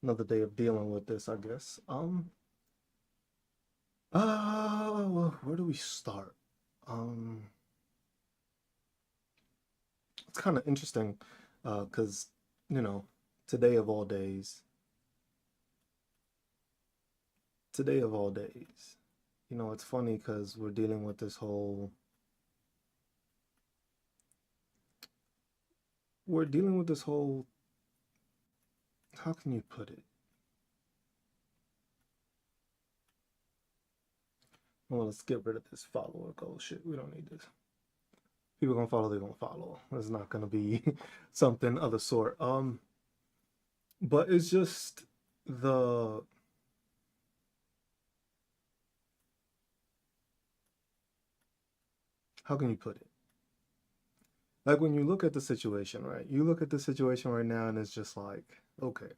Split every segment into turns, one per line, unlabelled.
another day, of dealing with this, I guess. Where do we start? Um, it's kind of interesting, because you know, today of all days, today of all days, it's funny because we're dealing with this whole, how can you put it? Well, let's get rid of this follower goal shit. We don't need this. People gonna follow, they're gonna follow. It's not gonna be something other sort. But it's just the how can you put it? Like when you look at the situation, right? You look at the situation right now and it's just like, okay,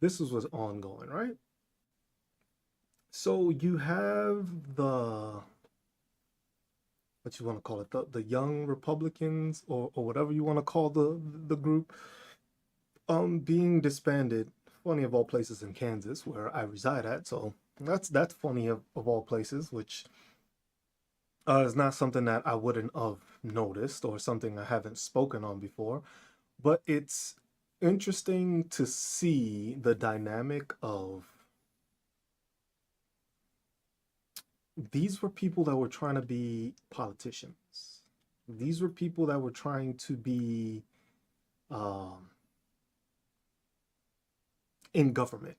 this is what's ongoing, right? So you have the what you want to call it, the young Republicans or whatever you want to call the group, being disbanded, funny of all places in Kansas, where I reside at. So that's funny of all places, which is not something that I wouldn't have noticed or something I haven't spoken on before. But it's interesting to see the dynamic of these were people that were trying to be politicians. These were people that were trying to be um, in government.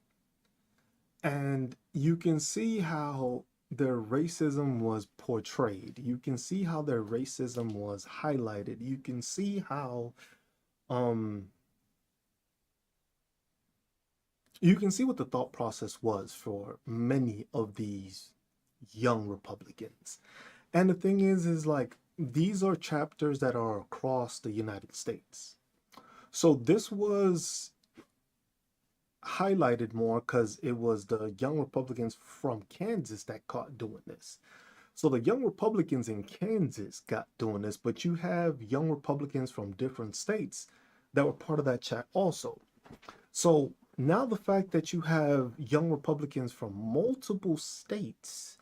And you can see how their racism was portrayed. You can see how their racism was highlighted. You can see how um you can see what the thought process was for many of these young Republicans. And the thing is like these are chapters that are across the United States. So this was highlighted more because it was the young Republicans from Kansas that caught doing this. So the young Republicans in Kansas got doing this, but you have young Republicans from different states that were part of that chat also. So now the fact that you have young Republicans from multiple states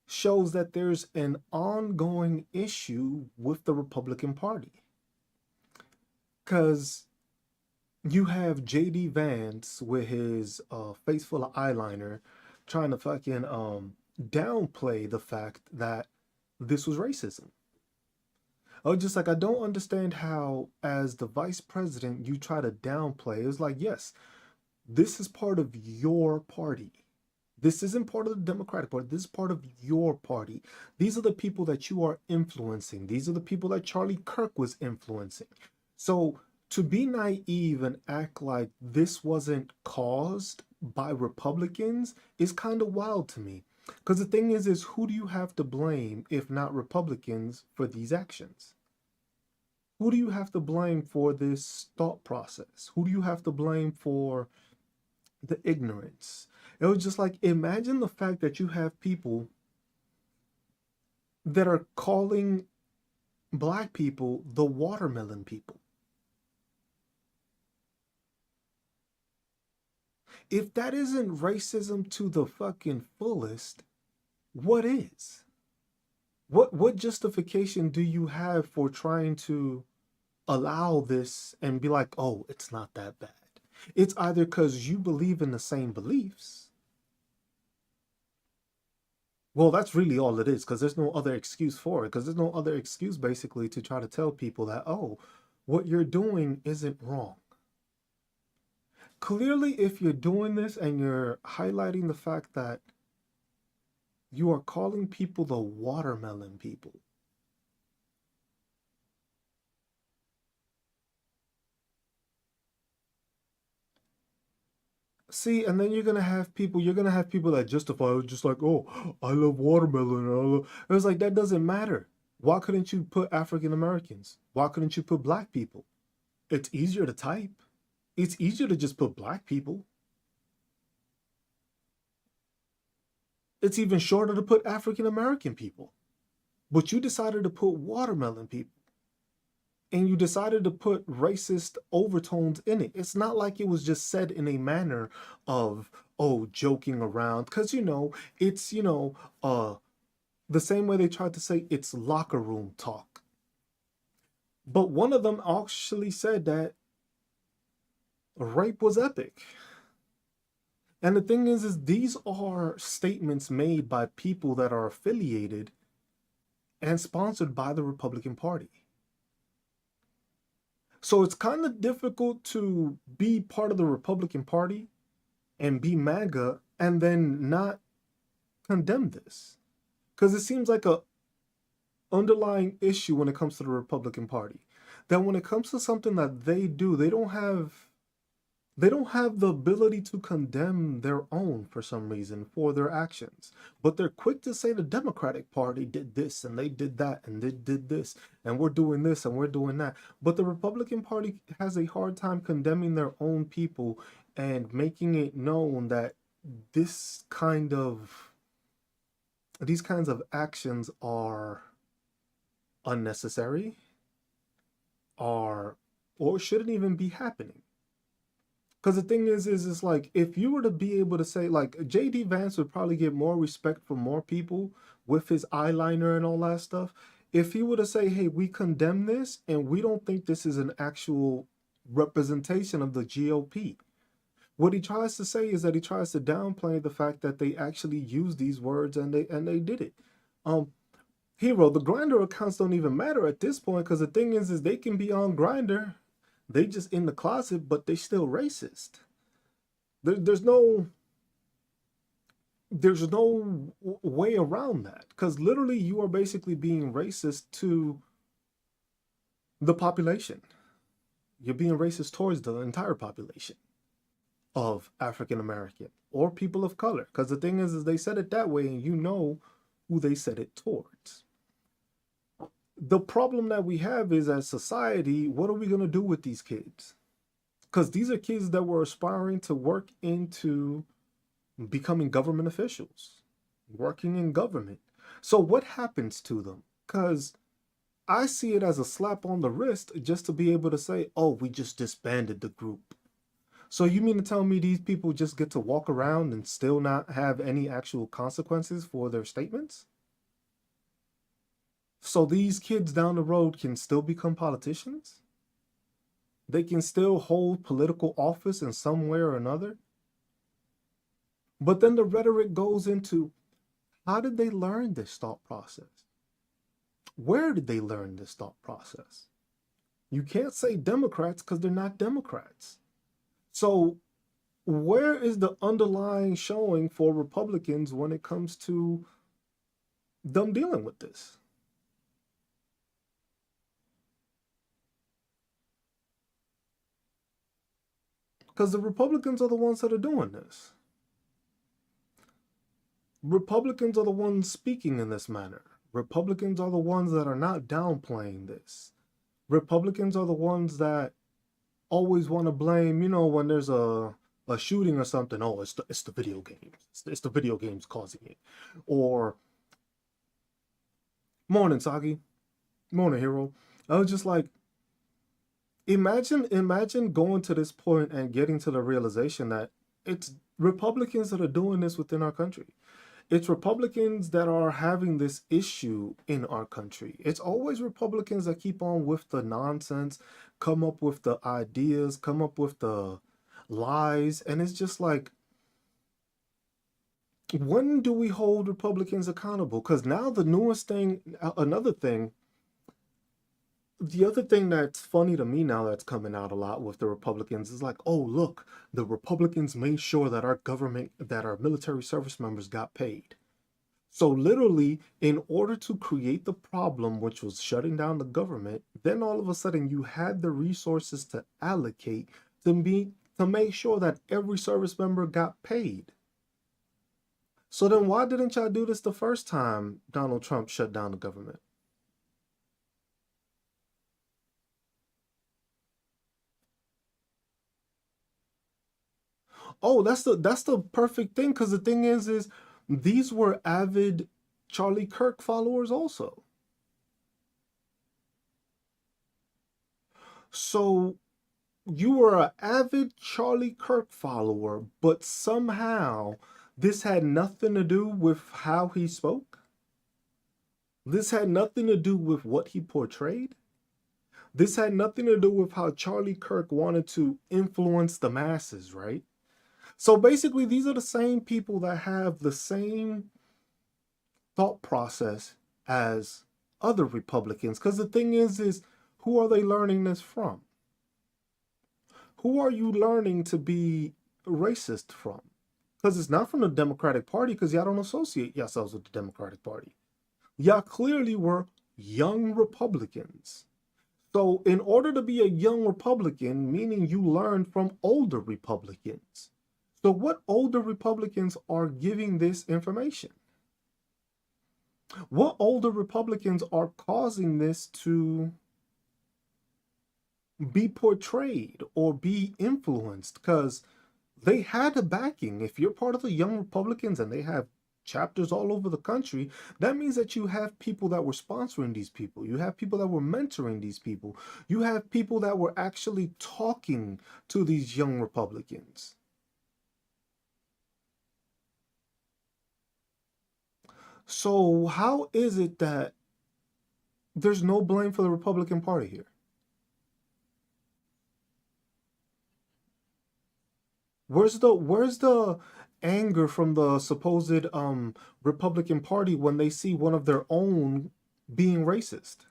shows that there's an ongoing issue with the Republican Party. Because you have JD Vance with his face full of eyeliner trying to fucking downplay the fact that this was racism. Oh, just like I don't understand how, as the vice president, you try to downplay. It's like, yes, this is part of your party. This isn't part of the Democratic Party. This is part of your party. These are the people that you are influencing. These are the people that Charlie Kirk was influencing. So to be naive and act like this wasn't caused by Republicans is kind of wild to me. Because the thing is who do you have to blame if not Republicans for these actions? Who do you have to blame for this thought process? Who do you have to blame for the ignorance? It was just like, imagine the fact that you have people that are calling black people the watermelon people. If that isn't racism to the fucking fullest, what is? What justification do you have for trying to allow this and be like, oh, it's not that bad? It's either because you believe in the same beliefs. Well, that's really all it is, because there's no other excuse for it. Because there's no other excuse basically to try to tell people that, oh, what you're doing isn't wrong. Clearly, if you're doing this and you're highlighting the fact that you are calling people the watermelon people. See, and then you're gonna have people that justify it just like, oh, I love watermelon. It was like, that doesn't matter. Why couldn't you put African Americans? Why couldn't you put black people? It's easier to type. It's easier to just put black people. It's even shorter to put African American people. But you decided to put watermelon people. and you decided to put racist overtones in it. It's not like it was just said in a manner of, oh, joking around, because it's the same way they tried to say it's locker room talk. But one of them actually said that rape was epic. And the thing is these are statements made by people that are affiliated and sponsored by the Republican Party. So it's kind of difficult to be part of the Republican Party and be MAGA and then not condemn this. Because it seems like a underlying issue when it comes to the Republican Party. That when it comes to something that they do, they don't have the ability to condemn their own for some reason for their actions. But they're quick to say the Democratic Party did this and they did that and they did this and we're doing this and we're doing that. But the Republican Party has a hard time condemning their own people and making it known that this kind of these kinds of actions are unnecessary, are or shouldn't even be happening. Because the thing is it's like if you were to be able to say like JD Vance would probably get more respect from more people with his eyeliner and all that stuff. If he were to say, hey, we condemn this and we don't think this is an actual representation of the GOP. What he tries to say is that he tries to downplay the fact that they actually use these words and they did it. Um, Hero, the grinder accounts don't even matter at this point because the thing is they can be on grinder, they just in the closet, but they still racist. There, there's no way around that because literally you are basically being racist to the population. You're being racist towards the entire population of African American or people of color. Because the thing is they said it that way, and you know who they said it towards. The problem that we have is as society, what are we going to do with these kids? Because these are kids that were aspiring to work into becoming government officials, working in government. So what happens to them? Because I see it as a slap on the wrist just to be able to say, oh, we just disbanded the group. So you mean to tell me these people just get to walk around and still not have any actual consequences for their statements? So these kids down the road can still become politicians? They can still hold political office in some way or another? But then the rhetoric goes into how did they learn this thought process? Where did they learn this thought process? You can't say Democrats because they're not Democrats. So where is the underlying showing for Republicans when it comes to them dealing with this? Because the Republicans are the ones that are doing this. Republicans are the ones speaking in this manner. Republicans are the ones that are not downplaying this. Republicans are the ones that always want to blame, when there's a shooting or something. Oh, it's the video games. It's the video games causing it. Or morning, Sagi. Morning, Hero. I was just like, imagine going to this point and getting to the realization that it's Republicans that are doing this within our country. It's Republicans that are having this issue in our country. It's always Republicans that keep on with the nonsense, come up with the ideas, come up with the lies. And it's just like, when do we hold Republicans accountable? Because now the newest thing, another thing, the other thing that's funny to me now that's coming out a lot with the Republicans is like, oh, look, the Republicans made sure that our government, that our military service members got paid. So literally, in order to create the problem, which was shutting down the government, then all of a sudden you had the resources to allocate to make sure that every service member got paid. So then why didn't y'all do this the first time Donald Trump shut down the government? Oh, that's the perfect thing because the thing is these were avid Charlie Kirk followers also. So you were an avid Charlie Kirk follower, but somehow this had nothing to do with how he spoke. This had nothing to do with what he portrayed. This had nothing to do with how Charlie Kirk wanted to influence the masses, right? So basically, these are the same people that have the same thought process as other Republicans. Because the thing is who are they learning this from? Who are you learning to be racist from? Because it's not from the Democratic Party, because y'all don't associate yourselves with the Democratic Party. Y'all clearly were young Republicans. So, in order to be a young Republican, meaning you learn from older Republicans. So, what older Republicans are giving this information? What older Republicans are causing this to be portrayed or be influenced? Because they had a backing. If you're part of the young Republicans and they have chapters all over the country, that means that you have people that were sponsoring these people. You have people that were mentoring these people. You have people that were actually talking to these young Republicans. So, how is it that there's no blame for the Republican Party here? Where's the anger from the supposed Republican Party when they see one of their own being racist?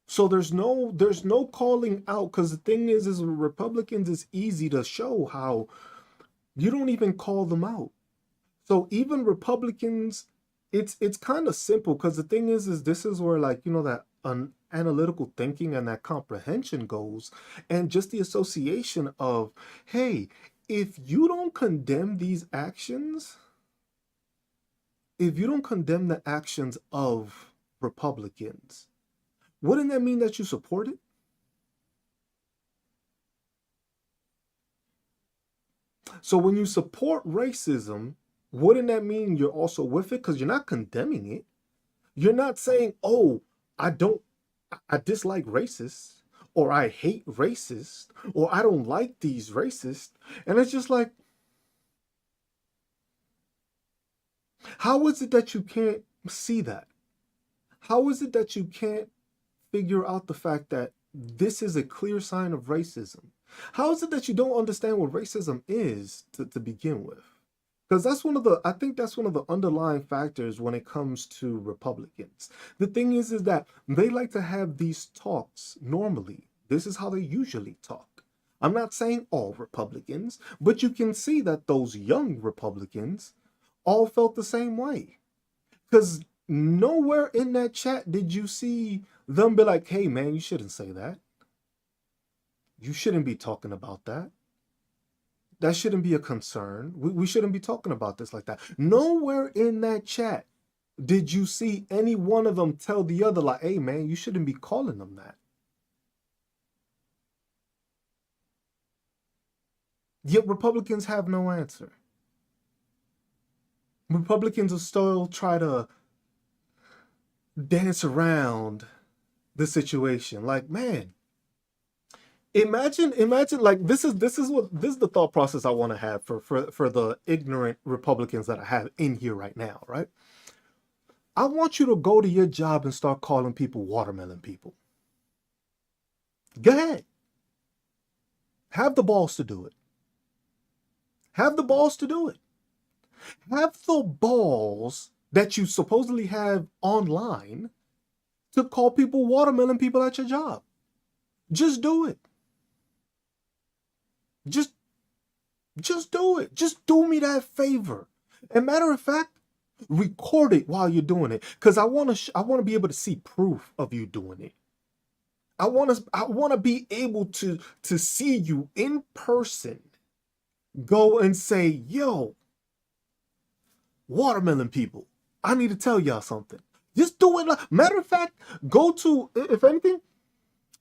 So there's no calling out, because the thing is with Republicans, it's easy to show how you don't even call them out. So even Republicans, it's kind of simple, because the thing is this is where, like, that analytical thinking and that comprehension goes, and just the association of, hey, if you don't condemn these actions, if you don't condemn the actions of Republicans, wouldn't that mean that you support it? So when you support racism, wouldn't that mean you're also with it? Because you're not condemning it. You're not saying, oh, I don't, I dislike racists, or I hate racists, or I don't like these racists. And it's just like, how is it that you can't see that? How is it that you can't figure out the fact that this is a clear sign of racism? How is it that you don't understand what racism is to begin with? Because I think that's one of the underlying factors when it comes to Republicans. The thing is that they like to have these talks normally. This is how they usually talk. I'm not saying all Republicans, but you can see that those young Republicans all felt the same way. Because nowhere in that chat did you see them be like, hey man, you shouldn't say that. You shouldn't be talking about that. That shouldn't be a concern. We shouldn't be talking about this like that. Nowhere in that chat did you see any one of them tell the other, like, hey man, you shouldn't be calling them that. Yet Republicans have no answer. Republicans will still try to dance around the situation. Like, man, imagine, like, this is the thought process I want to have for the ignorant Republicans that I have in here right now, right? I want you to go to your job and start calling people watermelon people. Go ahead. Have the balls to do it. Have the balls to do it. Have the balls that you supposedly have online to call people watermelon people at your job. Just do it. Just just do it. Just do me that favor. And matter of fact, record it while you're doing it, cuz I want to be able to see proof of you doing it. I want to be able to see you in person go and say, "Yo, watermelon people, I need to tell y'all something." Just do it. Like, matter of fact, go to, if anything,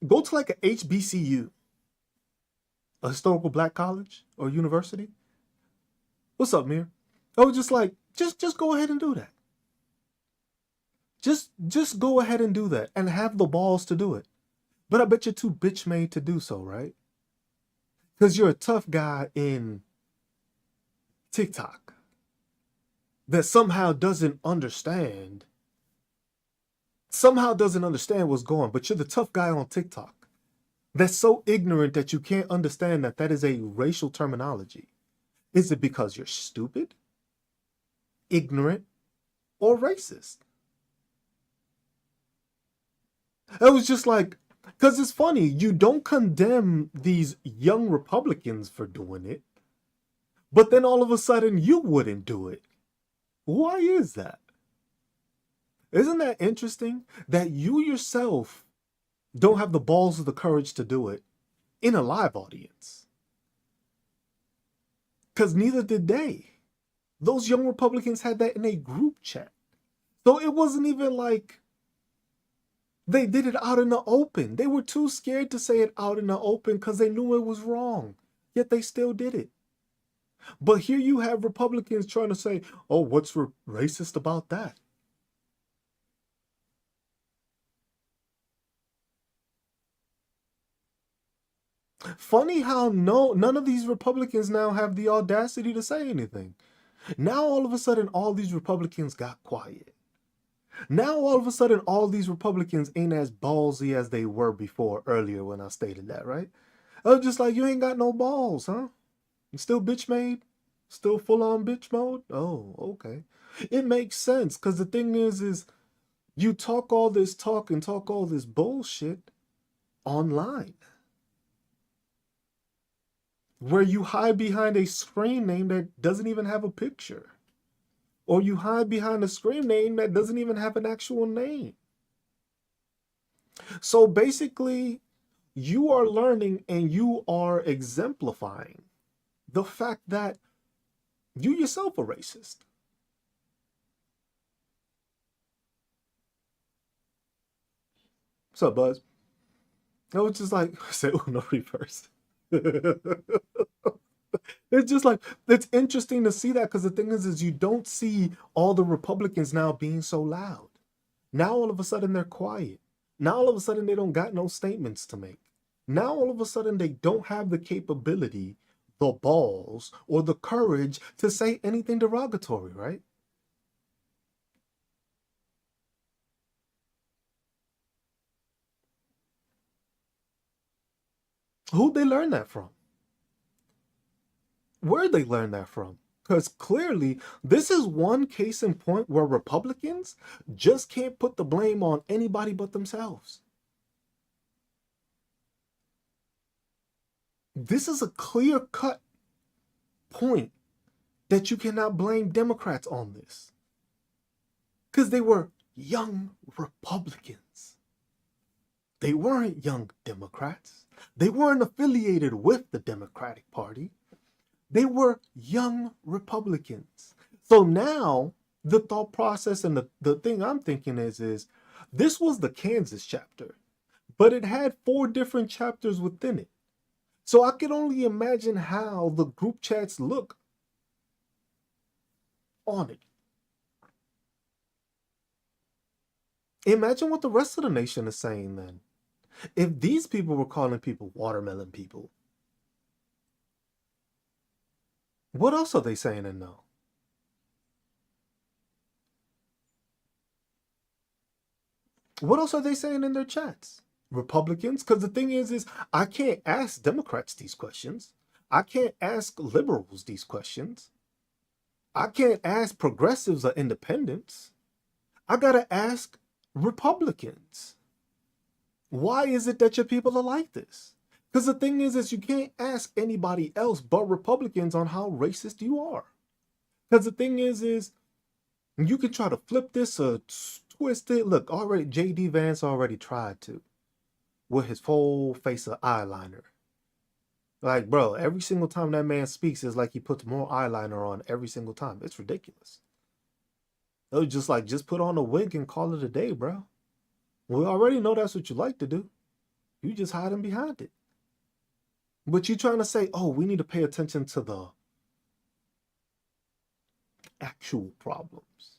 go to like a HBCU, a historical black college or university. What's up, Mir? I was just like, just go ahead and do that. Just go ahead and do that and have the balls to do it. But I bet you're too bitch made to do so, right? Because you're a tough guy in TikTok that somehow doesn't understand what's going on. But you're the tough guy on TikTok that's so ignorant that you can't understand that that is a racial terminology. Is it because you're stupid, ignorant, or racist? It was just like, because it's funny, you don't condemn these young Republicans for doing it, but then all of a sudden you wouldn't do it. Why is that? Isn't that interesting that you yourself don't have the balls or the courage to do it in a live audience? Because neither did they. Those young Republicans had that in a group chat. So it wasn't even like they did it out in the open. They were too scared to say it out in the open because they knew it was wrong. Yet they still did it. But here you have Republicans trying to say, oh, what's racist about that? Funny how none of these Republicans now have the audacity to say anything. Now all of a sudden all these Republicans got quiet. Now all of a sudden all these Republicans ain't as ballsy as they were before earlier when I stated that, right? I was just like, you ain't got no balls, huh? You still bitch made? Still full on bitch mode? Oh, okay. It makes sense because the thing is you talk all this talk and talk all this bullshit online where you hide behind a screen name that doesn't even have a picture, or you hide behind a screen name that doesn't even have an actual name. So basically, you are learning and you are exemplifying the fact that you yourself are racist. What's up, Buzz? I was just like, say Uno reverse. It's just like, it's interesting to see that because the thing is you don't see all the Republicans now being so loud. Now all of a sudden they're quiet. Now all of a sudden they don't got no statements to make. Now all of a sudden they don't have the capability, the balls, or the courage to say anything derogatory, right? Who'd they learn that from? Where'd they learn that from? Because clearly, this is one case in point where Republicans just can't put the blame on anybody but themselves. This is a clear cut point that you cannot blame Democrats on this. Because they were young Republicans. They weren't young Democrats. They weren't affiliated with the Democratic Party. They were young Republicans. So now the thought process and the thing I'm thinking is this was the Kansas chapter, but it had 4 different chapters within it. So I could only imagine how the group chats look on it. Imagine what the rest of the nation is saying then. If these people were calling people watermelon people, what else are they saying in no? What else are they saying in their chats? Republicans? Because the thing is I can't ask Democrats these questions. I can't ask liberals these questions. I can't ask progressives or independents. I gotta ask Republicans. Why is it that your people are like this? Because the thing is you can't ask anybody else but Republicans on how racist you are. Because the thing is you can try to flip this or twist it. Look, already J.D. Vance already tried to with his whole face of eyeliner. Like, bro, every single time that man speaks, it's like he puts more eyeliner on every single time. It's ridiculous. It was just like, just put on a wig and call it a day, bro. We already know that's what you like to do. You just hiding behind it. But you trying to say, oh, we need to pay attention to the actual problems.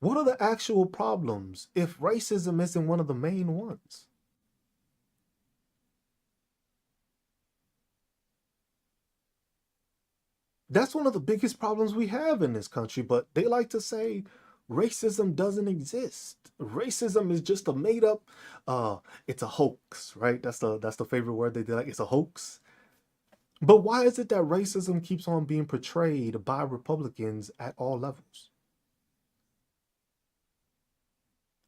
What are the actual problems if racism isn't one of the main ones? That's one of the biggest problems we have in this country, but they like to say racism doesn't exist. Racism is just a made up it's a hoax, right? That's the favorite word they do, like it's a hoax. But why is it that racism keeps on being portrayed by Republicans at all levels?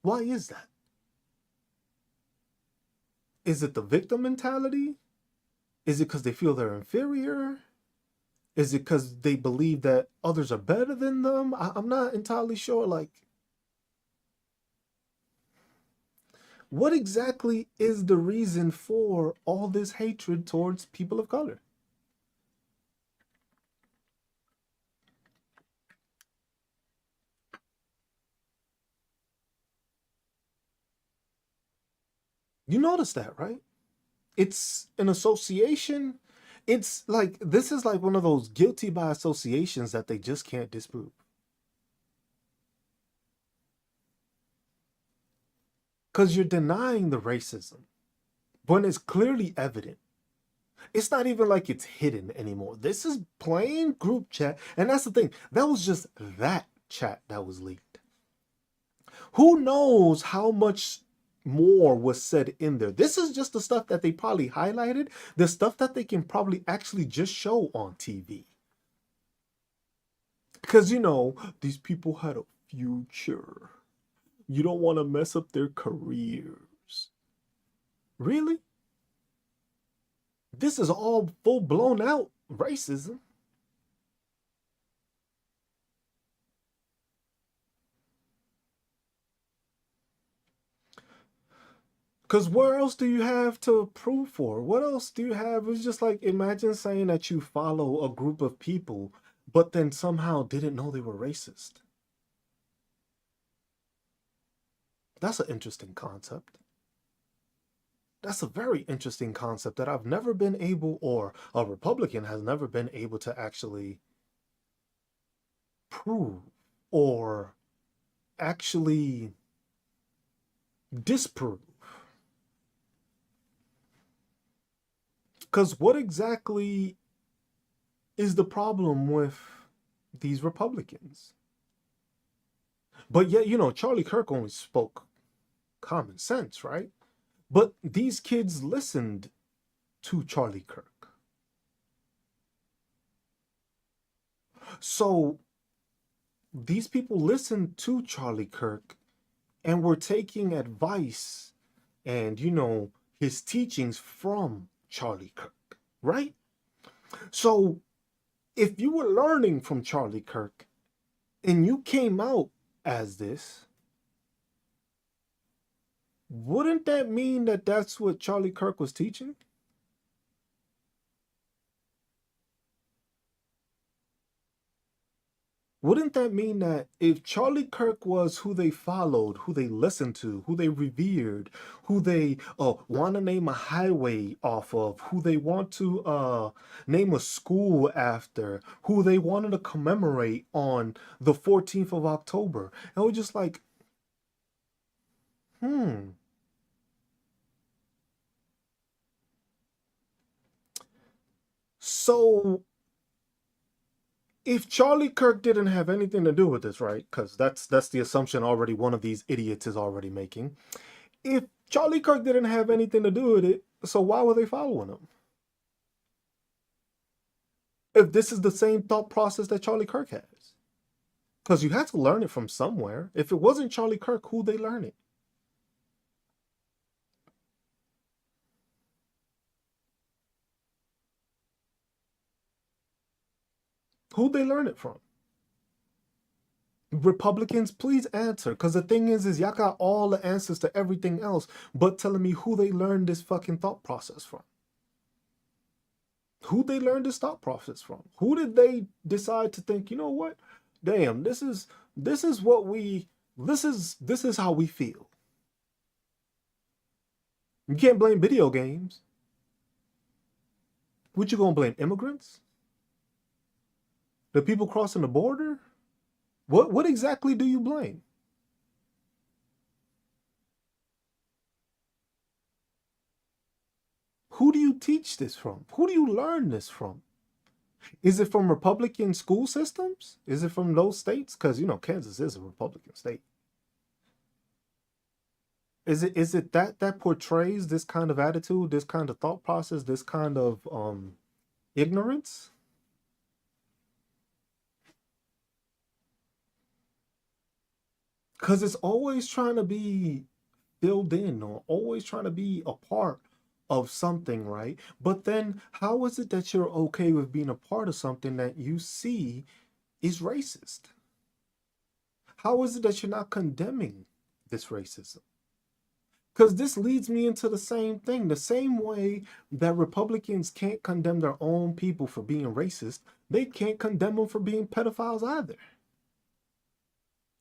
Why is that? Is it the victim mentality? Is it because they feel they're inferior? Is it because they believe that others are better than them? I'm not entirely sure. Like, what exactly is the reason for all this hatred towards people of color? You notice that, right? It's an association. It's like this is like one of those guilty by associations that they just can't disprove. Because you're denying the racism when it's clearly evident. It's not even like it's hidden anymore. This is plain group chat. And that's the thing. That was just that chat that was leaked. Who knows how much more was said in there? This is just the stuff that they probably highlighted, the stuff that they can probably actually just show on TV. Because, these people had a future. You don't want to mess up their careers. Really? This is all full blown out racism. Because where else do you have to prove for? What else do you have? It's just like imagine saying that you follow a group of people, but then somehow didn't know they were racist. That's an interesting concept. That's a very interesting concept that I've never been able, or a Republican has never been able to actually prove or actually disprove. Because what exactly is the problem with these Republicans? But yet, Charlie Kirk only spoke common sense, right? But these kids listened to Charlie Kirk. So these people listened to Charlie Kirk and were taking advice and, his teachings from Charlie Kirk, right? So if you were learning from Charlie Kirk and you came out as this, wouldn't that mean that that's what Charlie Kirk was teaching? Wouldn't that mean that if Charlie Kirk was who they followed, who they listened to, who they revered, who they want to name a highway off of, who they want to name a school after, who they wanted to commemorate on the 14th of October, and we're just like, hmm. So if Charlie Kirk didn't have anything to do with this, right? Because that's the assumption already one of these idiots is already making. If Charlie Kirk didn't have anything to do with it, so why were they following him? If this is the same thought process that Charlie Kirk has, because you had to learn it from somewhere. If it wasn't Charlie Kirk, who they learn it? Who they learn it from? Republicans, please answer. Because the thing is y'all got all the answers to everything else, but telling me who they learned this fucking thought process from. Who they learned this thought process from? Who did they decide to think, you know what? Damn, this is what we this is how we feel. You can't blame video games. What you gonna blame? Immigrants? The people crossing the border? What exactly do you blame? Who do you teach this from? Who do you learn this from? Is it from Republican school systems? Is it from those states? Because you know Kansas is a Republican state. Is it that portrays this kind of attitude, this kind of thought process, this kind of ignorance? Because it's always trying to be filled in or always trying to be a part of something, right? But then how is it that you're okay with being a part of something that you see is racist? How is it that you're not condemning this racism? Because this leads me into the same thing. The same way that Republicans can't condemn their own people for being racist, they can't condemn them for being pedophiles either.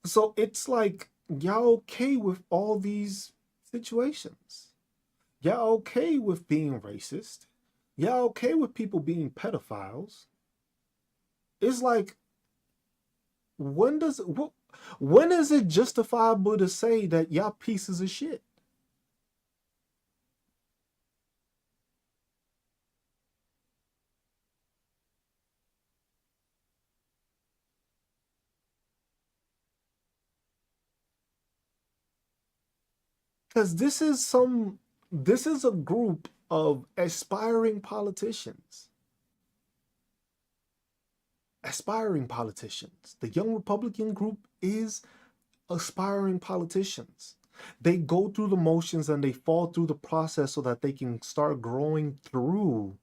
So it's like, y'all okay with all these situations. Y'all okay with being racist. Y'all okay with people being pedophiles. It's like, when does when is it justifiable to say that y'all pieces of shit? Because this is a group of aspiring politicians. Aspiring politicians. The Young Republican group is aspiring politicians. They go through the motions and they fall through the process so that they can start growing through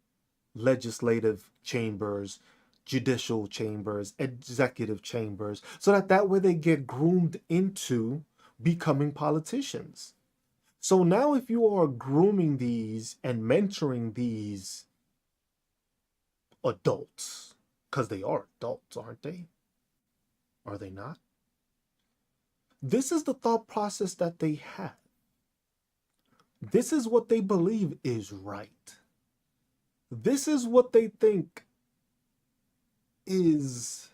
legislative chambers, judicial chambers, executive chambers, so that way they get groomed into becoming politicians. So now, if you are grooming these and mentoring these adults, because they are adults, aren't they? Are they not? This is the thought process that they have. This is what they believe is right. This is what they think is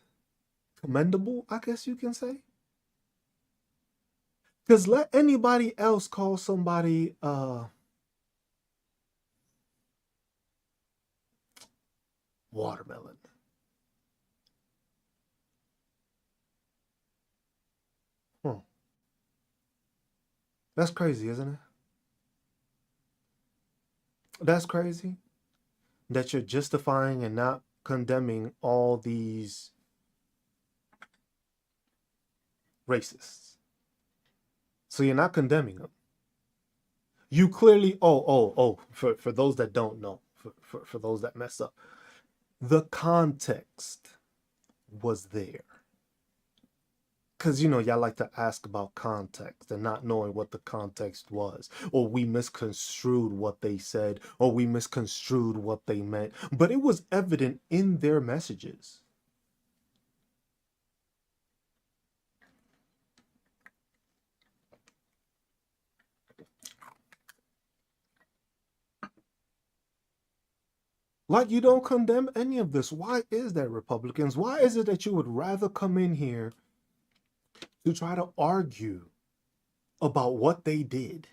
commendable, I guess you can say. Because let anybody else call somebody watermelon. Hmm. That's crazy, isn't it? That's crazy that you're justifying and not condemning all these racists. So you're not condemning them. You clearly, for those that don't know, for those that mess up, the context was there. Because, you know, y'all like to ask about context and not knowing what the context was. Or we misconstrued what they said, or we misconstrued what they meant. But it was evident in their messages. Like, you don't condemn any of this. Why is that, Republicans? Why is it that you would rather come in here to try to argue about what they did?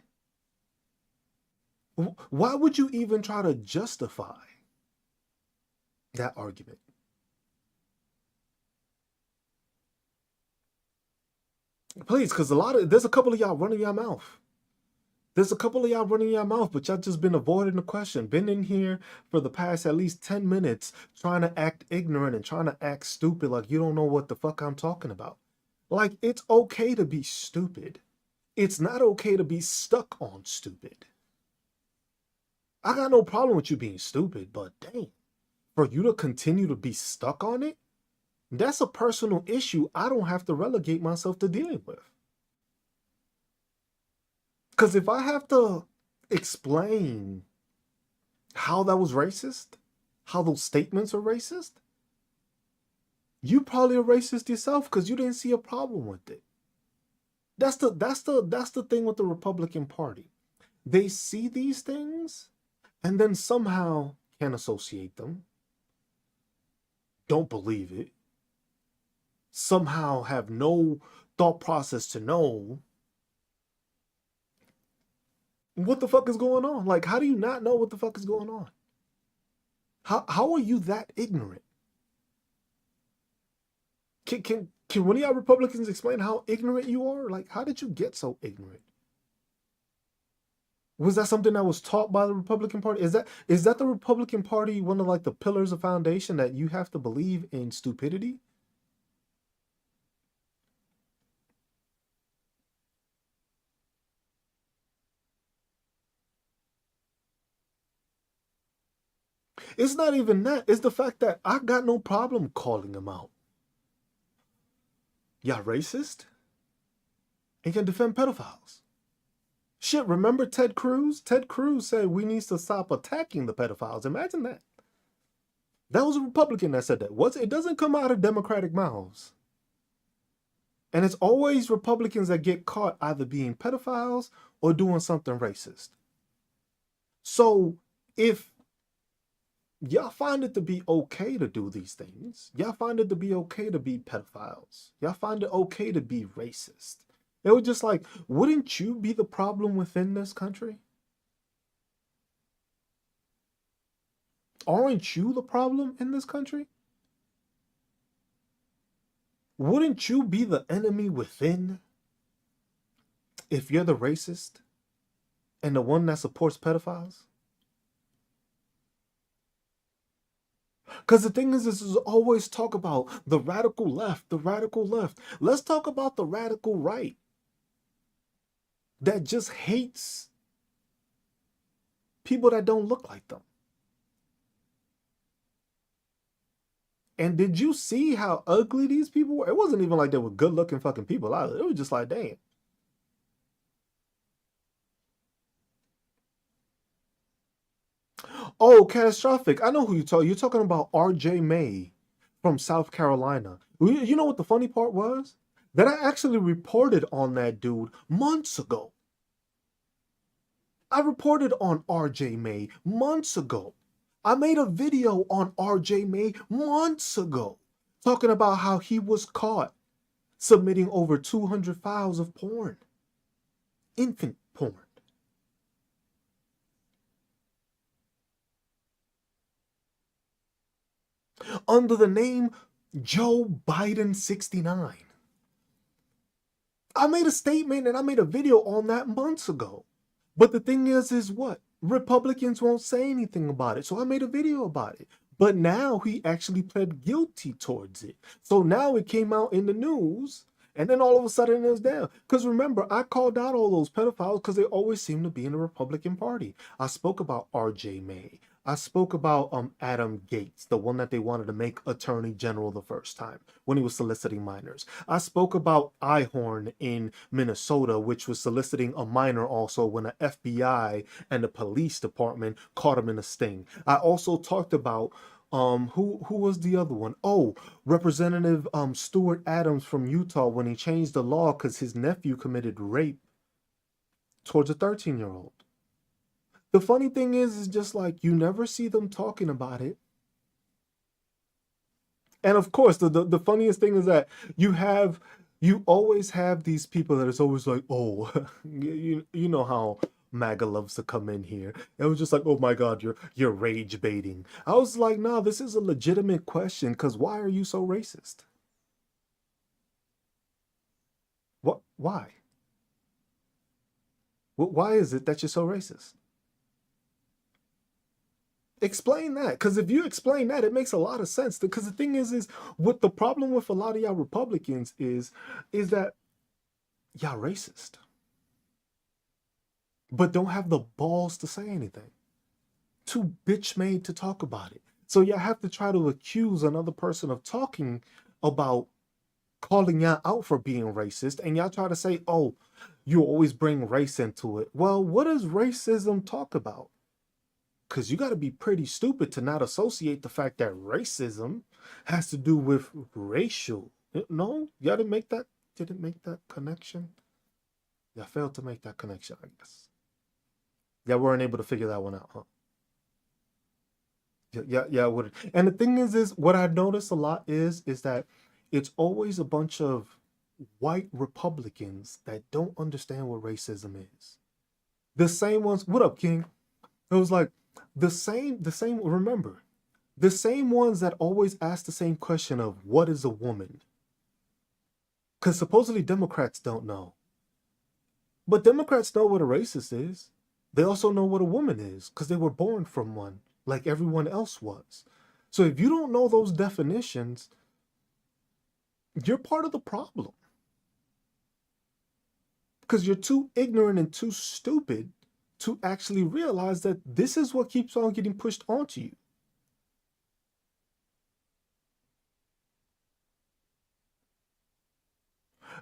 Why would you even try to justify that argument? Please, because there's a couple of y'all running your mouth. There's a couple of y'all running your mouth, but y'all just been avoiding the question. Been in here for the past at least 10 minutes trying to act ignorant and trying to act stupid like you don't know what the fuck I'm talking about. Like, it's okay to be stupid. It's not okay to be stuck on stupid. I got no problem with you being stupid, but dang, for you to continue to be stuck on it, that's a personal issue I don't have to relegate myself to dealing with. Because if I have to explain how that was racist, how those statements are racist, you probably are racist yourself because you didn't see a problem with it. That's the thing with the Republican Party. They see these things and then somehow can associate them, don't believe it, somehow have no thought process to know What the fuck is going on? Like, how do you not know what the fuck is going on? How are you that ignorant? Can one of y'all Republicans explain how ignorant you are? Like, how did you get so ignorant? Was that something that was taught by the Republican Party? Is that the Republican Party one of like the pillars of foundation that you have to believe in stupidity? It's not even that. It's the fact that I got no problem calling them out. Y'all racist and can defend pedophiles. Shit, remember Ted Cruz? Ted Cruz said we need to stop attacking the pedophiles. Imagine that. That was a Republican that said that. It doesn't come out of Democratic mouths. And it's always Republicans that get caught either being pedophiles or doing something racist. So if y'all find it to be okay to do these things, y'all find it to be okay to be pedophiles, y'all find it okay to be racist, it was just like, wouldn't you be the problem within this country? Aren't you the problem in this country? Wouldn't you be the enemy within if you're the racist and the one that supports pedophiles? Because the thing is always talk about the radical left, the radical left. Let's talk about the radical right that just hates people that don't look like them. And did you see how ugly these people were? It wasn't even like they were good looking fucking people either. It was just like, damn. Oh, catastrophic. I know who you're talking. You're talking about RJ May from South Carolina. You know what the funny part was? That I actually reported on that dude months ago. I reported on RJ May months ago. I made a video on RJ May months ago talking about how he was caught submitting over 200 files of porn, infant porn, under the name Joe Biden 69. I made a statement and I made a video on that months ago. But the thing is what? Republicans won't say anything about it. So I made a video about it. But now he actually pled guilty towards it. So now it came out in the news. And then all of a sudden it was down. Because remember, I called out all those pedophiles because they always seem to be in the Republican Party. I spoke about RJ May. I spoke about Adam Gates, the one that they wanted to make attorney general the first time when he was soliciting minors. I spoke about Ihorn in Minnesota, which was soliciting a minor also when the FBI and the police department caught him in a sting. I also talked about who was the other one? Oh, Representative Stuart Adams from Utah when he changed the law because his nephew committed rape towards a 13-year-old. The funny thing is just like you never see them talking about it. And of course, the funniest thing is that you always have these people that is always like, oh, you know how MAGA loves to come in here. It was just like, oh my God, you're rage baiting. I was like, no, this is a legitimate question because why are you so racist? What? Why? Why is it that you're so racist? Explain that, because if you explain that, it makes a lot of sense. Because the thing is what the problem with a lot of y'all Republicans is that y'all racist, but don't have the balls to say anything. Too bitch made to talk about it. So y'all have to try to accuse another person of talking about calling y'all out for being racist, and y'all try to say, oh, you always bring race into it. Well, what does racism talk about? Because you got to be pretty stupid to not associate the fact that racism has to do with racial. No, you got to make that. Didn't make that connection. Yeah, failed to make that connection, I guess. Yeah, weren't able to figure that one out, huh? Yeah. Would. And the thing is what I notice a lot is that it's always a bunch of white Republicans that don't understand what racism is. The same ones. What up, King? It was like the same. Remember, the same ones that always ask the same question of what is a woman? Because supposedly Democrats don't know, but Democrats know what a racist is. They also know what a woman is because they were born from one, like everyone else was. So if you don't know those definitions, you're part of the problem because you're too ignorant and too stupid to actually realize that this is what keeps on getting pushed onto you.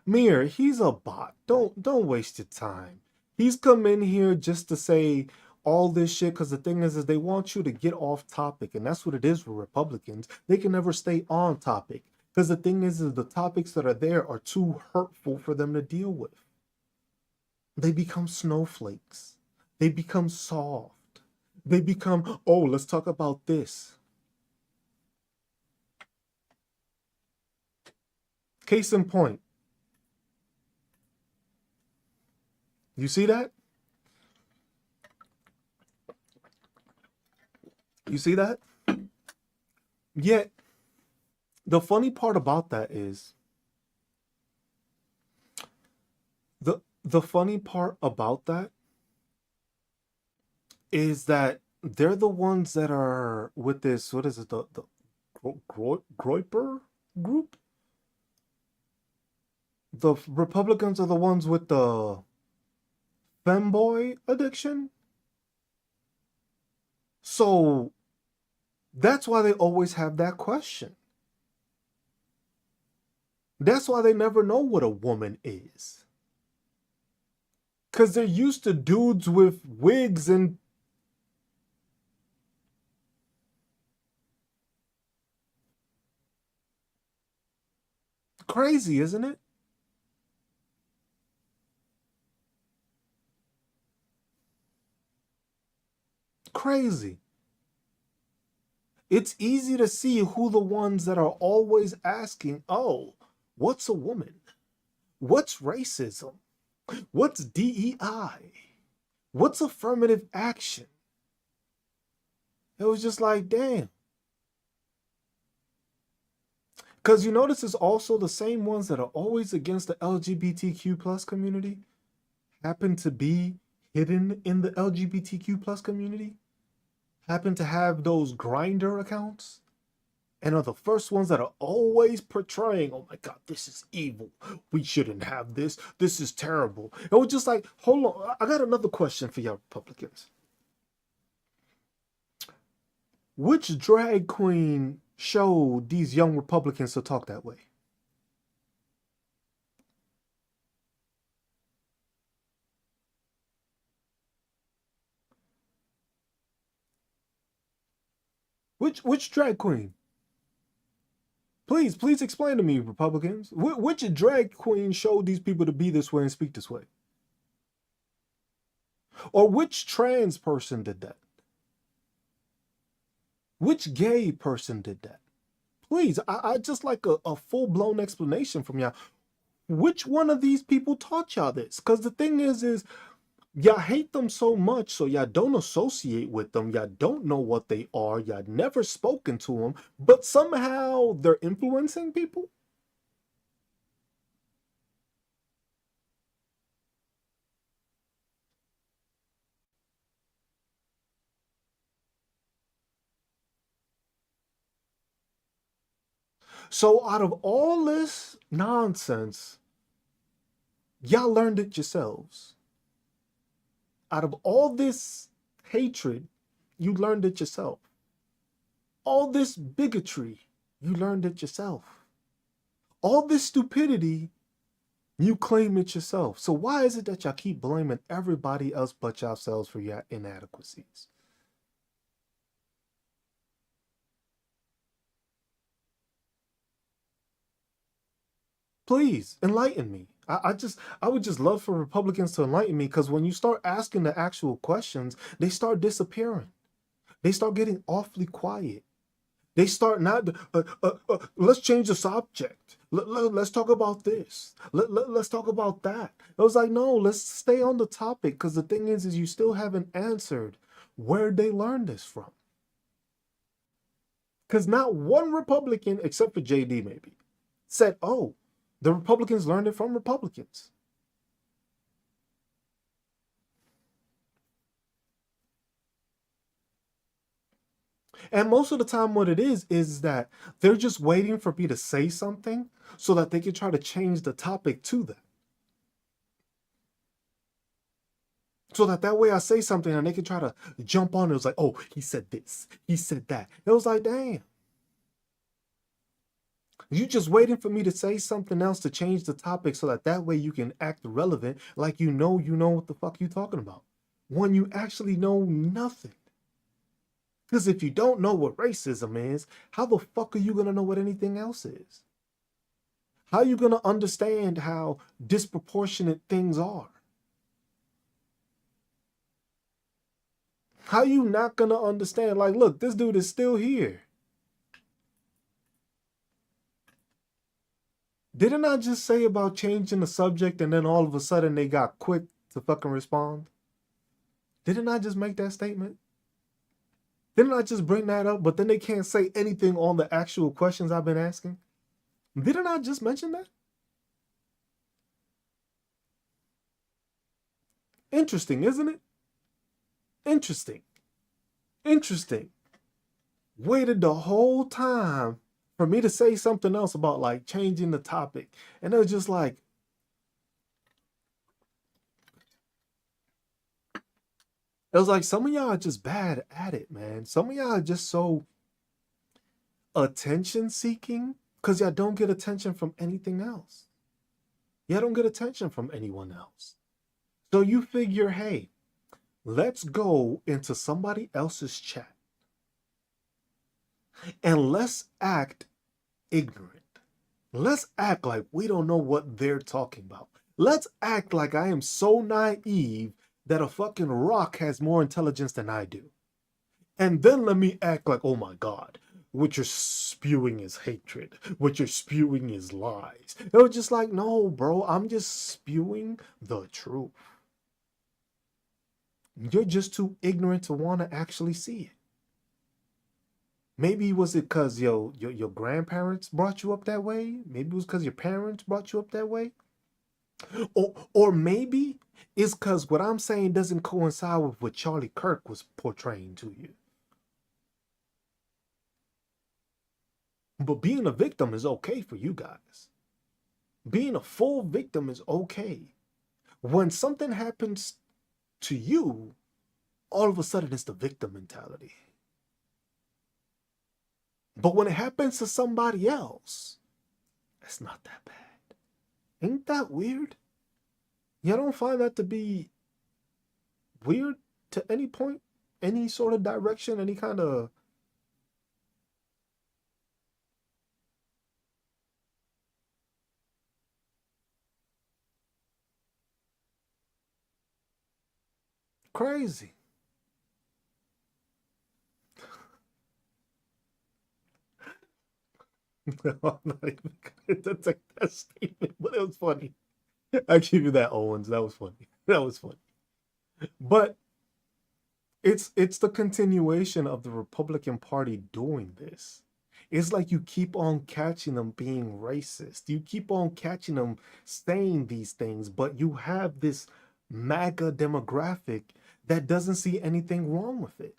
Mir, he's a bot. Don't waste your time. He's come in here just to say all this shit because the thing is they want you to get off topic, and that's what it is with Republicans. They can never stay on topic because the thing is the topics that are there are too hurtful for them to deal with. They become snowflakes. They become soft. They become, oh, let's talk about this. Case in point, you see that? You see that? Yet, the funny part about that is the funny part about that is that they're the ones that are with this. What is it? The Groiper group. The Republicans are the ones with the femboy addiction. So that's why they always have that question. That's why they never know what a woman is. Because they're used to dudes with wigs and. Crazy, isn't it? Crazy. It's easy to see who the ones that are always asking, oh, what's a woman? What's racism? What's DEI? What's affirmative action? It was just like, damn. Because you notice it's also the same ones that are always against the LGBTQ plus community happen to be hidden in the LGBTQ plus community, happen to have those grinder accounts, and are the first ones that are always portraying, oh my God, this is evil. We shouldn't have this. This is terrible. It was just like, hold on. I got another question for y'all Republicans. Which drag queen showed these young Republicans to talk that way? Which drag queen? Please explain to me, Republicans. Which drag queen showed these people to be this way and speak this way? Or which trans person did that? Which gay person did that? Please, I just like a full blown explanation from y'all. Which one of these people taught y'all this? Because the thing is y'all hate them so much, so y'all don't associate with them. Y'all don't know what they are. Y'all never spoken to them, but somehow they're influencing people. So out of all this nonsense, y'all learned it yourselves. Out of all this hatred, you learned it yourself. All this bigotry, you learned it yourself. All this stupidity, you claim it yourself. So why is it that y'all keep blaming everybody else but yourselves for your inadequacies? Please enlighten me. I would just love for Republicans to enlighten me because when you start asking the actual questions, they start disappearing. They start getting awfully quiet. They start not, let's change the subject. Let's talk about this. Let's talk about that. I was like, no, let's stay on the topic because the thing is you still haven't answered where they learned this from. Because not one Republican, except for JD maybe, said, oh, the Republicans learned it from Republicans. And most of the time, what it is that they're just waiting for me to say something so that they can try to change the topic to that. So that way I say something and they can try to jump on it. It was like, oh, he said this, he said that. It was like, damn. You just waiting for me to say something else to change the topic so that way you can act relevant like you know what the fuck you talking about. When you actually know nothing. Because if you don't know what racism is, how the fuck are you going to know what anything else is? How are you going to understand how disproportionate things are? How are you not going to understand? Like, look, this dude is still here. Didn't I just say about changing the subject and then all of a sudden they got quick to fucking respond? Didn't I just make that statement? Didn't I just bring that up? But then they can't say anything on the actual questions I've been asking? Didn't I just mention that? Interesting, isn't it? Interesting. Interesting. Waited the whole time for me to say something else about like changing the topic. And it was just like, it was like some of y'all are just bad at it, man. Some of y'all are just so attention seeking because y'all don't get attention from anything else. Y'all don't get attention from anyone else. So you figure, hey, let's go into somebody else's chat and let's act ignorant. Let's act like we don't know what they're talking about. Let's act like I am so naive that a fucking rock has more intelligence than I do. And then let me act like, oh my God, what you're spewing is hatred. What you're spewing is lies. It was just like, no, bro, I'm just spewing the truth. You're just too ignorant to want to actually see it. Maybe was it because your grandparents brought you up that way? Maybe it was because your parents brought you up that way? Or maybe it's because what I'm saying doesn't coincide with what Charlie Kirk was portraying to you. But being a victim is okay for you guys. Being a full victim is okay. When something happens to you, all of a sudden it's the victim mentality. But when it happens to somebody else, it's not that bad. Ain't that weird? You don't find that to be weird to any point, any sort of direction, any kind of crazy. I'm not even gonna take that statement, but it was funny. I give you that, Owens. That was funny. That was funny. But it's the continuation of the Republican Party doing this. It's like you keep on catching them being racist. You keep on catching them saying these things, but you have this MAGA demographic that doesn't see anything wrong with it.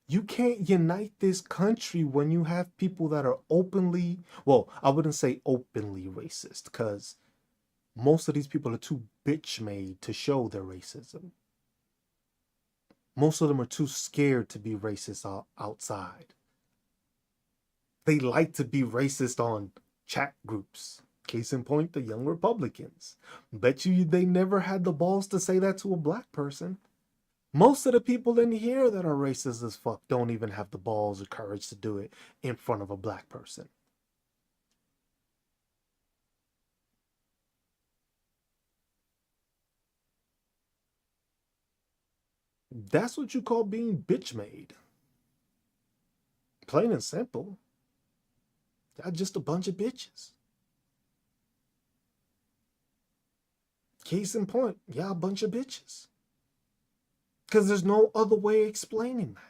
You can't unite this country when you have people that are openly, well, I wouldn't say openly racist, because most of these people are too bitch made to show their racism. Most of them are too scared to be racist outside. They like to be racist on chat groups. Case in point, the Young Republicans. Bet you they never had the balls to say that to a black person. Most of the people in here that are racist as fuck don't even have the balls or courage to do it in front of a black person. That's what you call being bitch made. Plain and simple. Y'all just a bunch of bitches. Case in point, y'all a bunch of bitches. Because there's no other way of explaining that.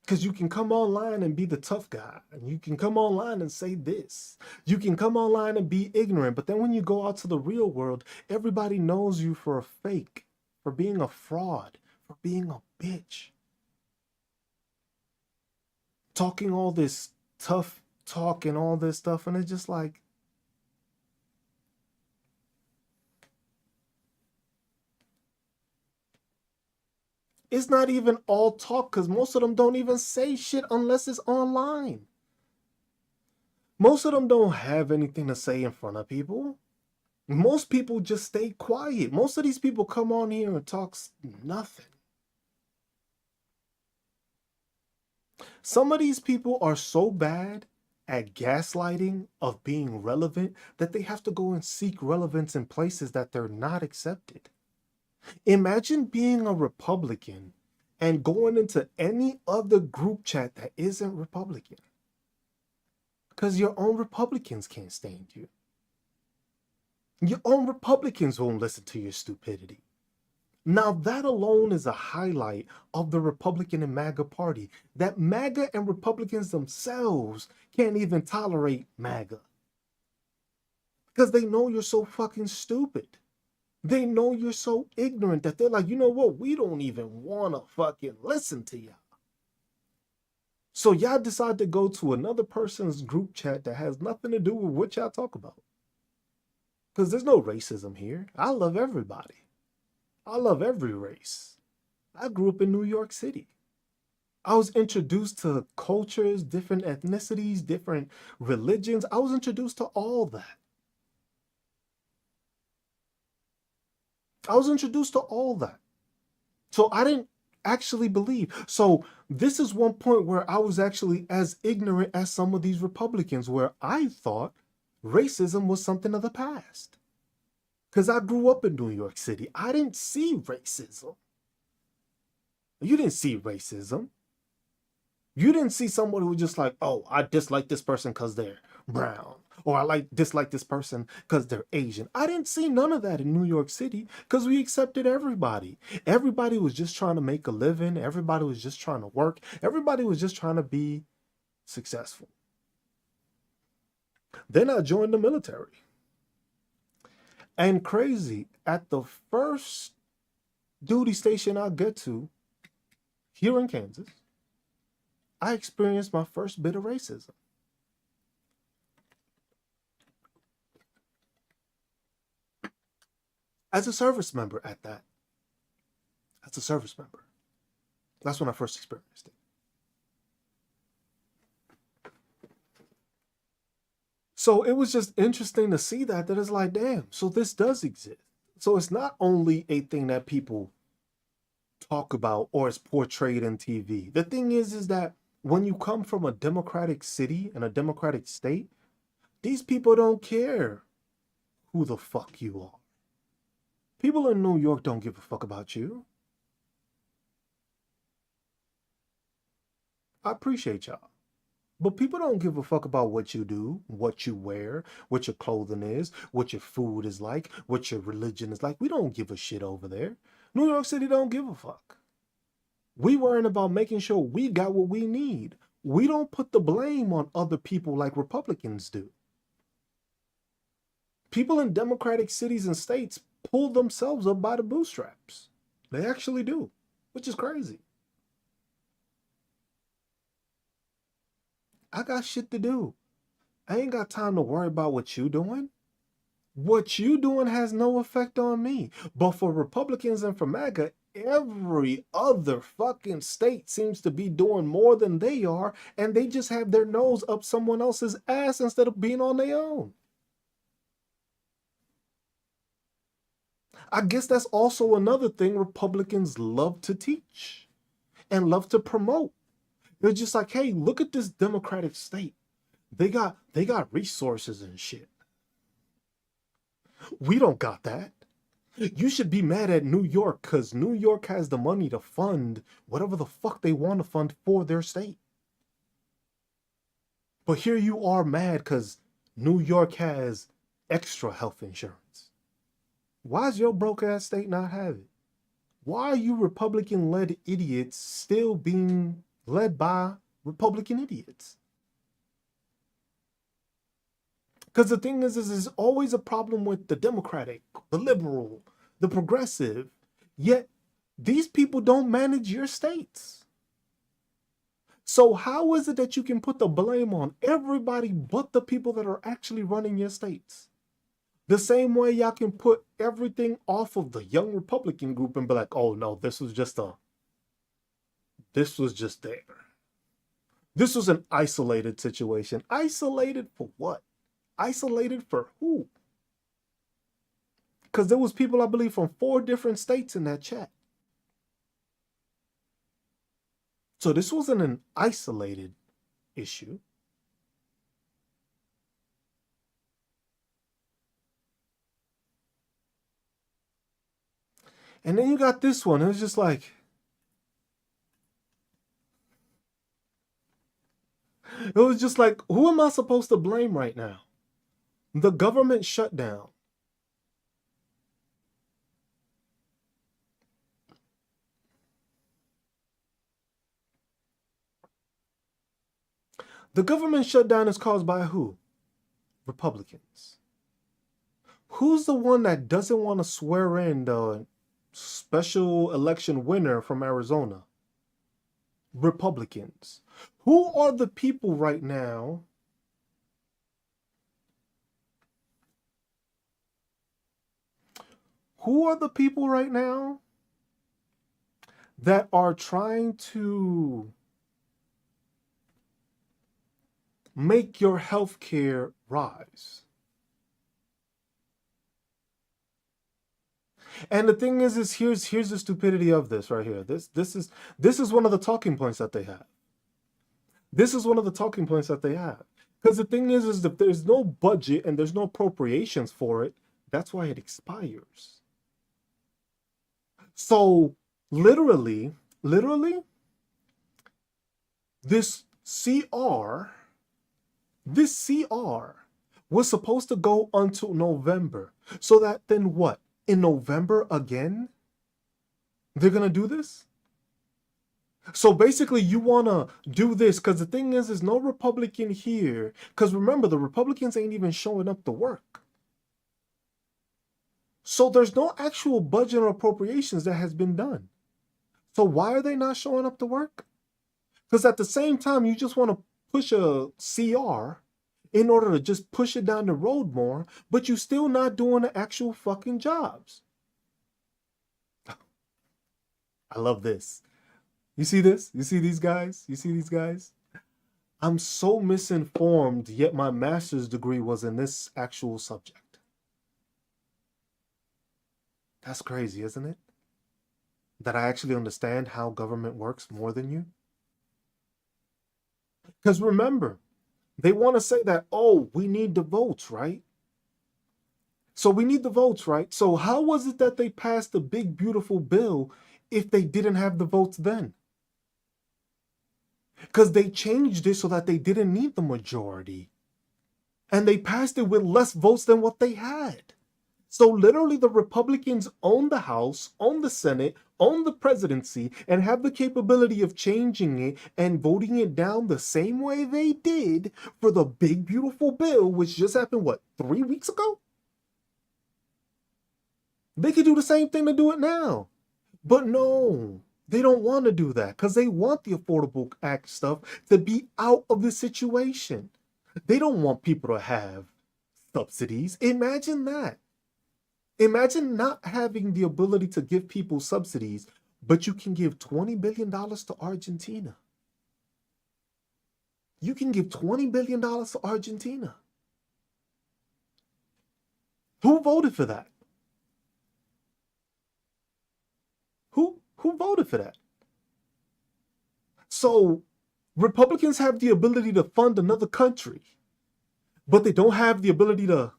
Because you can come online and be the tough guy, and you can come online and say this. You can come online and be ignorant, but then when you go out to the real world, everybody knows you for a fake, for being a fraud, for being a bitch. Talking all this tough talk and all this stuff, and it's just like, it's not even all talk because most of them don't even say shit unless it's online. Most of them don't have anything to say in front of people. Most people just stay quiet. Most of these people come on here and talk nothing. Some of these people are so bad at gaslighting of being relevant that they have to go and seek relevance in places that they're not accepted. Imagine being a Republican and going into any other group chat that isn't Republican. Because your own Republicans can't stand you. Your own Republicans won't listen to your stupidity. Now, that alone is a highlight of the Republican and MAGA party. That MAGA and Republicans themselves can't even tolerate MAGA. Because they know you're so fucking stupid. They know you're so ignorant that they're like, you know what? We don't even want to fucking listen to y'all. So y'all decide to go to another person's group chat that has nothing to do with what y'all talk about. Because there's no racism here. I love everybody. I love every race. I grew up in New York City. I was introduced to cultures, different ethnicities, different religions. I was introduced to all that. I was introduced to all that. So I didn't actually believe. So this is one point where I was actually as ignorant as some of these Republicans, where I thought racism was something of the past. Because I grew up in New York City. I didn't see racism. You didn't see racism. You didn't see someone who was just like, oh, I dislike this person because they're brown. Or I dislike this person because they're Asian. I didn't see none of that in New York City because we accepted everybody. Everybody was just trying to make a living. Everybody was just trying to work. Everybody was just trying to be successful. Then I joined the military. And crazy, at the first duty station I get to here in Kansas, I experienced my first bit of racism. As a service member at that. As a service member. That's when I first experienced it. So it was just interesting to see that it's like, damn, so this does exist. So it's not only a thing that people talk about or is portrayed in TV. The thing is that when you come from a democratic city and a democratic state, these people don't care who the fuck you are. People in New York don't give a fuck about you. I appreciate y'all. But people don't give a fuck about what you do, what you wear, what your clothing is, what your food is like, what your religion is like. We don't give a shit over there. New York City don't give a fuck. We worrying about making sure we got what we need. We don't put the blame on other people like Republicans do. People in democratic cities and states pull themselves up by the bootstraps. They actually do, which is crazy. I got shit to do. I ain't got time to worry about what you doing. What you doing has no effect on me. But for Republicans and for MAGA, every other fucking state seems to be doing more than they are, and they just have their nose up someone else's ass instead of being on their own. I guess that's also another thing Republicans love to teach and love to promote. They're just like, hey, look at this democratic state. They got resources and shit. We don't got that. You should be mad at New York because New York has the money to fund whatever the fuck they want to fund for their state. But here you are mad because New York has extra health insurance. Why is your broke ass state not have it? Why are you Republican led idiots still being led by Republican idiots? Because the thing is there's always a problem with the Democratic, the liberal, the progressive. Yet these people don't manage your states. So how is it that you can put the blame on everybody but the people that are actually running your states? The same way y'all can put everything off of the young Republican group and be like, oh no, this was just there. This was an isolated situation. Isolated for what? Isolated for who? Because there was people, I believe, from 4 different states in that chat. So this wasn't an isolated issue. And then you got this one. It was just like, who am I supposed to blame right now? The government shutdown. The government shutdown is caused by who? Republicans. Who's the one that doesn't want to swear in the special election winner from Arizona? Republicans. Who are the people right now that are trying to make your health care rise? And the thing is here's the stupidity of this right here. This is one of the talking points that they have. This is one of the talking points that they have. Because the thing is that there's no budget and there's no appropriations for it. That's why it expires. So literally, this CR was supposed to go until November. So that then what? In November again, they're going to do this? So basically you want to do this because the thing is no Republican here. Because remember, the Republicans ain't even showing up to work. So there's no actual budget or appropriations that has been done. So why are they not showing up to work? Because at the same time, you just want to push a CR in order to just push it down the road more, but you're still not doing the actual fucking jobs. I love this. You see this? You see these guys? You see these guys? I'm so misinformed, yet my master's degree was in this actual subject. That's crazy, isn't it? That I actually understand how government works more than you. Because remember, they want to say that, oh, we need the votes, right? So we need the votes, right? So how was it that they passed the big, beautiful bill if they didn't have the votes then? Because they changed it so that they didn't need the majority. And they passed it with less votes than what they had. So literally the Republicans own the House, own the Senate, own the presidency, and have the capability of changing it and voting it down the same way they did for the big, beautiful bill, which just happened, what, 3 weeks ago? They could do the same thing to do it now. But no, they don't want to do that because they want the Affordable Act stuff to be out of the situation. They don't want people to have subsidies. Imagine that. Imagine not having the ability to give people subsidies, but you can give $20 billion to Argentina. You can give $20 billion to Argentina. Who voted for that? Who voted for that? So Republicans have the ability to fund another country, but they don't have the ability to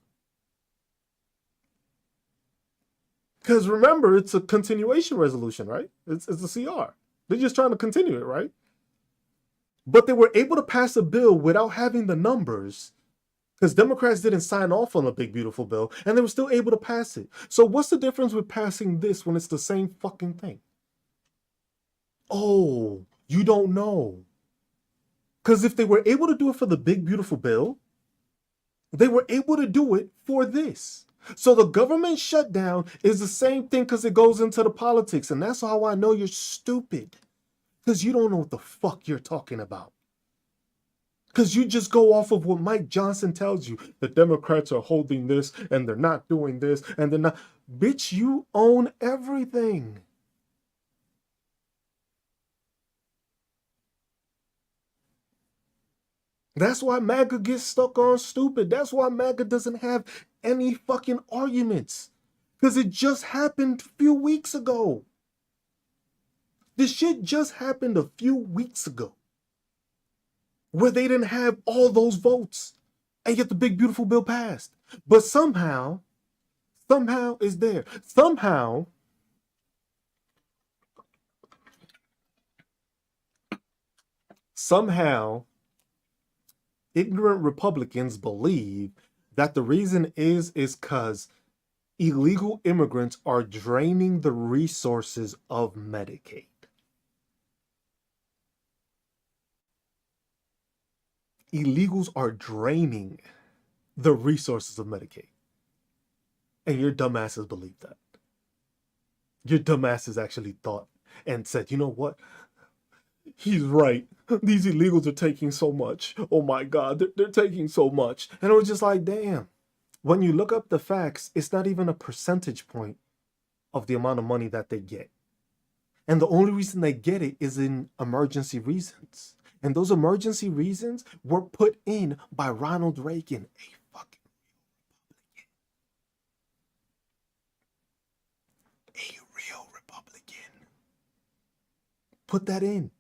Because remember, it's a continuation resolution, right? It's a CR. They're just trying to continue it, right? But they were able to pass a bill without having the numbers because Democrats didn't sign off on the big beautiful bill and they were still able to pass it. So what's the difference with passing this when it's the same fucking thing? Oh, you don't know. Because if they were able to do it for the big beautiful bill, they were able to do it for this. So the government shutdown is the same thing because it goes into the politics. And that's how I know you're stupid. Because you don't know what the fuck you're talking about. Because you just go off of what Mike Johnson tells you. The Democrats are holding this and they're not doing this and they're not. Bitch, you own everything. That's why MAGA gets stuck on stupid. That's why MAGA doesn't have any fucking arguments. Because it just happened a few weeks ago. This shit just happened a few weeks ago. Where they didn't have all those votes. And yet the big beautiful bill passed. But somehow it's there. Somehow, ignorant Republicans believe that the reason is because illegal immigrants are draining the resources of Medicaid. Illegals are draining the resources of Medicaid. And your dumbasses believe that. Your dumbasses actually thought and said, you know what? He's right. These illegals are taking so much. Oh my God, they're taking so much. And it was just like, damn. When you look up the facts, it's not even a percentage point of the amount of money that they get. And the only reason they get it is in emergency reasons. And those emergency reasons were put in by Ronald Reagan, a real Republican. Put that in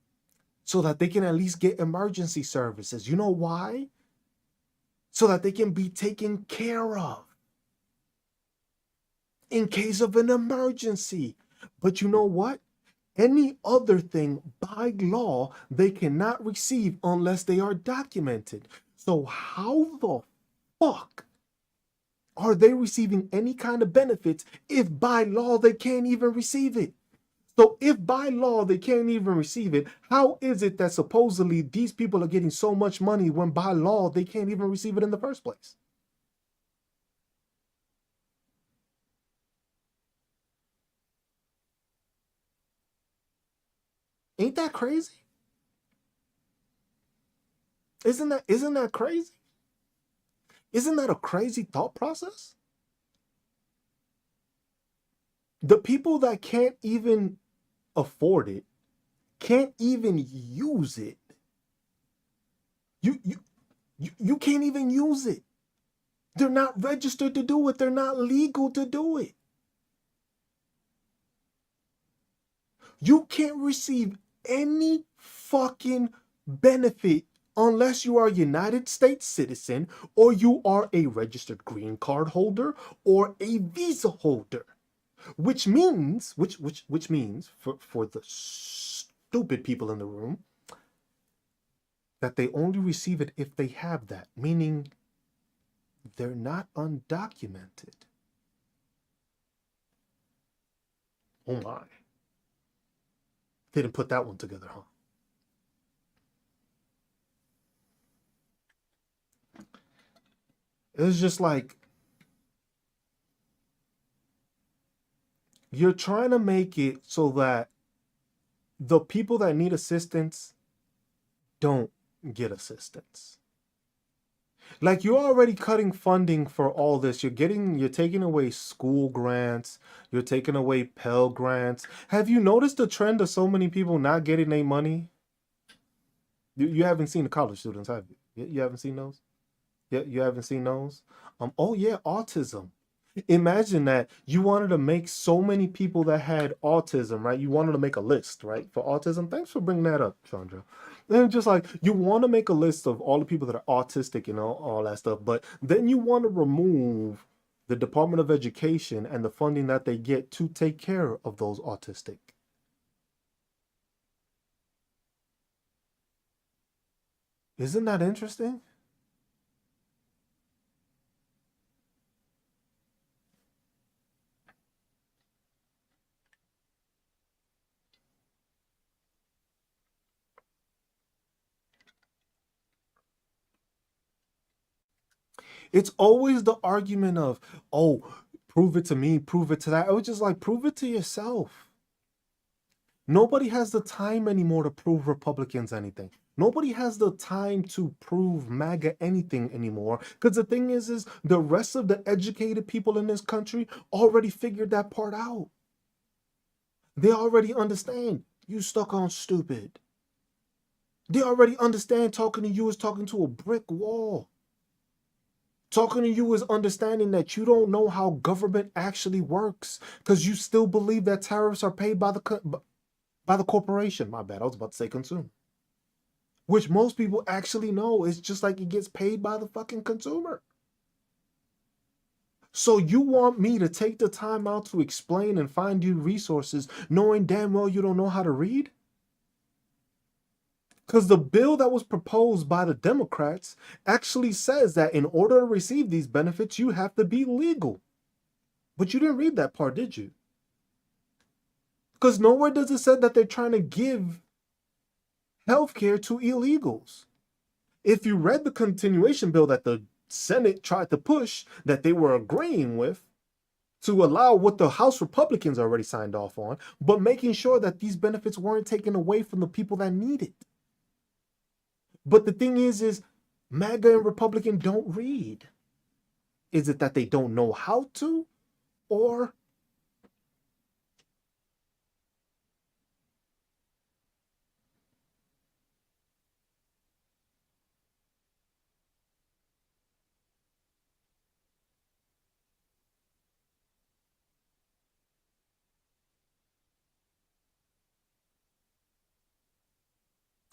so that they can at least get emergency services. You know why? So that they can be taken care of in case of an emergency. But you know what? Any other thing by law they cannot receive unless they are documented. So how the fuck are they receiving any kind of benefits if by law they can't even receive it? So if by law they can't even receive it, how is it that supposedly these people are getting so much money when by law they can't even receive it in the first place? Ain't that crazy? Isn't that crazy? Isn't that a crazy thought process? The people that can't even afford it can't even use it. You you you can't even use it. They're not registered to do it. They're not legal to do it. You can't receive any fucking benefit unless you are a United States citizen or you are a registered green card holder or a visa holder. Which means for the stupid people in the room that they only receive it if they have that, meaning they're not undocumented. Oh my. They didn't put that one together, huh? It's just like you're trying to make it so that the people that need assistance don't get assistance. Like you're already cutting funding for all this. You're taking away school grants, you're taking away Pell grants. Have you noticed the trend of so many people not getting their money? You haven't seen the college students, have you? You haven't seen those? Yeah, you haven't seen those? Oh yeah, autism. Imagine that you wanted to make so many people that had autism, right? You wanted to make a list, right, for autism. Thanks for bringing that up, Chandra. And just like you want to make a list of all the people that are autistic and all that stuff, but then you want to remove The Department of Education and the funding that they get to take care of those autistic. Isn't that interesting? It's always the argument of, oh, prove it to me, prove it to that. I was just like, prove it to yourself. Nobody has the time anymore to prove Republicans anything. Nobody has the time to prove MAGA anything anymore. Because the thing is the rest of the educated people in this country already figured that part out. They already understand you stuck on stupid. They already understand talking to you is talking to a brick wall. Talking to you is understanding that you don't know how government actually works because you still believe that tariffs are paid by the corporation. My bad, I was about to say consumer. Which most people actually know is just like it gets paid by the fucking consumer. So you want me to take the time out to explain and find you resources knowing damn well you don't know how to read? Because the bill that was proposed by the Democrats actually says that in order to receive these benefits, you have to be legal. But you didn't read that part, did you? Because nowhere does it say that they're trying to give healthcare to illegals. If you read the continuation bill that the Senate tried to push, that they were agreeing with, to allow what the House Republicans already signed off on, but making sure that these benefits weren't taken away from the people that need it. But the thing is MAGA and Republican don't read. Is it that they don't know how to? Or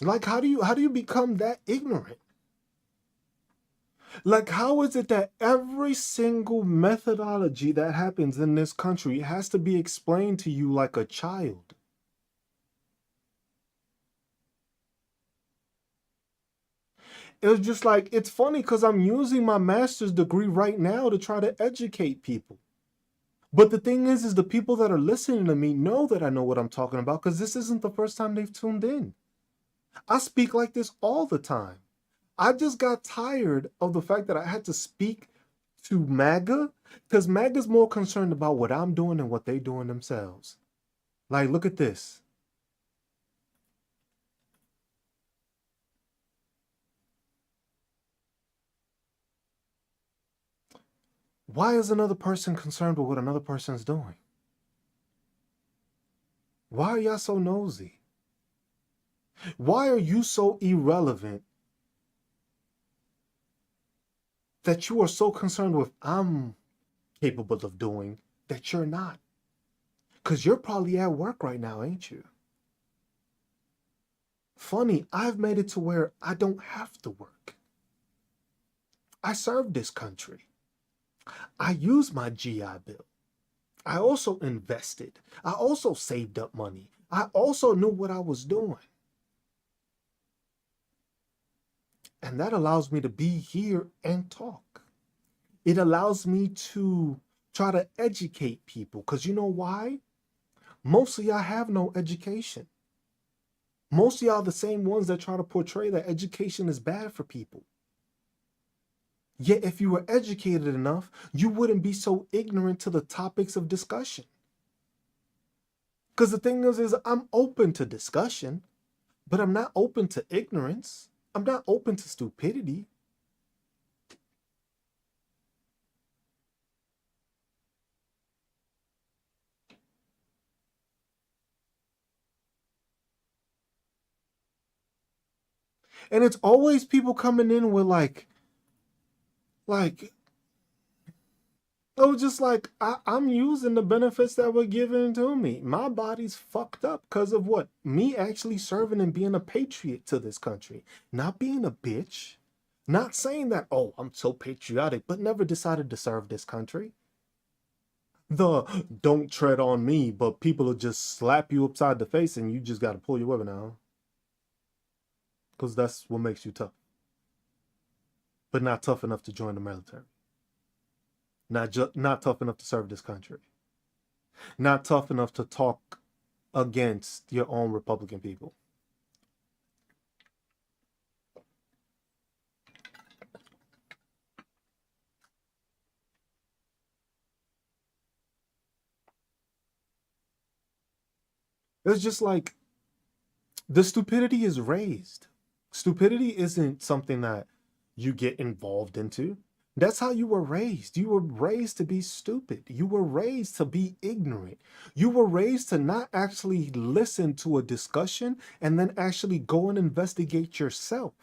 like how do you become that ignorant? Like, how is it that every single methodology that happens in this country has to be explained to you like a child? It was just like, it's funny because I'm using my master's degree right now to try to educate people. But the thing is the people that are listening to me know that I know what I'm talking about because this isn't the first time they've tuned in. I speak like this all the time. I just got tired of the fact that I had to speak to MAGA because MAGA's more concerned about what I'm doing than what they're doing themselves. Like, look at this. Why is another person concerned with what another person's doing? Why are y'all so nosy? Why are you so irrelevant that you are so concerned with I'm capable of doing that you're not? Because you're probably at work right now, ain't you? Funny, I've made it to where I don't have to work. I served this country. I used my GI Bill. I also invested. I also saved up money. I also knew what I was doing. And that allows me to be here and talk. It allows me to try to educate people. Because you know why? Most of y'all have no education. Most of y'all are the same ones that try to portray that education is bad for people. Yet if you were educated enough, you wouldn't be so ignorant to the topics of discussion. Because the thing is I'm open to discussion, but I'm not open to ignorance. I'm not open to stupidity. And it's always people coming in with like, oh, just like I'm using the benefits that were given to me. My body's fucked up because of what? Me actually serving and being a patriot to this country. Not being a bitch. Not saying that, oh, I'm so patriotic, but never decided to serve this country. The don't tread on me, but people will just slap you upside the face and you just got to pull your weapon out. Because that's what makes you tough. But not tough enough to join the military. Not tough enough to serve this country. Not tough enough to talk against your own Republican people. It's just like the stupidity is raised. Stupidity isn't something that you get involved into. That's how you were raised. You were raised to be stupid. You were raised to be ignorant. You were raised to not actually listen to a discussion and then actually go and investigate yourself.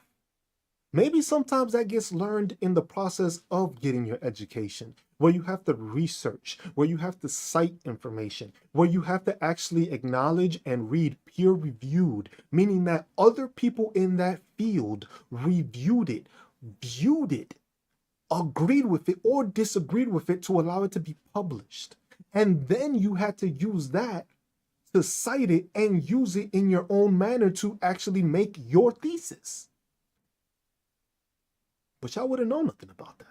Maybe sometimes that gets learned in the process of getting your education, where you have to research, where you have to cite information, where you have to actually acknowledge and read peer reviewed, meaning that other people in that field reviewed it, viewed it, agreed with it, or disagreed with it to allow it to be published. And then you had to use that to cite it and use it in your own manner to actually make your thesis. But y'all wouldn't know nothing about that.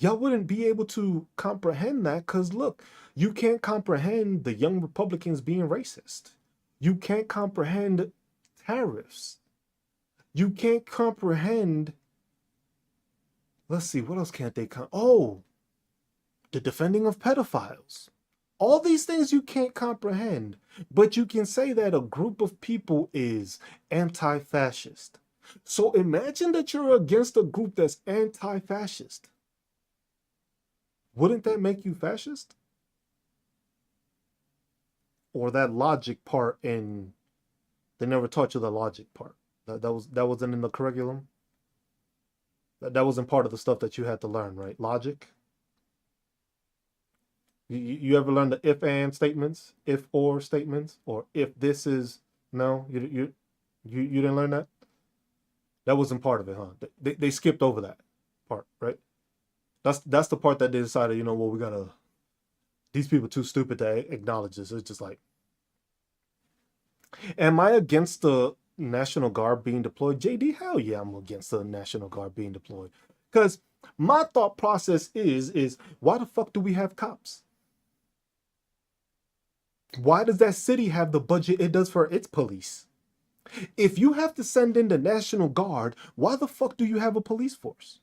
Y'all wouldn't be able to comprehend that because, look, you can't comprehend the young Republicans being racist. You can't comprehend tariffs. You can't comprehend, let's see, what else can't they oh, the defending of pedophiles. All these things you can't comprehend, but you can say that a group of people is anti-fascist. So imagine that you're against a group that's anti-fascist. Wouldn't that make you fascist? Or that logic part in they never taught you the logic part. That wasn't in the curriculum. That wasn't part of the stuff that you had to learn, right? Logic. You ever learn the if and statements, if or statements, or if this is no? You didn't learn that. That wasn't part of it, huh? They skipped over that part, right? That's the part that they decided, well, we gotta. These people too stupid to acknowledge this. It's just like, am I against the National Guard being deployed? JD, hell yeah, I'm against the National Guard being deployed. Because my thought process is why the fuck do we have cops? Why does that city have the budget it does for its police? If you have to send in the National Guard, why the fuck do you have a police force?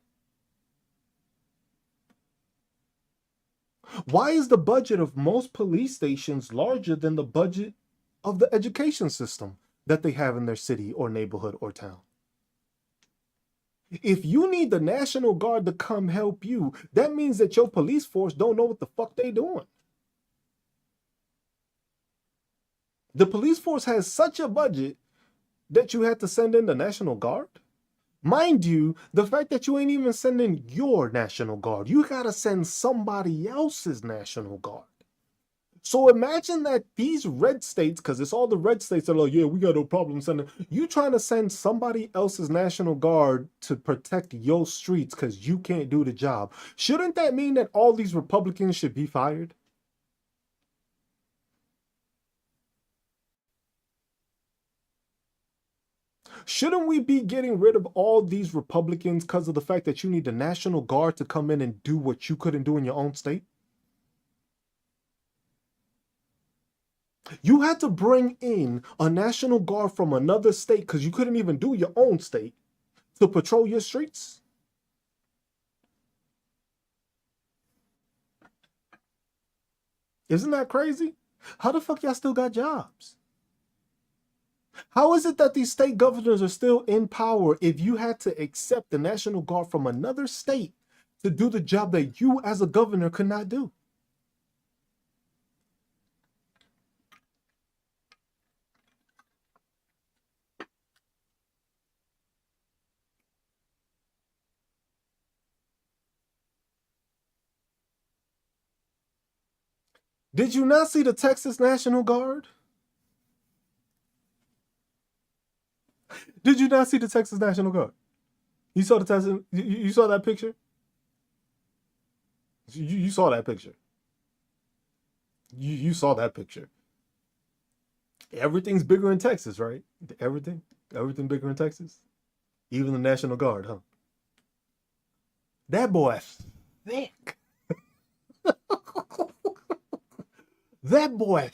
Why is the budget of most police stations larger than the budget of the education system that they have in their city or neighborhood or town? If you need the National Guard to come help you, that means that your police force don't know what the fuck they doing. The police force has such a budget that you had to send in the National Guard. Mind you, the fact that you ain't even sending your National Guard, you gotta send somebody else's National Guard. So imagine that these red states, because it's all the red states that are like, yeah, we got no problem sending. You trying to send somebody else's National Guard to protect your streets because you can't do the job. Shouldn't that mean that all these Republicans should be fired? Shouldn't we be getting rid of all these Republicans because of the fact that you need the National Guard to come in and do what you couldn't do in your own state? You had to bring in a National Guard from another state because you couldn't even do your own state to patrol your streets? Isn't that crazy? How the fuck y'all still got jobs? How is it that these state governors are still in power if you had to accept the National Guard from another state to do the job that you as a governor could not do? Did you not see the Texas National Guard? Did you not see the Texas National Guard? You saw the Texas. You saw that picture. You saw that picture. You saw that picture. Everything's bigger in Texas, right? Everything bigger in Texas. Even the National Guard, huh? That boy thick. That boy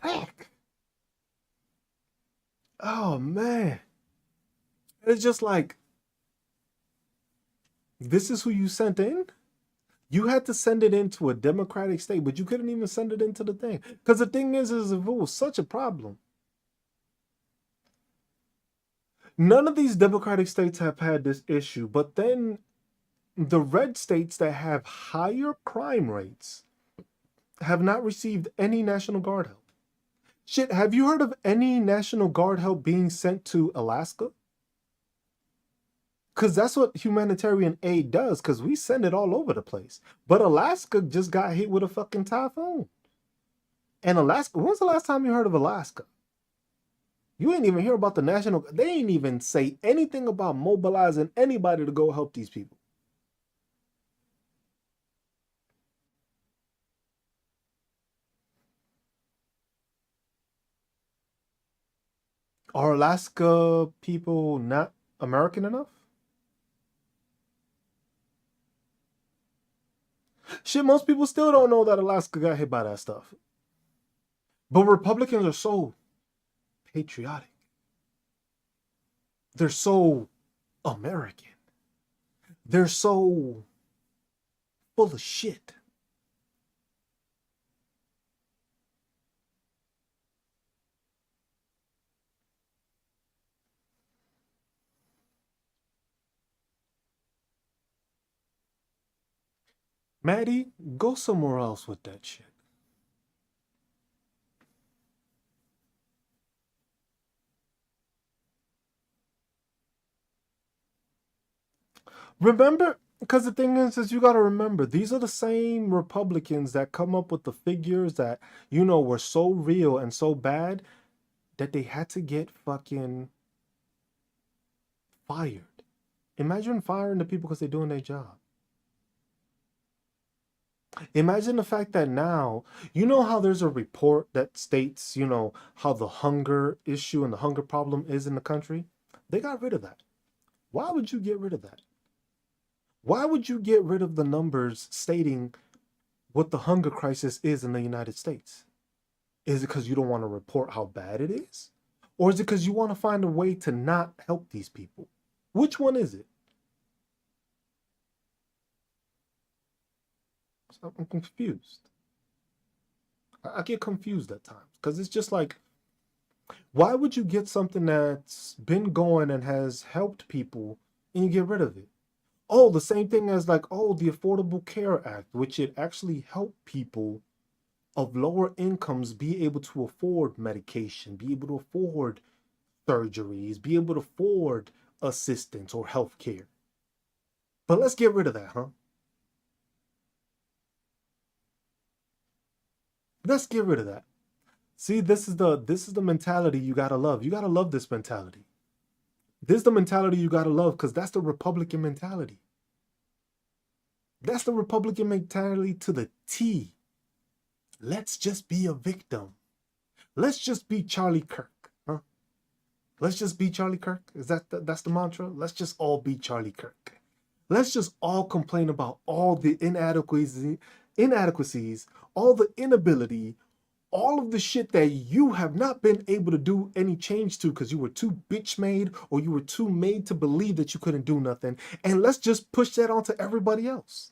thick. Oh man. It's just like, this is who you sent in? You had to send it into a democratic state, but you couldn't even send it into the thing. Because the thing is if it was such a problem, none of these democratic states have had this issue. But then the red states that have higher crime rates have not received any National Guard help. Shit, have you heard of any National Guard help being sent to Alaska? Because that's what humanitarian aid does, because we send it all over the place. But Alaska just got hit with a fucking typhoon. And Alaska, when's the last time you heard of Alaska? You ain't even hear about the national, they ain't even say anything about mobilizing anybody to go help these people. Are Alaska people not American enough? Shit, most people still don't know that Alaska got hit by that stuff. But Republicans are so patriotic. They're so American. They're so full of shit. Maddie, go somewhere else with that shit. Remember, because the thing is you got to remember, these are the same Republicans that come up with the figures that, were so real and so bad that they had to get fucking fired. Imagine firing the people because they're doing their job. Imagine the fact that now, how there's a report that states, how the hunger issue and the hunger problem is in the country? They got rid of that. Why would you get rid of that? Why would you get rid of the numbers stating what the hunger crisis is in the United States? Is it because you don't want to report how bad it is? Or is it because you want to find a way to not help these people? Which one is it? I'm confused. I get confused at times because it's just like, why would you get something that's been going and has helped people and you get rid of it? Oh, the same thing as like, oh, the Affordable Care Act, which it actually helped people of lower incomes be able to afford medication, be able to afford surgeries, be able to afford assistance or health care. But let's get rid of that, huh? Let's get rid of that. See, this is the mentality you gotta love. You gotta love this mentality. This is the mentality you gotta love because that's the Republican mentality. That's the Republican mentality to the T. Let's just be a victim. Let's just be Charlie Kirk, huh? Let's just be Charlie Kirk. Is that's the mantra? Let's just all be Charlie Kirk. Let's just all complain about all the inadequacies, all the inability, all of the shit that you have not been able to do any change to because you were too bitch made or you were too made to believe that you couldn't do nothing. And let's just push that onto everybody else.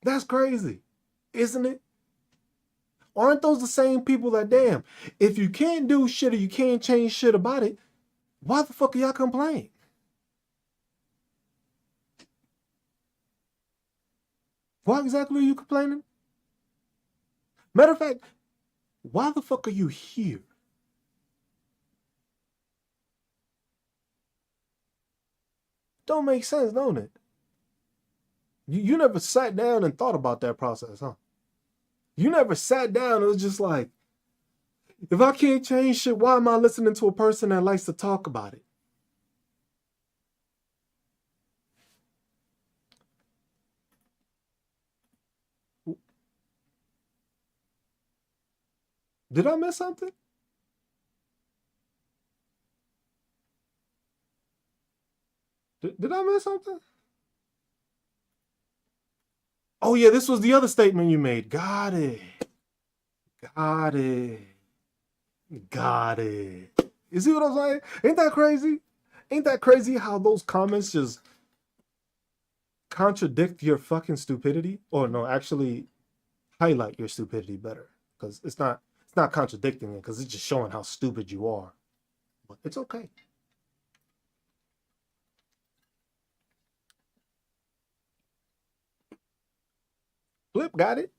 That's crazy, isn't it? Aren't those the same people that, damn, if you can't do shit or you can't change shit about it, why the fuck are y'all complaining? Why exactly are you complaining? Matter of fact, why the fuck are you here? Don't make sense, don't it? You never sat down and thought about that process, huh? You never sat down and was just like, if I can't change shit, why am I listening to a person that likes to talk about it? Did I miss something? Did I miss something? Oh yeah, this was the other statement you made. Got it. Got it. Got it. You see what I'm saying? Ain't that crazy? Ain't that crazy how those comments just contradict your fucking stupidity? Or no, actually highlight your stupidity better. Because it's not contradicting it, because it's just showing how stupid you are. But it's okay. Flip got it.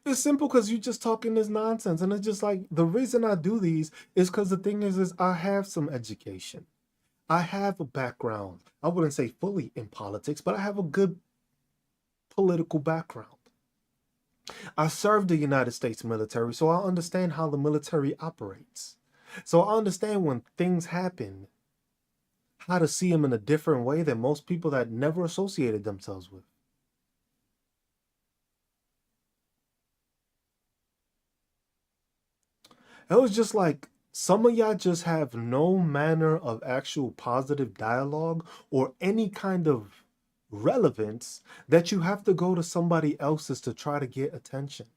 It's simple because you just talking this nonsense. And it's just like the reason I do these is because the thing is I have some education. I have a background. I wouldn't say fully in politics, but I have a good political background. I served the United States military, so I understand how the military operates. So I understand when things happen, how to see them in a different way than most people that never associated themselves with. It was just like some of y'all just have no manner of actual positive dialogue or any kind of relevance that you have to go to somebody else's to try to get attention.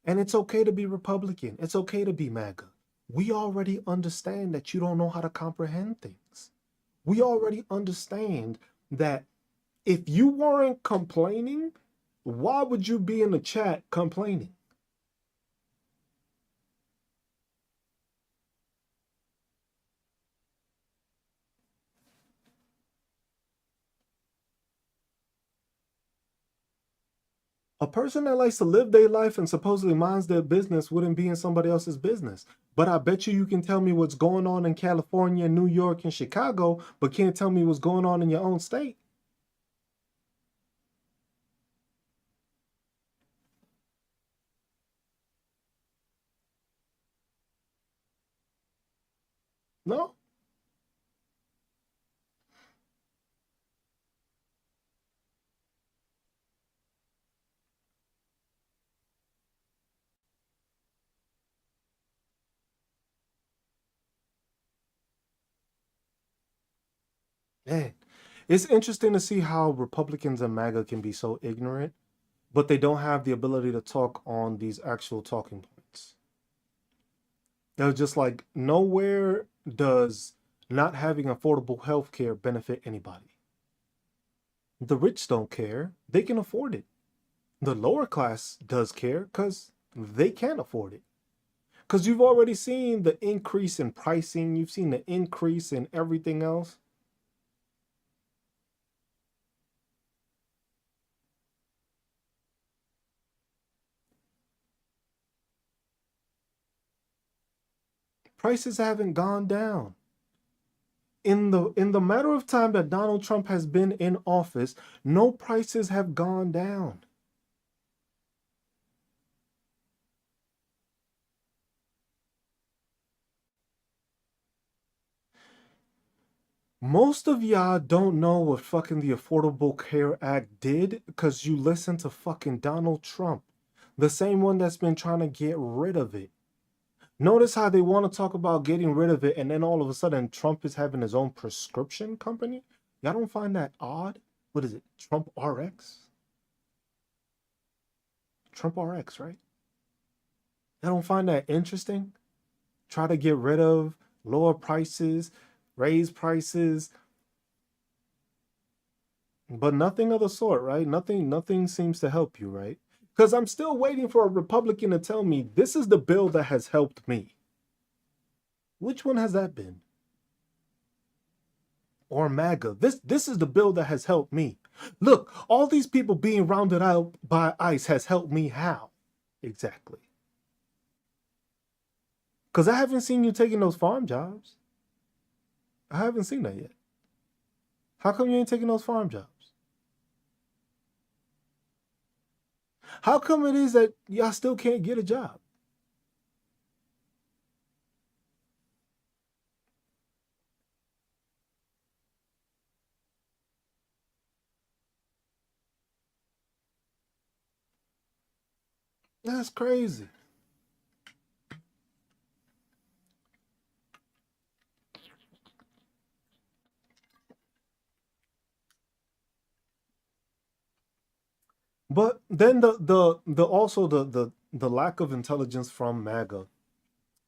And it's okay to be Republican. It's okay to be MAGA. We already understand that you don't know how to comprehend things. We already understand that if you weren't complaining, why would you be in the chat complaining? A person that likes to live their life and supposedly minds their business wouldn't be in somebody else's business. But I bet you can tell me what's going on in California, New York, and Chicago, but can't tell me what's going on in your own state. No? Man, it's interesting to see how Republicans and MAGA can be so ignorant, but they don't have the ability to talk on these actual talking points. They're just like, nowhere does not having affordable health care benefit anybody. The rich don't care, they can afford it. The lower class does care because they can't afford it. Because you've already seen the increase in pricing, you've seen the increase in everything else. Prices haven't gone down. In the matter of time that Donald Trump has been in office, no prices have gone down. Most of y'all don't know what fucking the Affordable Care Act did because you listen to fucking Donald Trump, the same one that's been trying to get rid of it. Notice how they want to talk about getting rid of it, and then all of a sudden Trump is having his own prescription company. Y'all don't find that odd? What is it? Trump RX? Trump RX, right? Y'all don't find that interesting? Try to get rid of, lower prices, raise prices, but nothing of the sort, right? Nothing seems to help you, right? Because I'm still waiting for a Republican to tell me this is the bill that has helped me. Which one has that been? Or MAGA. This is the bill that has helped me. Look, all these people being rounded out by ICE has helped me how? Exactly. Because I haven't seen you taking those farm jobs. I haven't seen that yet. How come you ain't taking those farm jobs? How come it is that y'all still can't get a job? That's crazy. But then the also the lack of intelligence from MAGA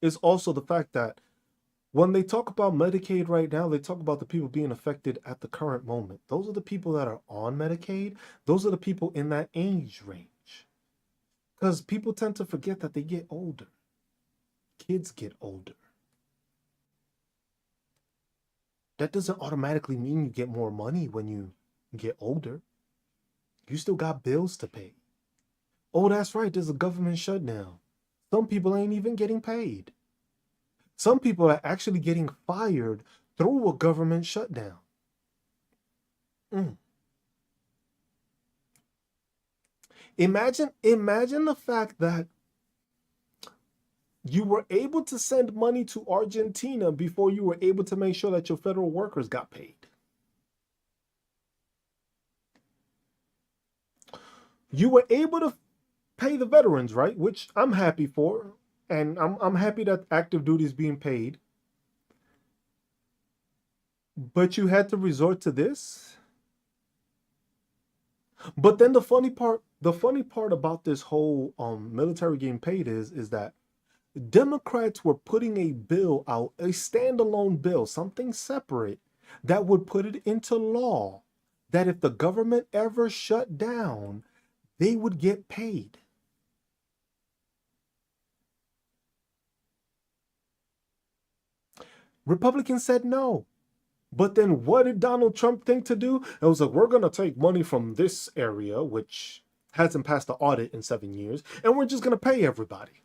is also the fact that when they talk about Medicaid right now, they talk about the people being affected at the current moment. Those are the people that are on Medicaid. Those are the people in that age range. Because people tend to forget that they get older. Kids get older. That doesn't automatically mean you get more money when you get older. You still got bills to pay. Oh, that's right, there's a government shutdown. Some people ain't even getting paid. Some people are actually getting fired through a government shutdown. Mm. Imagine the fact that you were able to send money to Argentina before you were able to make sure that your federal workers got paid. You were able to pay the veterans, right? Which I'm happy for. And I'm happy that active duty is being paid. But you had to resort to this. But then the funny part about this whole military getting paid is that Democrats were putting a bill out, a standalone bill, something separate, that would put it into law that if the government ever shut down, they would get paid. Republicans said no. But then what did Donald Trump think to do? It was like, we're going to take money from this area, which hasn't passed the audit in 7 years, and we're just going to pay everybody.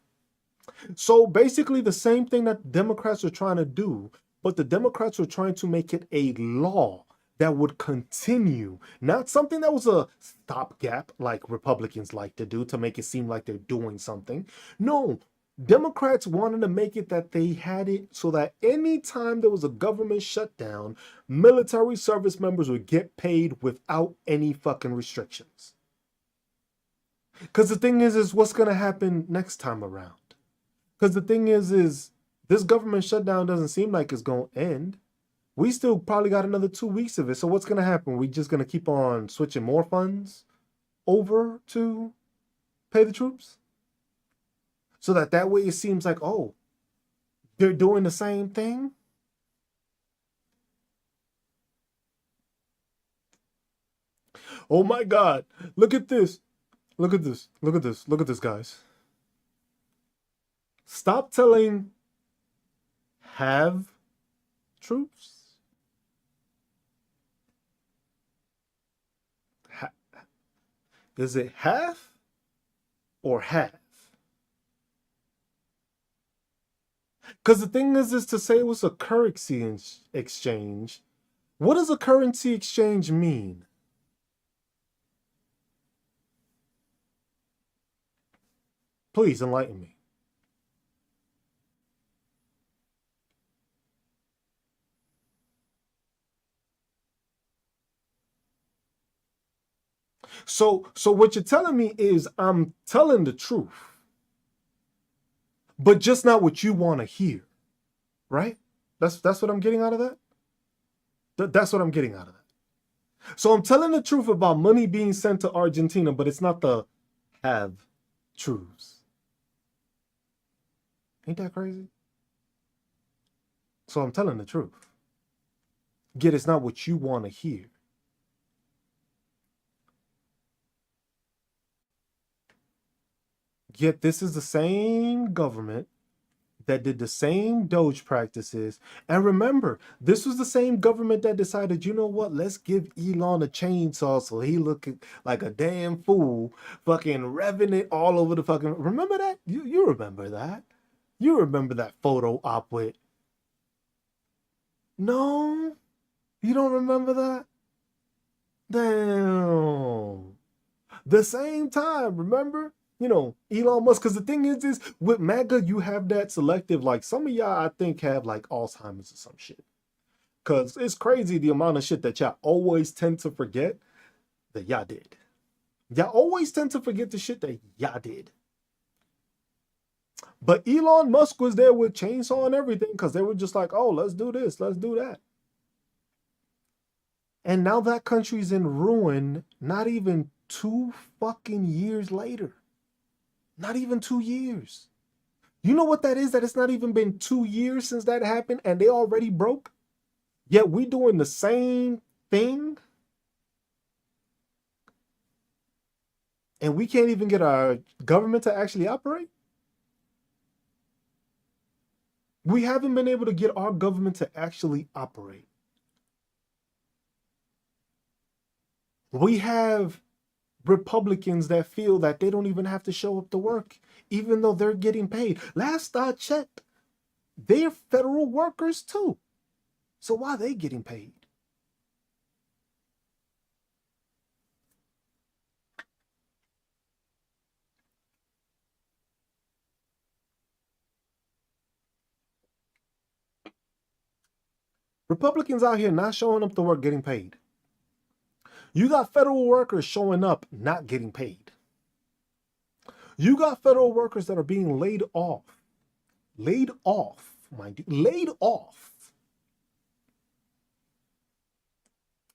So basically, the same thing that Democrats are trying to do, but the Democrats were trying to make it a law that would continue, not something that was a stopgap like Republicans like to do to make it seem like they're doing something. No, Democrats wanted to make it that they had it so that anytime there was a government shutdown, military service members would get paid without any fucking restrictions. Because the thing is what's going to happen next time around? Because the thing is this government shutdown doesn't seem like it's going to end. We still probably got another 2 weeks of it. So what's going to happen? We just going to keep on switching more funds over to pay the troops? So that way it seems like, oh, they're doing the same thing? Oh my God. Look at this. Look at this. Look at this. Look at this, guys. Stop telling have troops. Ha- is it half or have? Because the thing is to say it was a currency exchange. What does a currency exchange mean? Please enlighten me. So what you're telling me is I'm telling the truth, but just not what you want to hear, right? That's what I'm getting out of that. That's what I'm getting out of that. So I'm telling the truth about money being sent to Argentina, but it's not the have truths. Ain't that crazy? So I'm telling the truth. Yet it's not what you want to hear. Yet this is the same government that did the same Doge practices. And remember, this was the same government that decided, you know what, let's give Elon a chainsaw so he look like a damn fool, fucking revving it all over the fucking. Remember that? You remember that? You remember that photo op with? No, you don't remember that? Damn. The same time, remember? Elon Musk. Because the thing is with MAGA, you have that selective, like some of y'all, I think, have like Alzheimer's or some shit. Because it's crazy the amount of shit that y'all always tend to forget that y'all did. Y'all always tend to forget the shit that y'all did. But Elon Musk was there with chainsaw and everything because they were just like, oh, let's do this, let's do that. And now that country's in ruin, not even 2 fucking years later. Not even 2 years. You know what that is? That it's not even been 2 years since that happened and they already broke? Yet we doing the same thing and we can't even get our government to actually operate? We haven't been able to get our government to actually operate. We have Republicans that feel that they don't even have to show up to work, even though they're getting paid. Last I checked, they're federal workers too. So why are they getting paid? Republicans out here not showing up to work getting paid. You got federal workers showing up not getting paid. You got federal workers that are being laid off, mind you, laid off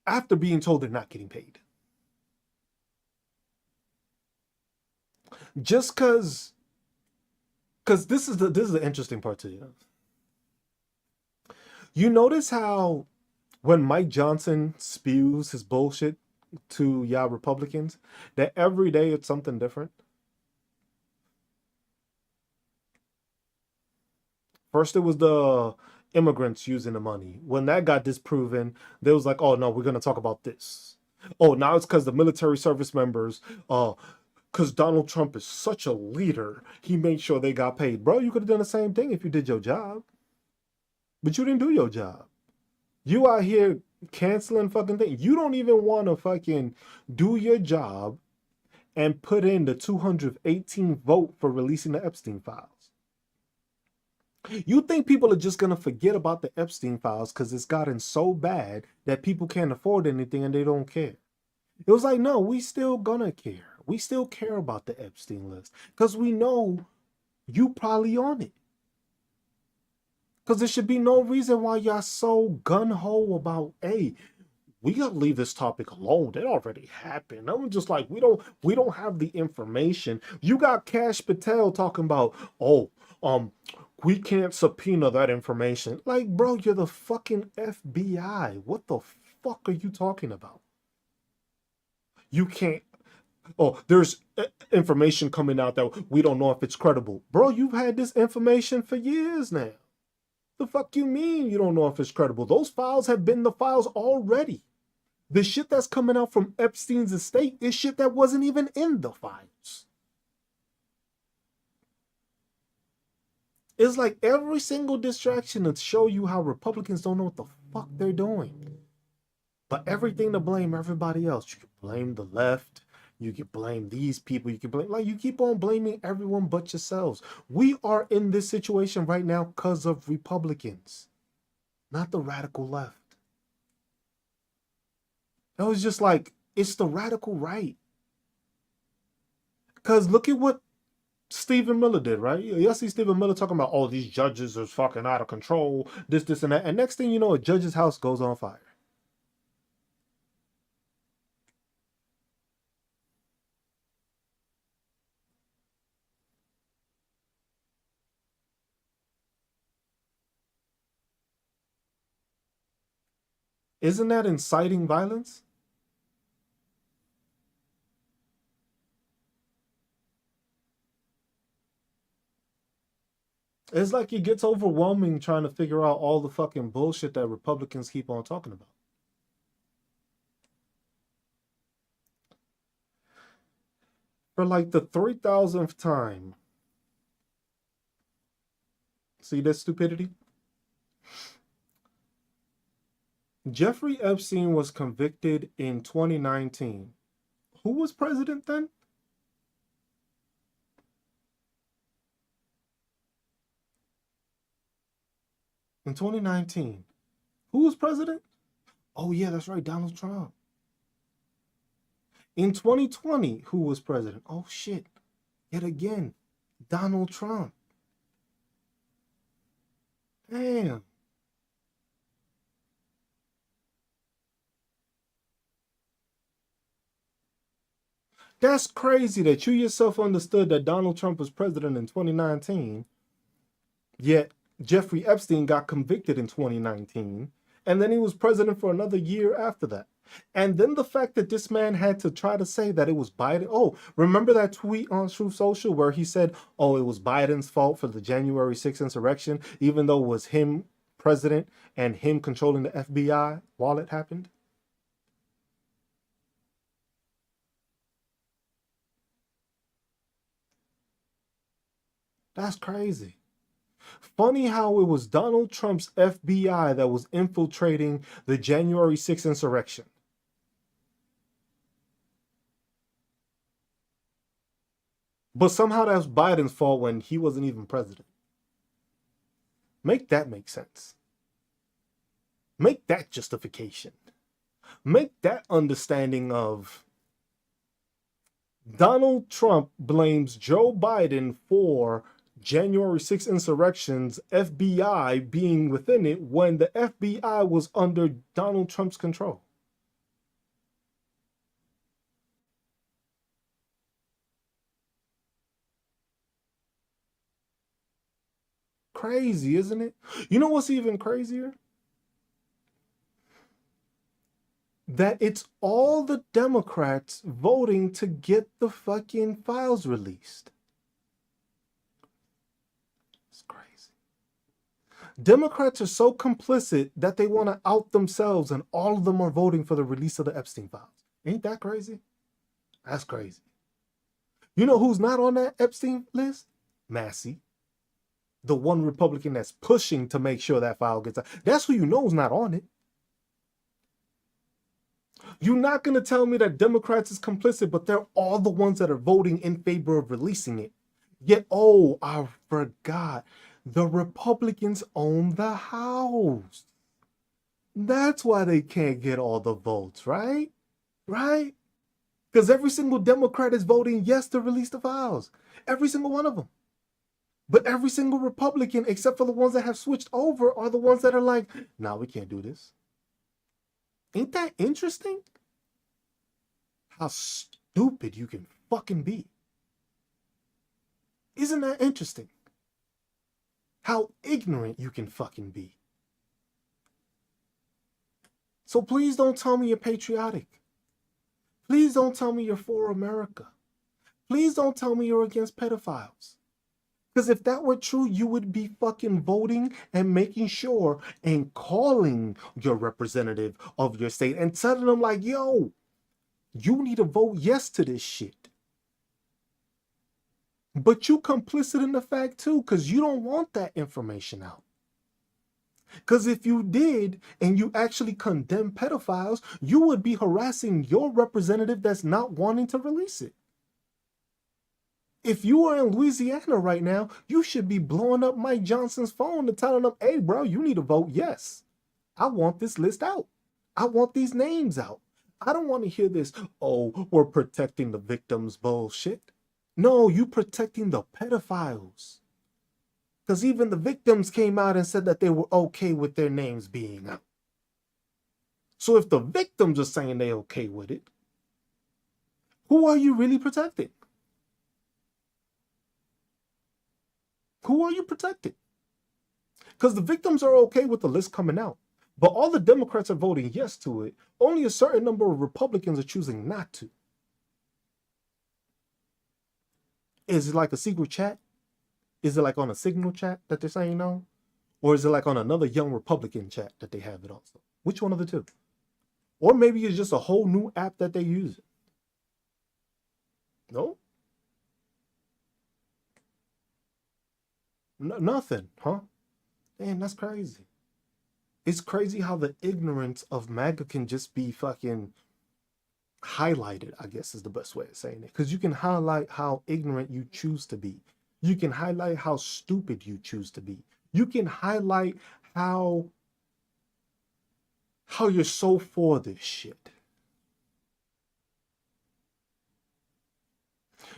after being told they're not getting paid. Just because this is the interesting part to you. You notice how when Mike Johnson spews his bullshit to y'all Republicans, that every day it's something different. First, it was the immigrants using the money. When that got disproven, they was like, "Oh no, we're gonna talk about this." Oh, now it's because the military service members, because Donald Trump is such a leader, he made sure they got paid. Bro, you could have done the same thing if you did your job, but you didn't do your job. You out here canceling fucking things. You don't even want to fucking do your job and put in the 218 vote for releasing the Epstein files. You think people are just gonna forget about the Epstein files because it's gotten so bad that people can't afford anything and they don't care. It was like, no, we still gonna care. We still care about the Epstein list because we know you probably on it. Because there should be no reason why y'all so gun-ho about, hey, we gotta leave this topic alone. It already happened. I'm just like, we don't have the information. You got Cash Patel talking about, oh, we can't subpoena that information. Like, bro, you're the fucking FBI. What the fuck are you talking about? You can't. Oh, there's information coming out that we don't know if it's credible. Bro, you've had this information for years now. The fuck you mean you don't know if it's credible? Those files have been the files already. The shit that's coming out from Epstein's estate is shit that wasn't even in the files. It's like every single distraction to show you how Republicans don't know what the fuck they're doing. But everything to blame everybody else. You can blame the left. You can blame these people. You can blame, like, you keep on blaming everyone but yourselves. We are in this situation right now because of Republicans, not the radical left. It was just like, it's the radical right. Because look at what Stephen Miller did, right? You see Stephen Miller talking about, oh, these judges are fucking out of control, this, and that. And next thing you know, a judge's house goes on fire. Isn't that inciting violence? It's like it gets overwhelming trying to figure out all the fucking bullshit that Republicans keep on talking about. For like the 3,000th time. See that stupidity? Jeffrey Epstein was convicted in 2019. Who was president then? In 2019. Who was president? Oh, yeah, that's right, Donald Trump. In 2020, who was president? Oh, shit. Yet again, Donald Trump. Damn. That's crazy that you yourself understood that Donald Trump was president in 2019, yet Jeffrey Epstein got convicted in 2019, and then he was president for another year after that. And then the fact that this man had to try to say that it was Biden. Oh, remember that tweet on Truth Social where he said, oh, it was Biden's fault for the January 6th insurrection, even though it was him president and him controlling the FBI while it happened? That's crazy. Funny how it was Donald Trump's FBI that was infiltrating the January 6th insurrection. But somehow that's Biden's fault when he wasn't even president. Make that make sense. Make that justification. Make that understanding of Donald Trump blames Joe Biden for January 6th insurrections, FBI being within it when the FBI was under Donald Trump's control. Crazy, isn't it? You know what's even crazier? That it's all the Democrats voting to get the fucking files released. It's crazy. Democrats are so complicit that they want to out themselves, and all of them are voting for the release of the Epstein files. Ain't that crazy? That's crazy. You know who's not on that Epstein list? Massey, the one Republican that's pushing to make sure that file gets out. That's who you know is not on it. You're not going to tell me that Democrats is complicit, but they're all the ones that are voting in favor of releasing it. Yet, oh, I forgot. The Republicans own the House. That's why they can't get all the votes, right? Right? Because every single Democrat is voting yes to release the files. Every single one of them. But every single Republican, except for the ones that have switched over, are the ones that are like, nah, we can't do this. Ain't that interesting? How stupid you can fucking be. Isn't that interesting? How ignorant you can fucking be. So please don't tell me you're patriotic. Please don't tell me you're for America. Please don't tell me you're against pedophiles. Because if that were true, you would be fucking voting and making sure and calling your representative of your state and telling them like, yo, you need to vote yes to this shit. But you complicit in the fact too, because you don't want that information out. Because if you did and you actually condemn pedophiles, you would be harassing your representative that's not wanting to release it. If you are in Louisiana right now, you should be blowing up Mike Johnson's phone and telling him, hey, bro, you need to vote yes. I want this list out. I want these names out. I don't want to hear this, oh, we're protecting the victims bullshit. No, you protecting the pedophiles. Because even the victims came out and said that they were okay with their names being out. So if the victims are saying they're okay with it, who are you really protecting? Who are you protecting? Because the victims are okay with the list coming out. But all the Democrats are voting yes to it. Only a certain number of Republicans are choosing not to. Is it like a secret chat? Is it like on a Signal chat that they're saying no? Or is it like on another young Republican chat that they have it also? Which one of the two? Or maybe it's just a whole new app that they use. No? Nothing, huh? Man, that's crazy. It's crazy how the ignorance of MAGA can just be fucking highlighted, I guess is the best way of saying it. Because you can highlight how ignorant you choose to be. You can highlight how stupid you choose to be. You can highlight how you're so for this shit.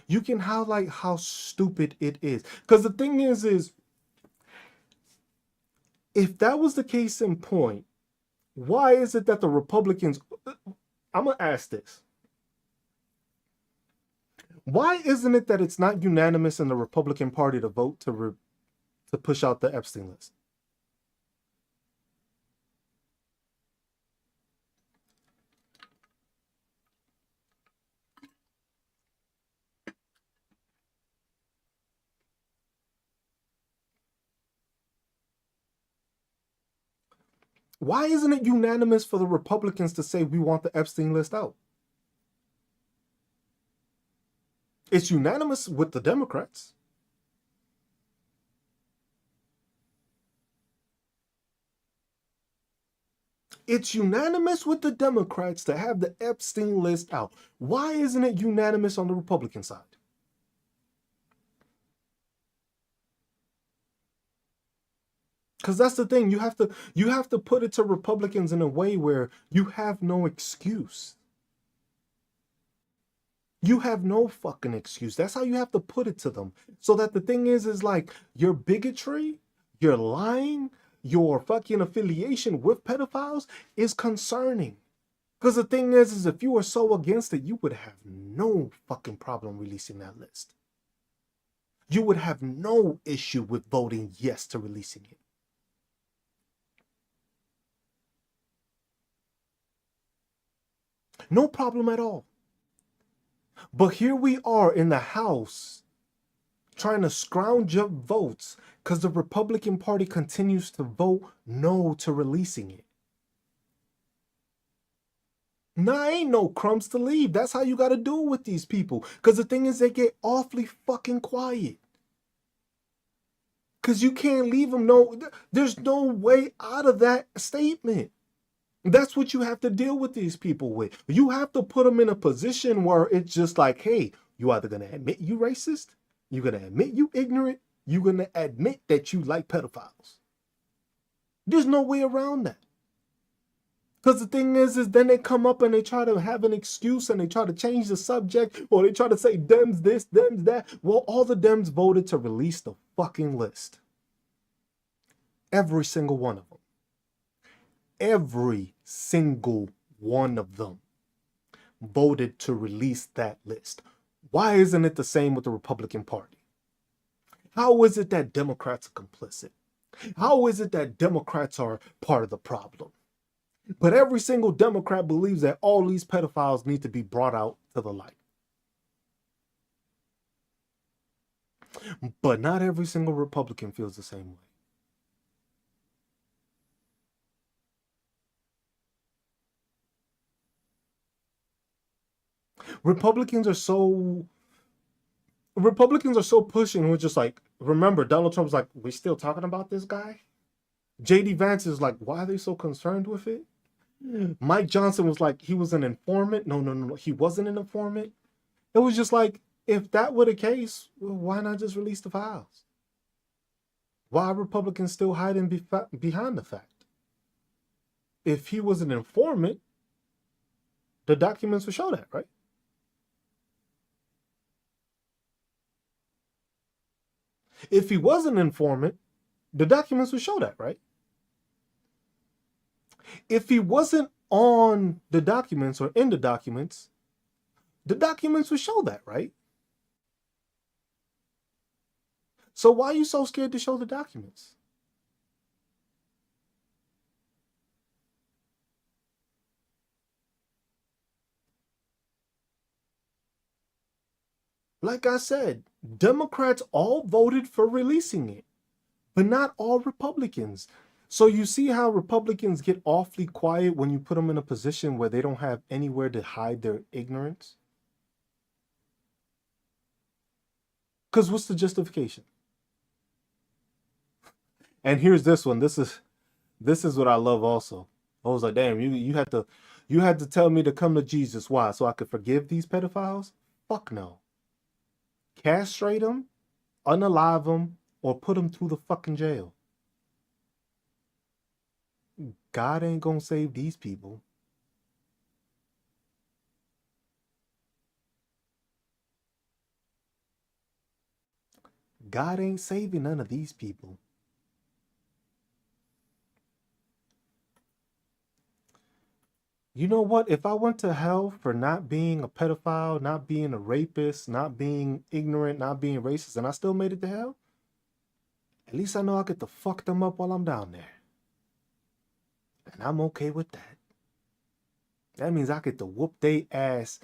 You can highlight how stupid it is. Because the thing is if that was the case in point, why is it that the Republicans, I'm going to ask this. Why isn't it that it's not unanimous in the Republican Party to vote to push out the Epstein list? Why isn't it unanimous for the Republicans to say we want the Epstein list out? It's unanimous with the Democrats. It's unanimous with the Democrats to have the Epstein list out. Why isn't it unanimous on the Republican side? Because that's the thing. You have to put it to Republicans in a way where you have no excuse. You have no fucking excuse. That's how you have to put it to them. So that the thing is like your bigotry, your lying, your fucking affiliation with pedophiles is concerning. Because the thing is if you were so against it, you would have no fucking problem releasing that list. You would have no issue with voting yes to releasing it. No problem at all. But here we are in the House trying to scrounge up votes because the Republican Party continues to vote no to releasing it. Nah, ain't no crumbs to leave. That's how you got to do it with these people. Because the thing is, they get awfully fucking quiet. Because you can't leave them. No, there's no way out of that statement. That's what you have to deal with these people with. You have to put them in a position where it's just like, hey, you either going to admit you racist, you're going to admit you ignorant, you're going to admit that you like pedophiles. There's no way around that. Because the thing is then they come up and they try to have an excuse and they try to change the subject or they try to say Dems this, Dems that. Well, all the Dems voted to release the fucking list. Every single one of them. Every single one of them voted to release that list. Why isn't it the same with the Republican Party? How is it that Democrats are complicit? How is it that Democrats are part of the problem? But every single Democrat believes that all these pedophiles need to be brought out to the light. But not every single Republican feels the same way. Republicans are so pushing. We're just like, remember, Donald Trump's like, we're still talking about this guy? JD Vance is like, why are they so concerned with it? Mike Johnson was like, he was an informant. No. He wasn't an informant. It was just like, if that were the case, well, why not just release the files? Why are Republicans still hiding behind the fact? If he was an informant, the documents would show that, right? If he was an informant, the documents would show that, right? If he wasn't on the documents or in the documents would show that, right? So why are you so scared to show the documents? Like I said, Democrats all voted for releasing it, but not all Republicans. So you see how Republicans get awfully quiet when you put them in a position where they don't have anywhere to hide their ignorance? Because what's the justification? And here's this one. This is what I love also. I was like, damn, you had to tell me to come to Jesus. Why? So I could forgive these pedophiles? Fuck no. Castrate them, unalive them, or put them through the fucking jail. God ain't gonna save these people. God ain't saving none of these people. You know what? If I went to hell for not being a pedophile, not being a rapist, not being ignorant, not being racist, and I still made it to hell, at least I know I get to fuck them up while I'm down there. And I'm okay with that. That means I get to whoop they ass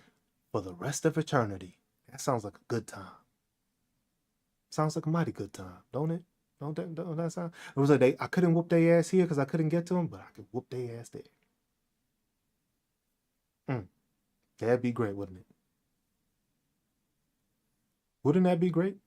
for the rest of eternity. That sounds like a good time. Sounds like a mighty good time, don't it? Don't that sound? It was like I couldn't whoop their ass here because I couldn't get to them, but I could whoop their ass there. Mm, that'd be great, wouldn't it? Wouldn't that be great?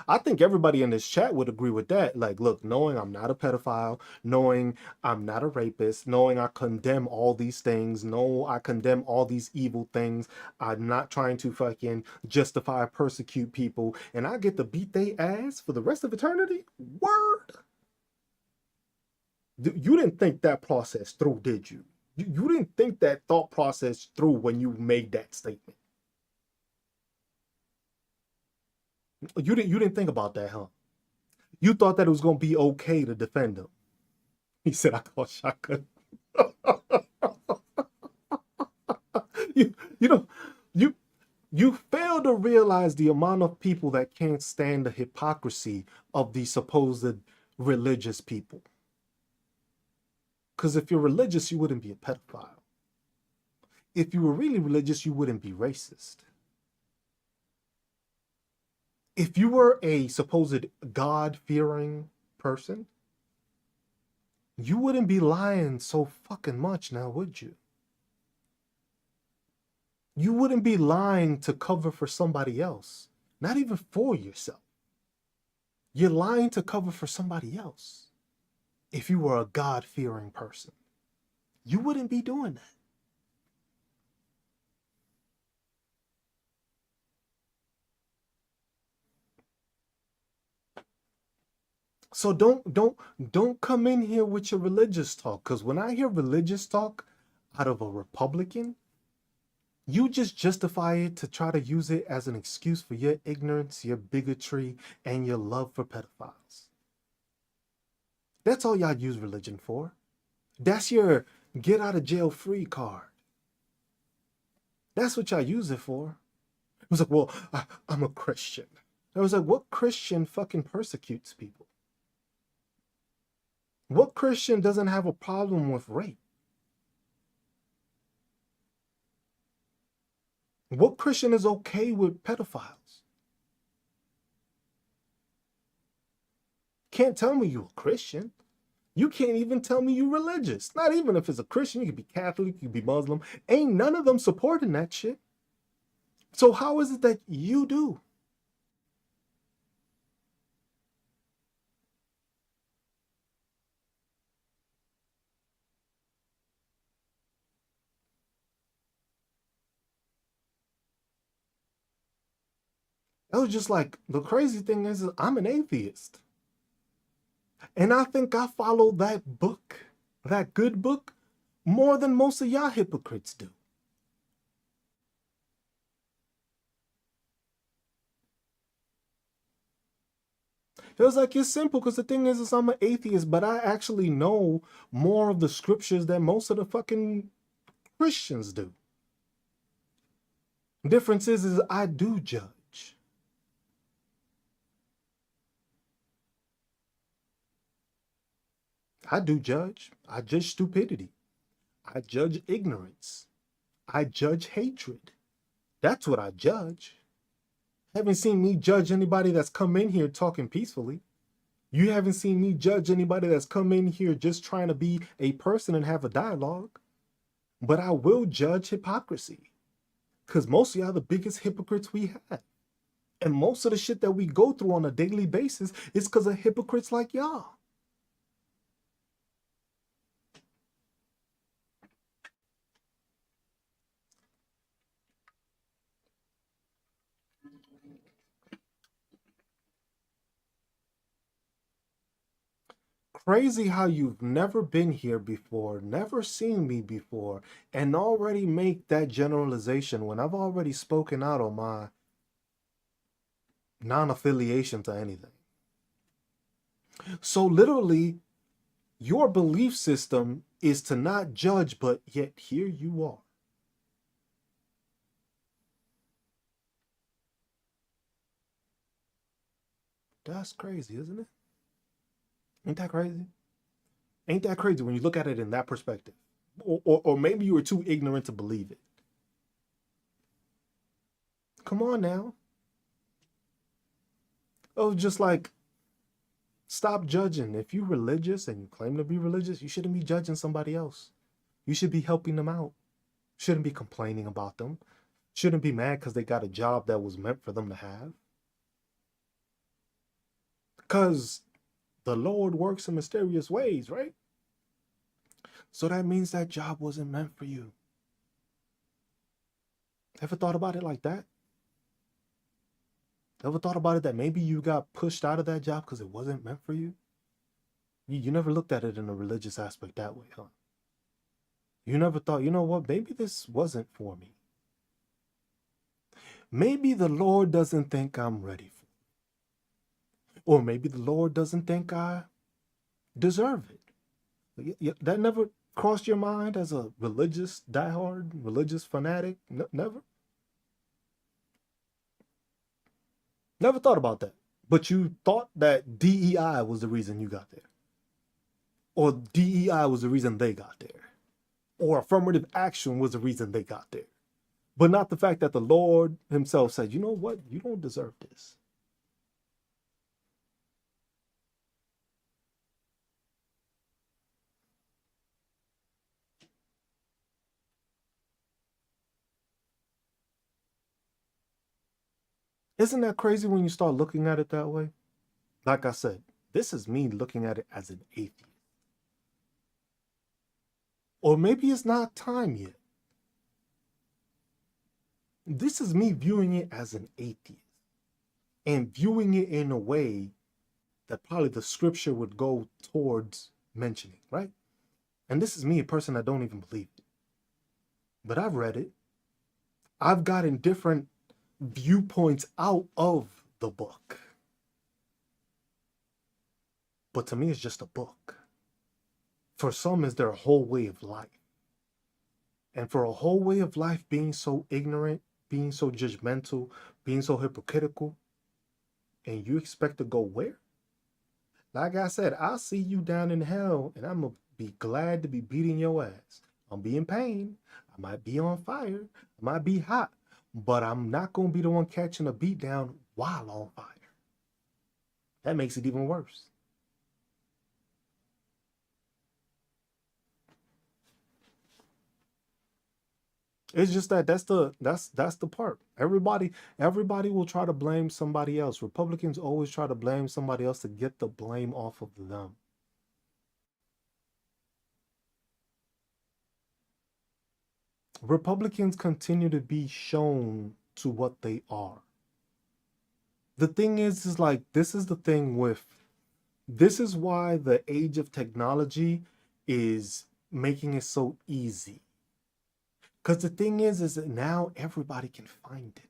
I think everybody in this chat would agree with that. Like, look, knowing I'm not a pedophile, knowing I'm not a rapist, knowing I condemn all these things, know I condemn all these evil things. I'm not trying to fucking justify, persecute people, and I get to beat they ass for the rest of eternity? Word! You didn't think that process through, did you? You didn't think that thought process through when you made that statement. You didn't think about that, huh? You thought that it was gonna be okay to defend him. He said, "I call shotgun." You know, you you fail to realize the amount of people that can't stand the hypocrisy of the supposed religious people. Because if you're religious, you wouldn't be a pedophile. If you were really religious, you wouldn't be racist. If you were a supposed God-fearing person, you wouldn't be lying so fucking much now, would you? You wouldn't be lying to cover for somebody else, not even for yourself. You're lying to cover for somebody else. If you were a God-fearing person, you wouldn't be doing that. So don't come in here with your religious talk, because when I hear religious talk out of a Republican, you just justify it to try to use it as an excuse for your ignorance, your bigotry, and your love for pedophiles. That's all y'all use religion for. That's your get out of jail free card. That's what y'all use it for. It was like, well, I'm a Christian. I was like, what Christian fucking persecutes people? What Christian doesn't have a problem with rape? What Christian is okay with pedophiles? Can't tell me you're a Christian. You can't even tell me you're religious. Not even if it's a Christian. You could be Catholic, you could be Muslim. Ain't none of them supporting that shit. So how is it that you do? That was just like, the crazy thing is I'm an atheist. And I think I follow that book, that good book, more than most of y'all hypocrites do. It was like, it's simple because the thing is I'm an atheist, but I actually know more of the scriptures than most of the fucking Christians do. Difference is I do judge. I do judge. I judge stupidity. I judge ignorance. I judge hatred. That's what I judge. Haven't seen me judge anybody that's come in here talking peacefully. You haven't seen me judge anybody that's come in here just trying to be a person and have a dialogue. But I will judge hypocrisy. Because most of y'all the biggest hypocrites we have. And most of the shit that we go through on a daily basis is because of hypocrites like y'all. Crazy how you've never been here before, never seen me before, and already make that generalization when I've already spoken out on my non-affiliation to anything. So literally, your belief system is to not judge, but yet here you are. That's crazy, isn't it? Ain't that crazy? Ain't that crazy when you look at it in that perspective? Or maybe you were too ignorant to believe it. Come on now. Oh, just like, stop judging. If you're religious and you claim to be religious, you shouldn't be judging somebody else. You should be helping them out. Shouldn't be complaining about them. Shouldn't be mad because they got a job that was meant for them to have. Because the Lord works in mysterious ways, right? So that means that job wasn't meant for you. Ever thought about it like that? Ever thought about it that maybe you got pushed out of that job because it wasn't meant for you? You never looked at it in a religious aspect that way, huh? You never thought, you know what, maybe this wasn't for me. Maybe the Lord doesn't think I'm ready for it. Or maybe the Lord doesn't think I deserve it. That never crossed your mind as a religious diehard, religious fanatic? Never? Never thought about that. But you thought that DEI was the reason you got there. Or DEI was the reason they got there. Or affirmative action was the reason they got there. But not the fact that the Lord himself said, you know what? You don't deserve this. Isn't that crazy when you start looking at it that way? Like I said, this is me looking at it as an atheist. Or maybe it's not time yet. This is me viewing it as an atheist and viewing it in a way that probably the scripture would go towards mentioning, right? And this is me, a person that don't even believe it. But I've read it. I've gotten different viewpoints out of the book. But to me, it's just a book. For some, it's their whole way of life. And for a whole way of life being so ignorant, being so judgmental, being so hypocritical, and you expect to go where? Like I said, I'll see you down in hell, and I'm going to be glad to be beating your ass. I'll be in pain. I might be on fire. I might be hot. But I'm not going to be the one catching a beat down while on fire. That makes it even worse. It's just that that's the part. Everybody will try to blame somebody else. Republicans always try to blame somebody else to get the blame off of them. Republicans continue to be shown to what they are. The thing is like, this is the thing with, this is why the age of technology is making it so easy. Because the thing is that now everybody can find it.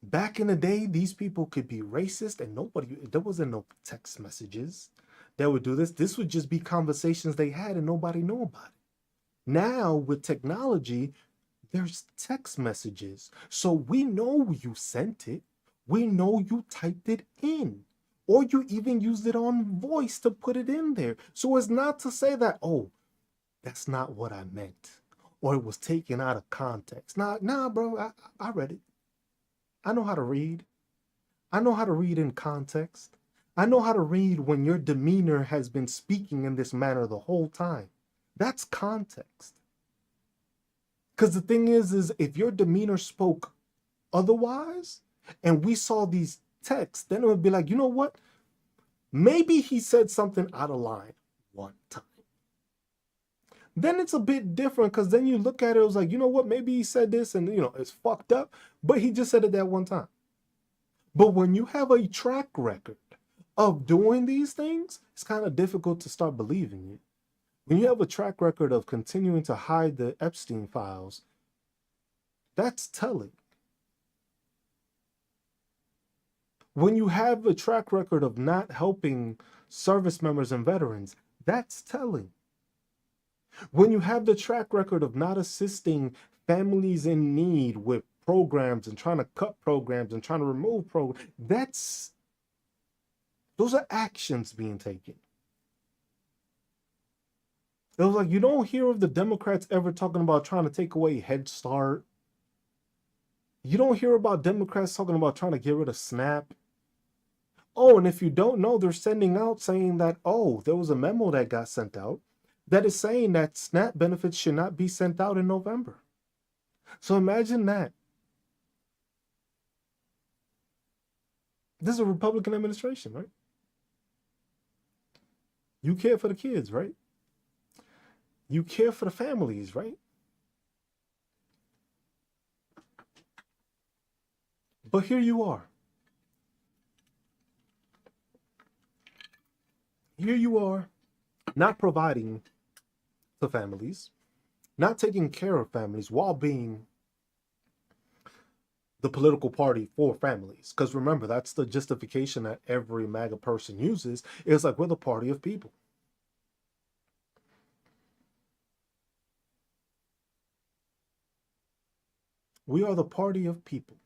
Back in the day, these people could be racist and nobody, there wasn't no text messages that would do this. This would just be conversations they had and nobody knew about it. Now with technology, there's text messages. So we know you sent it. We know you typed it in. Or you even used it on voice to put it in there. So it's not to say that, oh, that's not what I meant. Or it was taken out of context. Nah, bro, I read it. I know how to read. I know how to read in context. I know how to read when your demeanor has been speaking in this manner the whole time. That's context. Because the thing is if your demeanor spoke otherwise, and we saw these texts, then it would be like, you know what? Maybe he said something out of line one time. Then it's a bit different because then you look at it, it was like, you know what? Maybe he said this and, you know, it's fucked up, but he just said it that one time. But when you have a track record of doing these things, it's kind of difficult to start believing it. When you have a track record of continuing to hide the Epstein files, that's telling. When you have a track record of not helping service members and veterans, that's telling. When you have the track record of not assisting families in need with programs and trying to cut programs and trying to remove programs, those are actions being taken. It was like you don't hear of the Democrats ever talking about trying to take away Head Start. You don't hear about Democrats talking about trying to get rid of SNAP. Oh, and if you don't know, they're sending out saying that, oh, there was a memo that got sent out that is saying that SNAP benefits should not be sent out in November. So imagine that. This is a Republican administration, right? You care for the kids, right? You care for the families, right? But here you are. Here you are, not providing to families, not taking care of families while being the political party for families. Because remember, that's the justification that every MAGA person uses. It's like, we're the party of people. We are the party of people.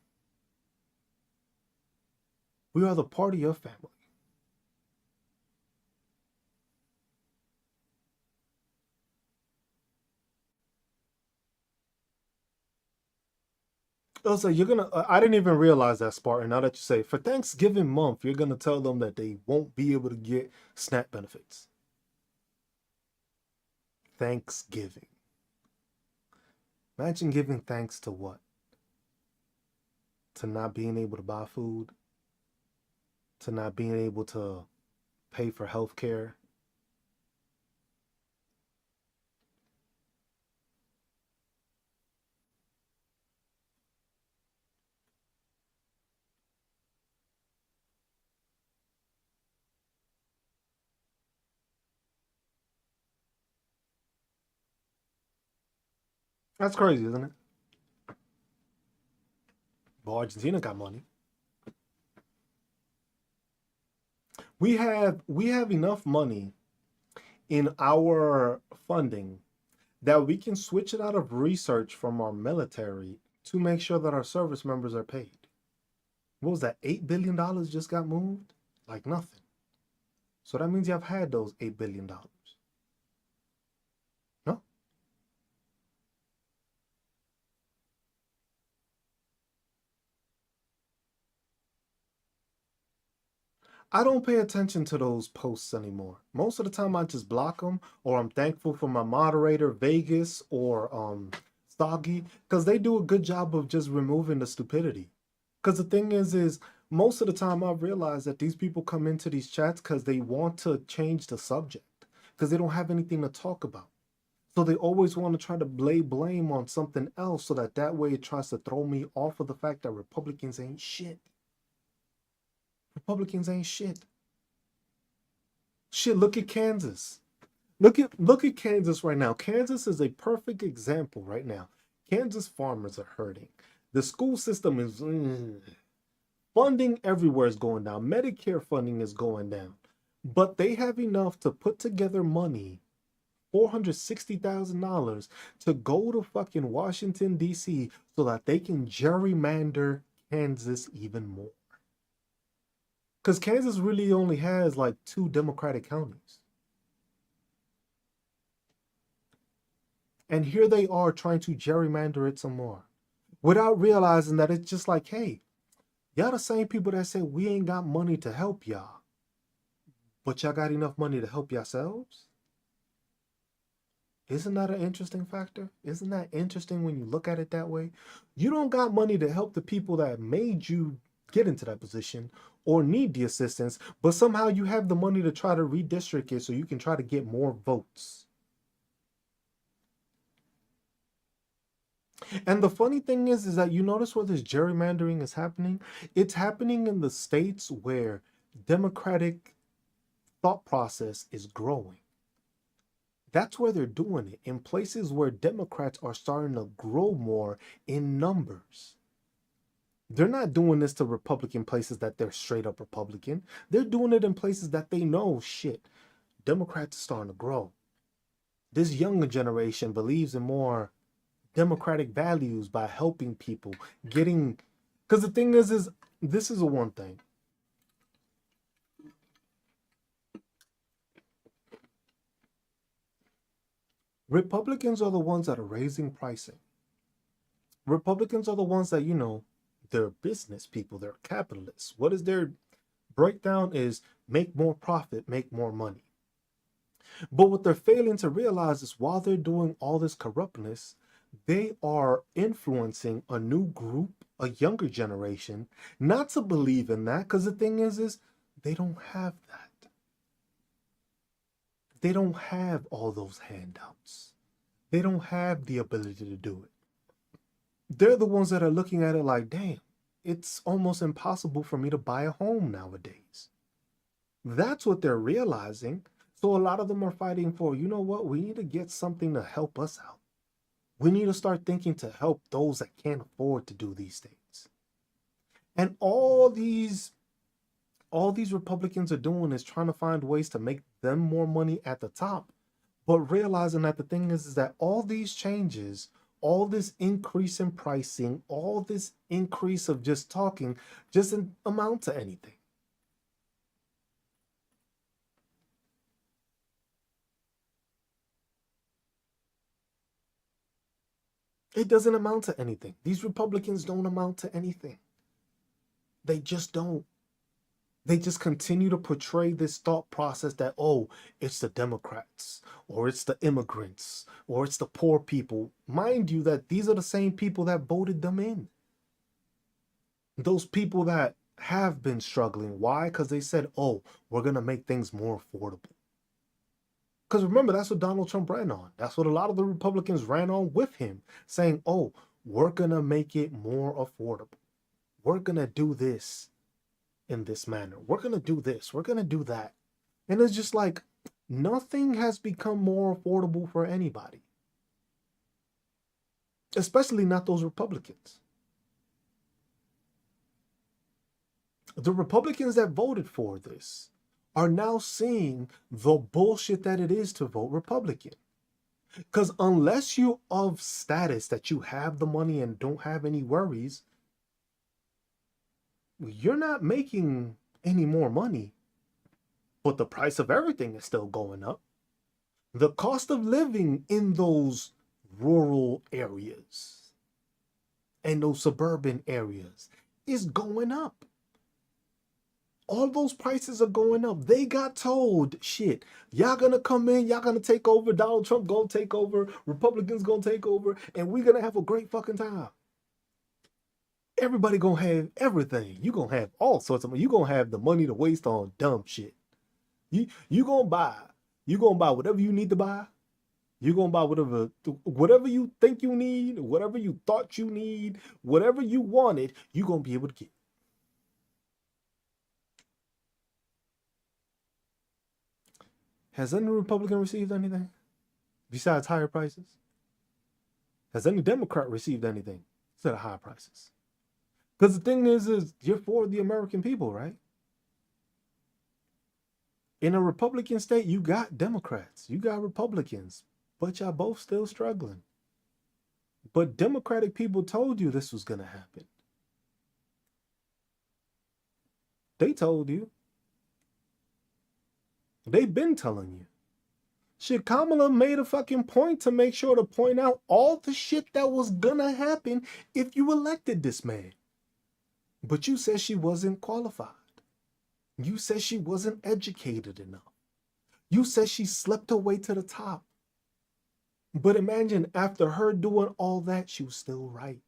We are the party of family. Also, you're gonna. I didn't even realize that, Spartan. Now that you say, for Thanksgiving month, you're gonna tell them that they won't be able to get SNAP benefits. Thanksgiving. Imagine giving thanks to what? To not being able to buy food, to not being able to pay for health care. That's crazy, isn't it? But Argentina got money. We have enough money in our funding that we can switch it out of research from our military to make sure that our service members are paid. What was that? $8 billion just got moved? Like nothing. So that means you've had those $8 billion. No? I don't pay attention to those posts anymore. Most of the time I just block them, or I'm thankful for my moderator, Vegas or Stoggy, because they do a good job of just removing the stupidity. Because the thing is most of the time I've realized that these people come into these chats because they want to change the subject, because they don't have anything to talk about. So they always want to try to lay blame on something else so that way it tries to throw me off of the fact that Republicans ain't shit. Republicans ain't shit. Shit, look at Kansas. Look at Kansas right now. Kansas is a perfect example right now. Kansas farmers are hurting. The school system is funding everywhere is going down. Medicare funding is going down. But they have enough to put together money, $460,000, to go to fucking Washington, D.C. so that they can gerrymander Kansas even more. Because Kansas really only has like 2 Democratic counties. And here they are trying to gerrymander it some more without realizing that it's just like, hey, y'all the same people that say we ain't got money to help y'all, but y'all got enough money to help yourselves? Isn't that an interesting factor? Isn't that interesting when you look at it that way? You don't got money to help the people that made you get into that position or need the assistance, but somehow you have the money to try to redistrict it so you can try to get more votes. And the funny thing is that you notice where this gerrymandering is happening? It's happening in the states where democratic thought process is growing. That's where they're doing it, in places where Democrats are starting to grow more in numbers. They're not doing this to Republican places that they're straight up Republican. They're doing it in places that they know, shit, Democrats are starting to grow. This younger generation believes in more democratic values by helping people, getting, because the thing is this is a one thing. Republicans are the ones that are raising pricing. Republicans are the ones that, they're business people, they're capitalists. What is their breakdown is make more profit, make more money. But what they're failing to realize is while they're doing all this corruptness, they are influencing a new group, a younger generation, not to believe in that. Because the thing is they don't have that. They don't have all those handouts. They don't have the ability to do it. They're the ones that are looking at it like, damn, it's almost impossible for me to buy a home nowadays. That's what they're realizing. So a lot of them are fighting for, you know what, we need to get something to help us out. We need to start thinking to help those that can't afford to do these things. And all these Republicans are doing is trying to find ways to make them more money at the top, but realizing that the thing is that all these changes, all this increase in pricing, all this increase of just talking, doesn't amount to anything. It doesn't amount to anything. These Republicans don't amount to anything. They just don't. They just continue to portray this thought process that, oh, it's the Democrats, or it's the immigrants, or it's the poor people. Mind you, that these are the same people that voted them in. Those people that have been struggling. Why? Because they said, oh, we're going to make things more affordable. Because remember, that's what Donald Trump ran on. That's what a lot of the Republicans ran on with him, saying, oh, we're going to make it more affordable. We're going to do this in this manner. We're going to do this. We're going to do that. And it's just like nothing has become more affordable for anybody, especially not those Republicans. The Republicans that voted for this are now seeing the bullshit that it is to vote Republican. Because unless you're of status that you have the money and don't have any worries, you're not making any more money. But the price of everything is still going up. The cost of living in those rural areas and those suburban areas is going up. All those prices are going up. They got told, shit, y'all gonna come in, y'all gonna take over, Donald Trump gonna take over, Republicans gonna take over, and we're gonna have a great fucking time. Everybody gonna have everything. You gonna have all sorts of money. You gonna have the money to waste on dumb shit. You gonna buy. You gonna buy whatever you need to buy. You gonna buy whatever you think you need, whatever you thought you need, whatever you wanted, you gonna be able to get. Has any Republican received anything besides higher prices? Has any Democrat received anything instead of higher prices? Because the thing is you're for the American people, right? In a Republican state, you got Democrats, you got Republicans, but y'all both still struggling. But Democratic people told you this was going to happen. They told you. They've been telling you. Shit, Kamala made a fucking point to make sure to point out all the shit that was gonna happen if you elected this man. But you said she wasn't qualified. You said she wasn't educated enough. You said she slept her way to the top. But imagine after her doing all that, she was still right.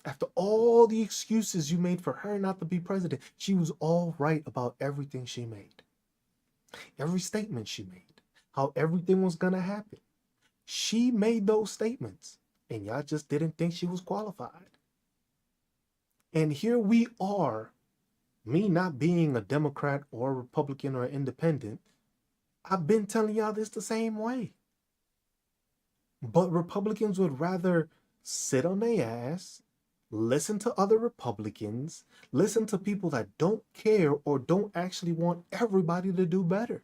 After all the excuses you made for her not to be president, she was all right about everything she made. Every statement she made, how everything was going to happen. She made those statements, and y'all just didn't think she was qualified. And here we are, me not being a Democrat or a Republican or an independent, I've been telling y'all this the same way. But Republicans would rather sit on their ass, listen to other Republicans, listen to people that don't care or don't actually want everybody to do better.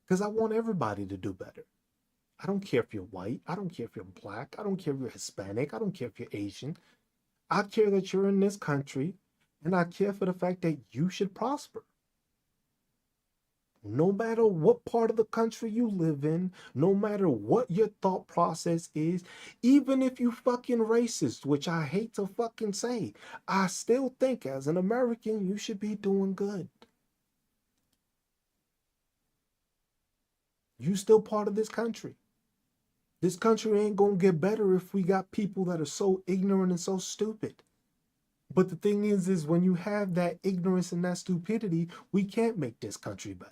because I want everybody to do better. I don't care if you're white. I don't care if you're black. I don't care if you're Hispanic. I don't care if you're Asian. I care that you're in this country, and I care for the fact that you should prosper. No matter what part of the country you live in, no matter what your thought process is, even if you fucking racist, which I hate to fucking say, I still think as an American, you should be doing good. You still part of this country. This country ain't gonna get better if we got people that are so ignorant and so stupid. But the thing is when you have that ignorance and that stupidity, we can't make this country better.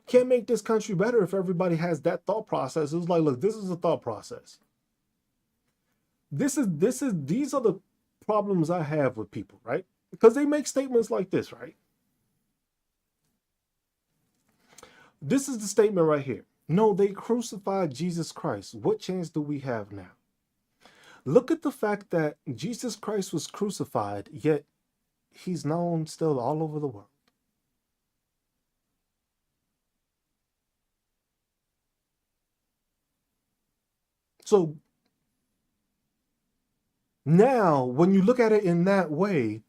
Can't make this country better if everybody has that thought process. It's like, look, this is a thought process. These are the problems I have with people, right? Because they make statements like this, right? This is the statement right here. No, they crucified Jesus Christ. What chance do we have now? Look at the fact that Jesus Christ was crucified, yet he's known still all over the world. So now, when you look at it in that way,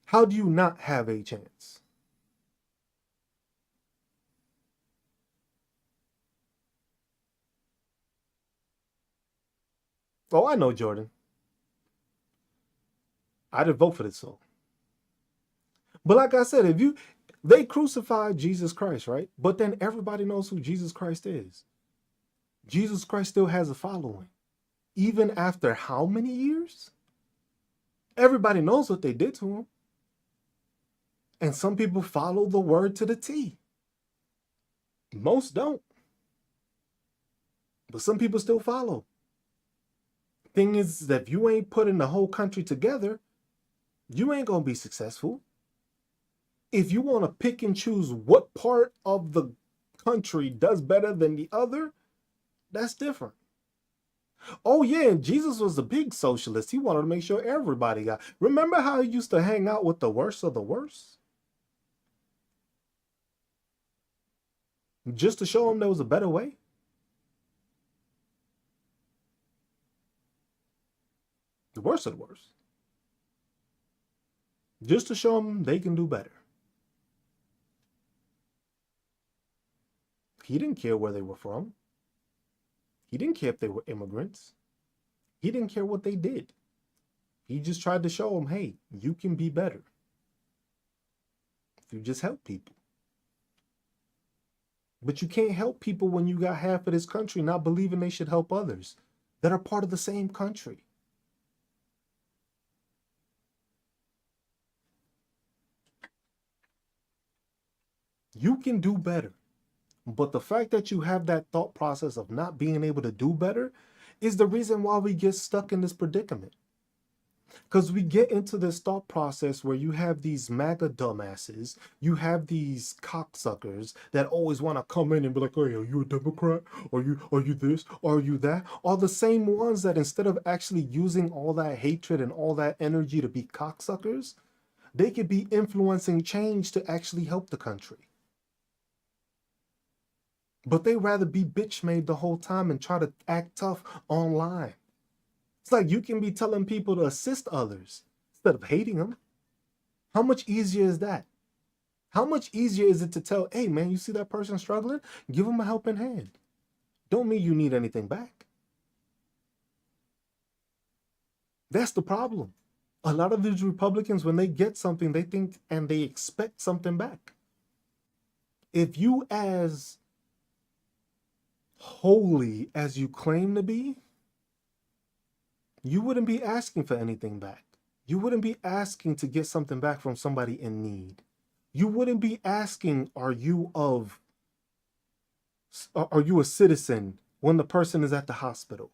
how do you not have a chance? Oh, I know, Jordan. I didn't vote for this song. But like I said, if you they crucified Jesus Christ, right? But then everybody knows who Jesus Christ is. Jesus Christ still has a following. Even after how many years? Everybody knows what they did to him. And some people follow the word to the T. Most don't. But some people still follow. Thing is that if you ain't putting the whole country together, you ain't gonna be successful. If you want to pick and choose what part of the country does better than the other, that's different. Oh yeah, and Jesus was a big socialist. He wanted to make sure everybody got. Remember how he used to hang out with the worst of the worst? Just to show them there was a better way? The worst of the worst. Just to show them they can do better. He didn't care where they were from. He didn't care if they were immigrants. He didn't care what they did. He just tried to show them, hey, you can be better if you just help people. But you can't help people when you got half of this country not believing they should help others that are part of the same country. You can do better. But the fact that you have that thought process of not being able to do better is the reason why we get stuck in this predicament. Because we get into this thought process where you have these MAGA dumbasses, you have these cocksuckers that always want to come in and be like, "Oh, are you a Democrat? Are you this? Are you that?" Are the same ones that instead of actually using all that hatred and all that energy to be cocksuckers, they could be influencing change to actually help the country. But they rather be bitch made the whole time and try to act tough online. It's like you can be telling people to assist others instead of hating them. How much easier is that? How much easier is it to tell, hey man, you see that person struggling? Give them a helping hand. Don't mean you need anything back. That's the problem. A lot of these Republicans, when they get something, they think and they expect something back. If you as holy as you claim to be, you wouldn't be asking for anything back. You wouldn't be asking to get something back from somebody in need. You wouldn't be asking, are you a citizen when the person is at the hospital?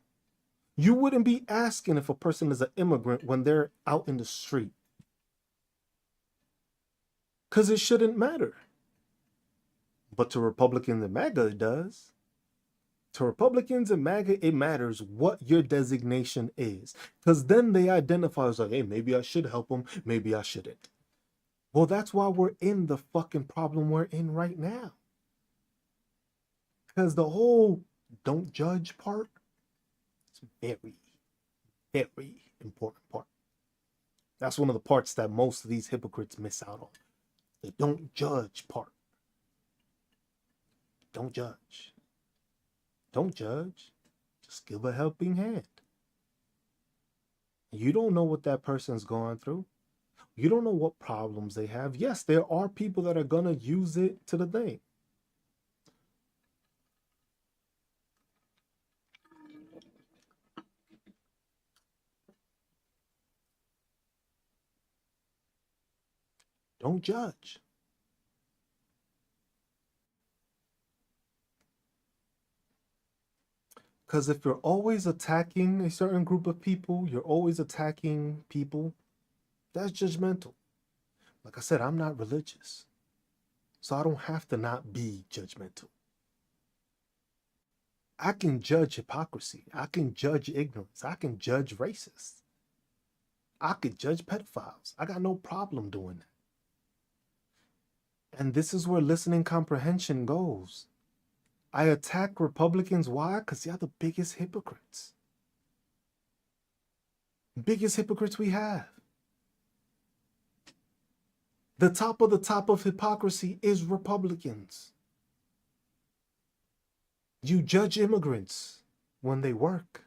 You wouldn't be asking if a person is an immigrant when they're out in the street. Because it shouldn't matter. But to Republicans and MAGA, it does. To Republicans and MAGA, it matters what your designation is. Because then they identify as like, hey, maybe I should help them, maybe I shouldn't. Well, that's why we're in the fucking problem we're in right now. Because the whole don't judge part is very, very important part. That's one of the parts that most of these hypocrites miss out on. The don't judge part. Don't judge. Don't judge. Just give a helping hand. You don't know what that person's going through. You don't know what problems they have. Yes, there are people that are going to use it to the thing. Don't judge. Because if you're always attacking a certain group of people, you're always attacking people, that's judgmental. Like I said, I'm not religious, so I don't have to not be judgmental. I can judge hypocrisy. I can judge ignorance. I can judge racists. I could judge pedophiles. I got no problem doing that. And this is where listening comprehension goes. I attack Republicans. Why? Because they're the biggest hypocrites. Biggest hypocrites we have. The top of hypocrisy is Republicans. You judge immigrants when they work.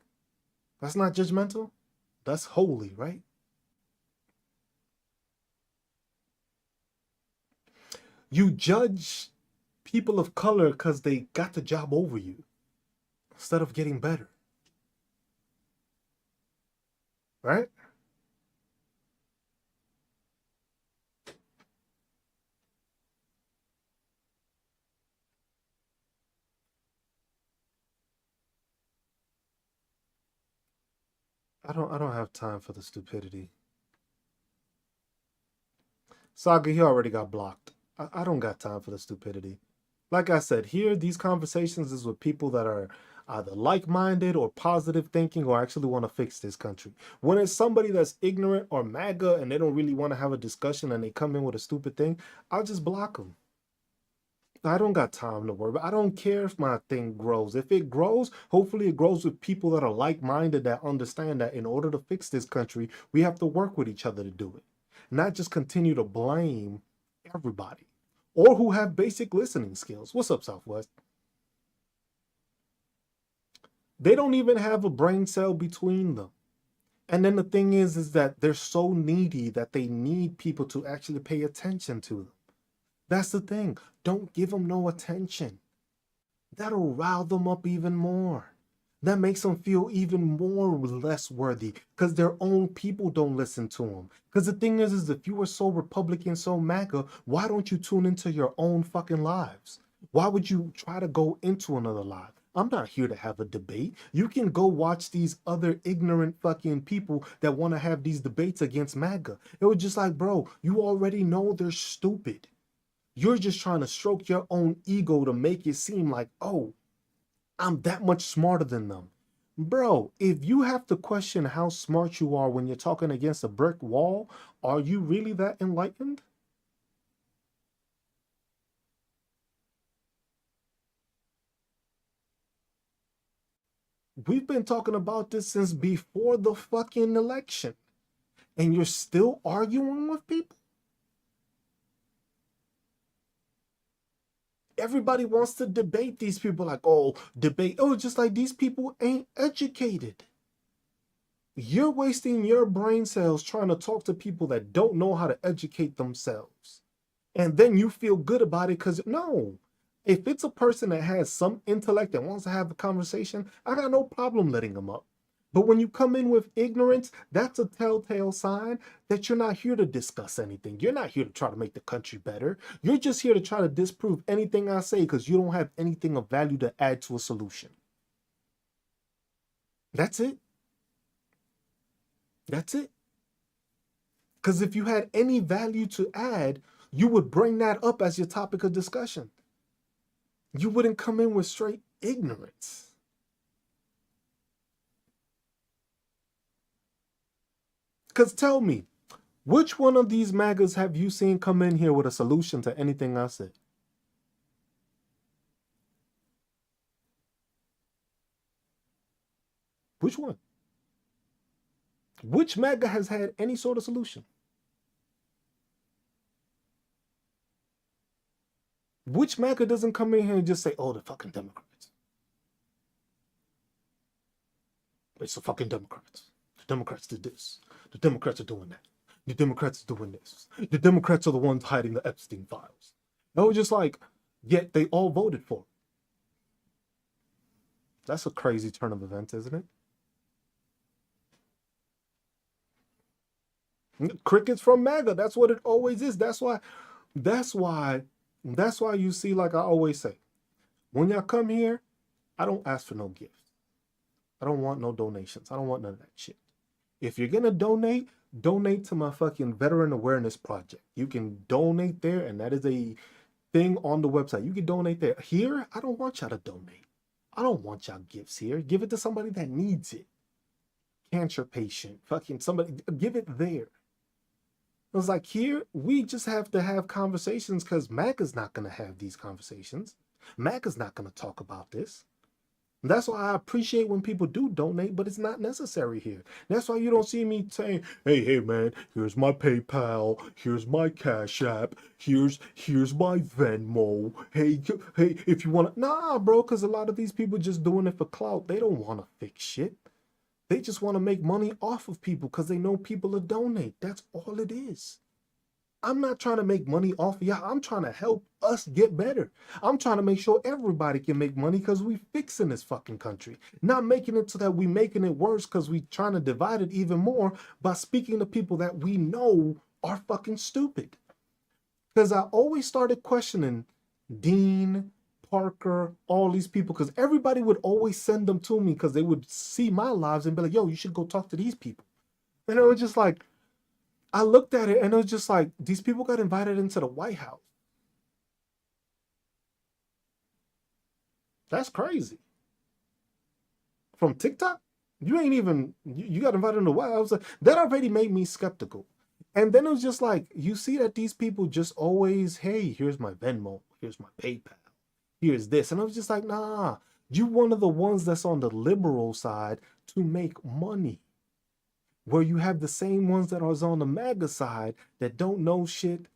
That's not judgmental. That's holy, right? You judge people of color because they got the job over you instead of getting better. Right? I don't have time for the stupidity. Saga, he already got blocked. I don't got time for the stupidity. Like I said, here, these conversations is with people that are either like-minded or positive thinking or actually want to fix this country. When it's somebody that's ignorant or MAGA and they don't really want to have a discussion and they come in with a stupid thing, I'll just block them. I don't got time to worry about. I don't care if my thing grows. If it grows, hopefully it grows with people that are like-minded that understand that in order to fix this country, we have to work with each other to do it. Not just continue to blame everybody or who have basic listening skills. What's up, Southwest? They don't even have a brain cell between them. And then the thing is that they're so needy that they need people to actually pay attention to them. That's the thing. Don't give them no attention. That'll rile them up even more. That makes them feel even more less worthy because their own people don't listen to them. Because the thing is if you were so Republican, so MAGA, why don't you tune into your own fucking lives? Why would you try to go into another live? I'm not here to have a debate. You can go watch these other ignorant fucking people that want to have these debates against MAGA. It was just like, bro, you already know they're stupid. You're just trying to stroke your own ego to make it seem like, oh, I'm that much smarter than them. Bro, if you have to question how smart you are when you're talking against a brick wall, are you really that enlightened? We've been talking about this since before the fucking election, and you're still arguing with people? Everybody wants to debate these people like, oh, debate. Oh, just like these people ain't educated. You're wasting your brain cells trying to talk to people that don't know how to educate themselves. And then you feel good about it because, no, if it's a person that has some intellect and wants to have a conversation, I got no problem letting them up. But when you come in with ignorance, that's a telltale sign that you're not here to discuss anything. You're not here to try to make the country better. You're just here to try to disprove anything I say because you don't have anything of value to add to a solution. That's it. That's it. Because if you had any value to add, you would bring that up as your topic of discussion. You wouldn't come in with straight ignorance. Because tell me, which one of these MAGAs have you seen come in here with a solution to anything I said? Which one? Which MAGA has had any sort of solution? Which MAGA doesn't come in here and just say, oh, the fucking Democrats? It's the fucking Democrats. The Democrats did this. The Democrats are doing that. The Democrats are doing this. The Democrats are the ones hiding the Epstein files. No, just like, yet they all voted for it. That's a crazy turn of events, isn't it? Crickets from MAGA. That's what it always is. That's why, that's why you see, like I always say, when y'all come here, I don't ask for no gifts. I don't want no donations. I don't want none of that shit. If you're gonna donate, donate to my fucking Veteran Awareness Project. You can donate there, and that is a thing on the website. You can donate there. Here, I don't want y'all to donate. I don't want y'all gifts here. Give it to somebody that needs it. Cancer patient, fucking somebody, give it there. It was like, here, we just have to have conversations because MAGA's not going to have these conversations. MAGA's not going to talk about this. That's why I appreciate when people do donate, but it's not necessary here. That's why you don't see me saying, hey man, here's my PayPal, here's my Cash App, here's my Venmo. Hey, if you want to, nah, bro, because a lot of these people just doing it for clout. They don't want to fix shit. They just want to make money off of people because they know people will donate. That's all it is. I'm not trying to make money off of y'all. I'm trying to help us get better. I'm trying to make sure everybody can make money because we fixing this fucking country. Not making it so that we making it worse because we trying to divide it even more by speaking to people that we know are fucking stupid. Because I always started questioning Dean, Parker, all these people, because everybody would always send them to me because they would see my lives and be like, yo, you should go talk to these people. And it was just like, I looked at it and it was just like, these people got invited into the White House. That's crazy. From TikTok? You ain't even, you got invited into the White House. That already made me skeptical. And then it was just like, you see that these people just always, hey, here's my Venmo, here's my PayPal, here's this. And I was just like, nah, you one of the ones that's on the liberal side to make money. Where you have the same ones that are on the MAGA side that don't know shit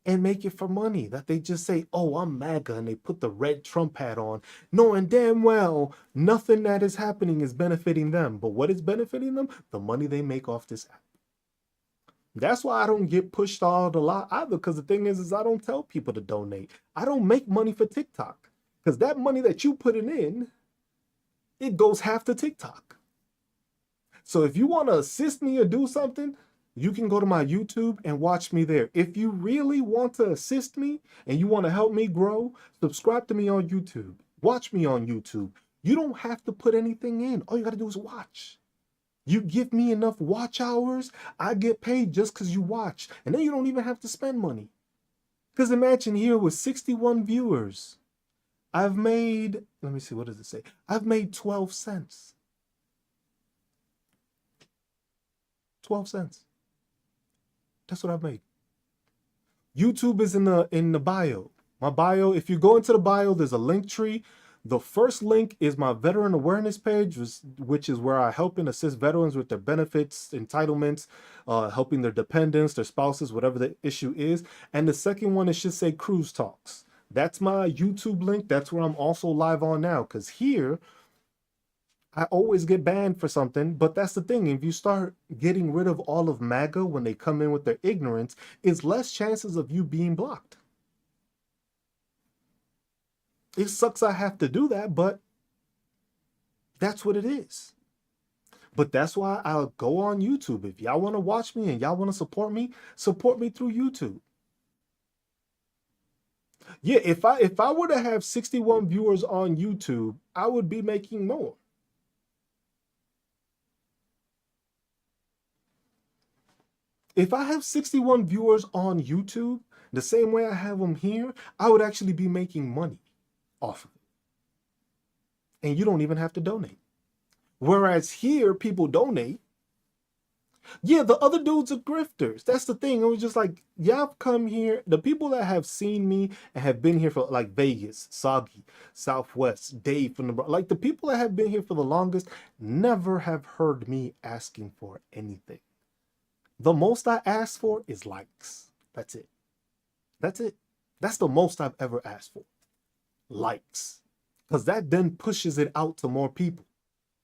and make it for money. That they just say, oh, I'm MAGA, and they put the red Trump hat on, knowing damn well nothing that is happening is benefiting them. But what is benefiting them? The money they make off this app. That's why I don't get pushed all a lot either, because the thing is I don't tell people to donate. I don't make money for TikTok, because that money that you putting in, it goes half to TikTok. So if you want to assist me or do something, you can go to my YouTube and watch me there. If you really want to assist me and you want to help me grow, subscribe to me on YouTube. Watch me on YouTube. You don't have to put anything in. All you got to do is watch. You give me enough watch hours, I get paid just because you watch. And then you don't even have to spend money. Because imagine here with 61 viewers, I've made, let me see, what does it say? I've made 12 cents. 12 cents. That's what I've made. YouTube is in the bio. My bio, if you go into the bio, there's a link tree. The first link is my veteran awareness page, which is where I help and assist veterans with their benefits, entitlements, helping their dependents, their spouses, whatever the issue is. And the second one, it should say Cruz Talks. That's my YouTube link. That's where I'm also live on now. Because here, I always get banned for something, but that's the thing. If you start getting rid of all of MAGA when they come in with their ignorance, it's less chances of you being blocked. It sucks I have to do that, but that's what it is. But that's why I'll go on YouTube. If y'all want to watch me and y'all want to support me through YouTube. Yeah, if I were to have 61 viewers on YouTube, I would be making more. If I have 61 viewers on YouTube, the same way I have them here, I would actually be making money off of it. And you don't even have to donate. Whereas here, people donate. Yeah, the other dudes are grifters. That's the thing. It was just like, y'all have come here. The people that have seen me and have been here for like Vegas, Soggy, Southwest, Dave from the like the people that have been here for the longest never have heard me asking for anything. The most I ask for is likes. That's it. That's it. That's the most I've ever asked for. Likes. Because that then pushes it out to more people.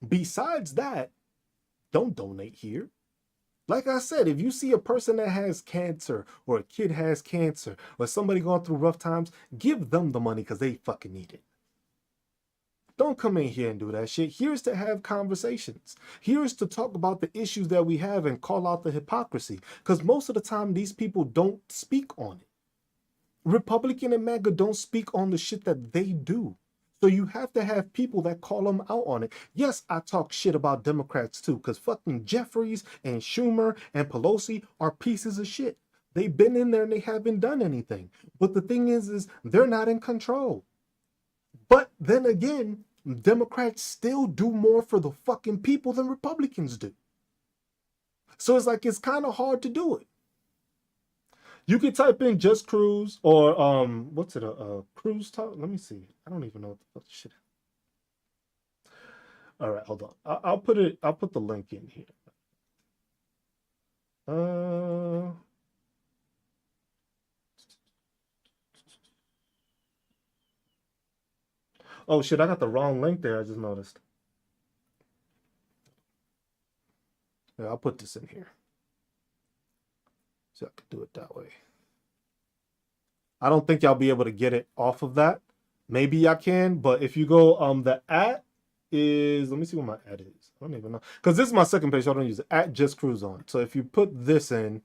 Besides that, don't donate here. Like I said, if you see a person that has cancer or a kid has cancer or somebody going through rough times, give them the money because they fucking need it. Don't come in here and do that shit. Here's to have conversations. Here's to talk about the issues that we have and call out the hypocrisy. Because most of the time, these people don't speak on it. Republican and MAGA don't speak on the shit that they do. So you have to have people that call them out on it. Yes, I talk shit about Democrats too, because fucking Jeffries and Schumer and Pelosi are pieces of shit. They've been in there and they haven't done anything. But the thing is they're not in control. But then again, Democrats still do more for the fucking people than Republicans do. So it's like it's kind of hard to do it. You could type in just Cruz or what's it Cruz talk? Let me see. I don't even know what the fuck shit. All right, hold on. I'll put it. I'll put the link in here. Oh shit! I got the wrong link there. I just noticed. Yeah, I'll put this in here so I can do it that way. I don't think y'all be able to get it off of that. Maybe I can, but if you go, the at is, let me see what my at is. I don't even know. Because this is my second page, so I don't use it. At just Cruz on. So if you put this in,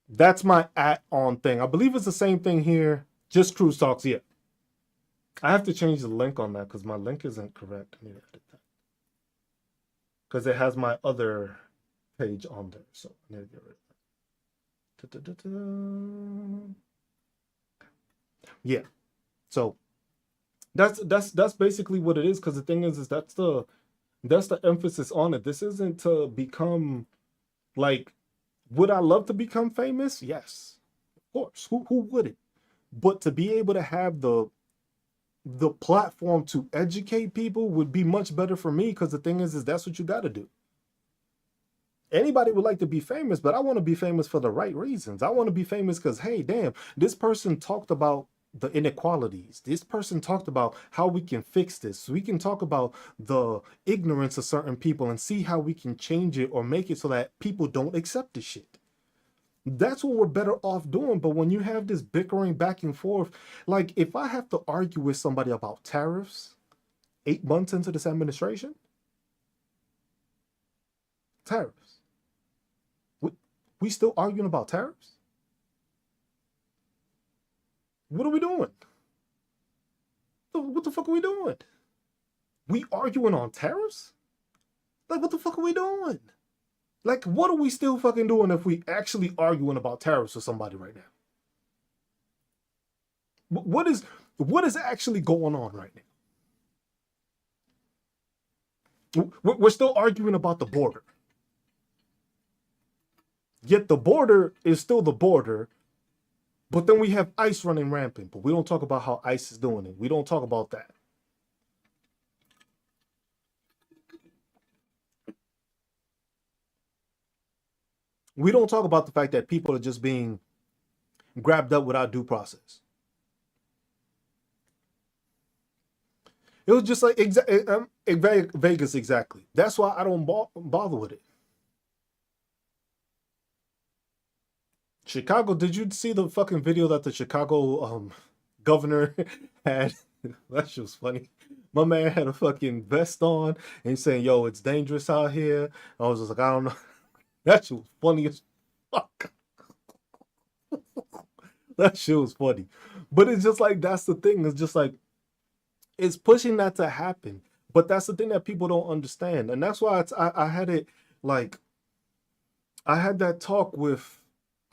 that's my at on thing. I believe it's the same thing here. Just Cruz talks, yeah. I have to change the link on that because my link isn't correct. I need to edit that. Because it has my other page on there. So I need to get rid of that. Da-da-da-da. Yeah. So that's basically what it is. Because the thing is that's the emphasis on it. This isn't to become like, would I love to become famous? Yes, of course. Who wouldn't? But to be able to have the platform to educate people would be much better for me, because the thing is that's what you got to do. Anybody would like to be famous, but I want to be famous for the right reasons. I want to be famous because, hey, damn, this person talked about the inequalities. This person talked about how we can fix this. We can talk about the ignorance of certain people and see how we can change it or make it so that people don't accept this shit. That's what we're better off doing. But when you have this bickering back and forth, like if I have to argue with somebody about tariffs 8 months into this administration, tariffs, we still arguing about tariffs? What are we doing? What the fuck are we doing? We arguing on tariffs? Like, what the fuck are we doing? Like, what are we still fucking doing if we actually arguing about tariffs with somebody right now? What is actually going on right now? We're still arguing about the border. Yet the border is still the border, but then we have ICE running rampant, but we don't talk about how ICE is doing it. We don't talk about that. We don't talk about the fact that people are just being grabbed up without due process. It was just like Vegas, exactly. That's why I don't bother with it. Chicago, did you see the fucking video that the Chicago governor had? That shit was funny. My man had a fucking vest on and he's saying, yo, it's dangerous out here. I was just like, I don't know. That shit was funny as fuck. That shit was funny. But it's just like, that's the thing. It's just like, it's pushing that to happen. But that's the thing that people don't understand. And that's why I had it like, I had that talk with,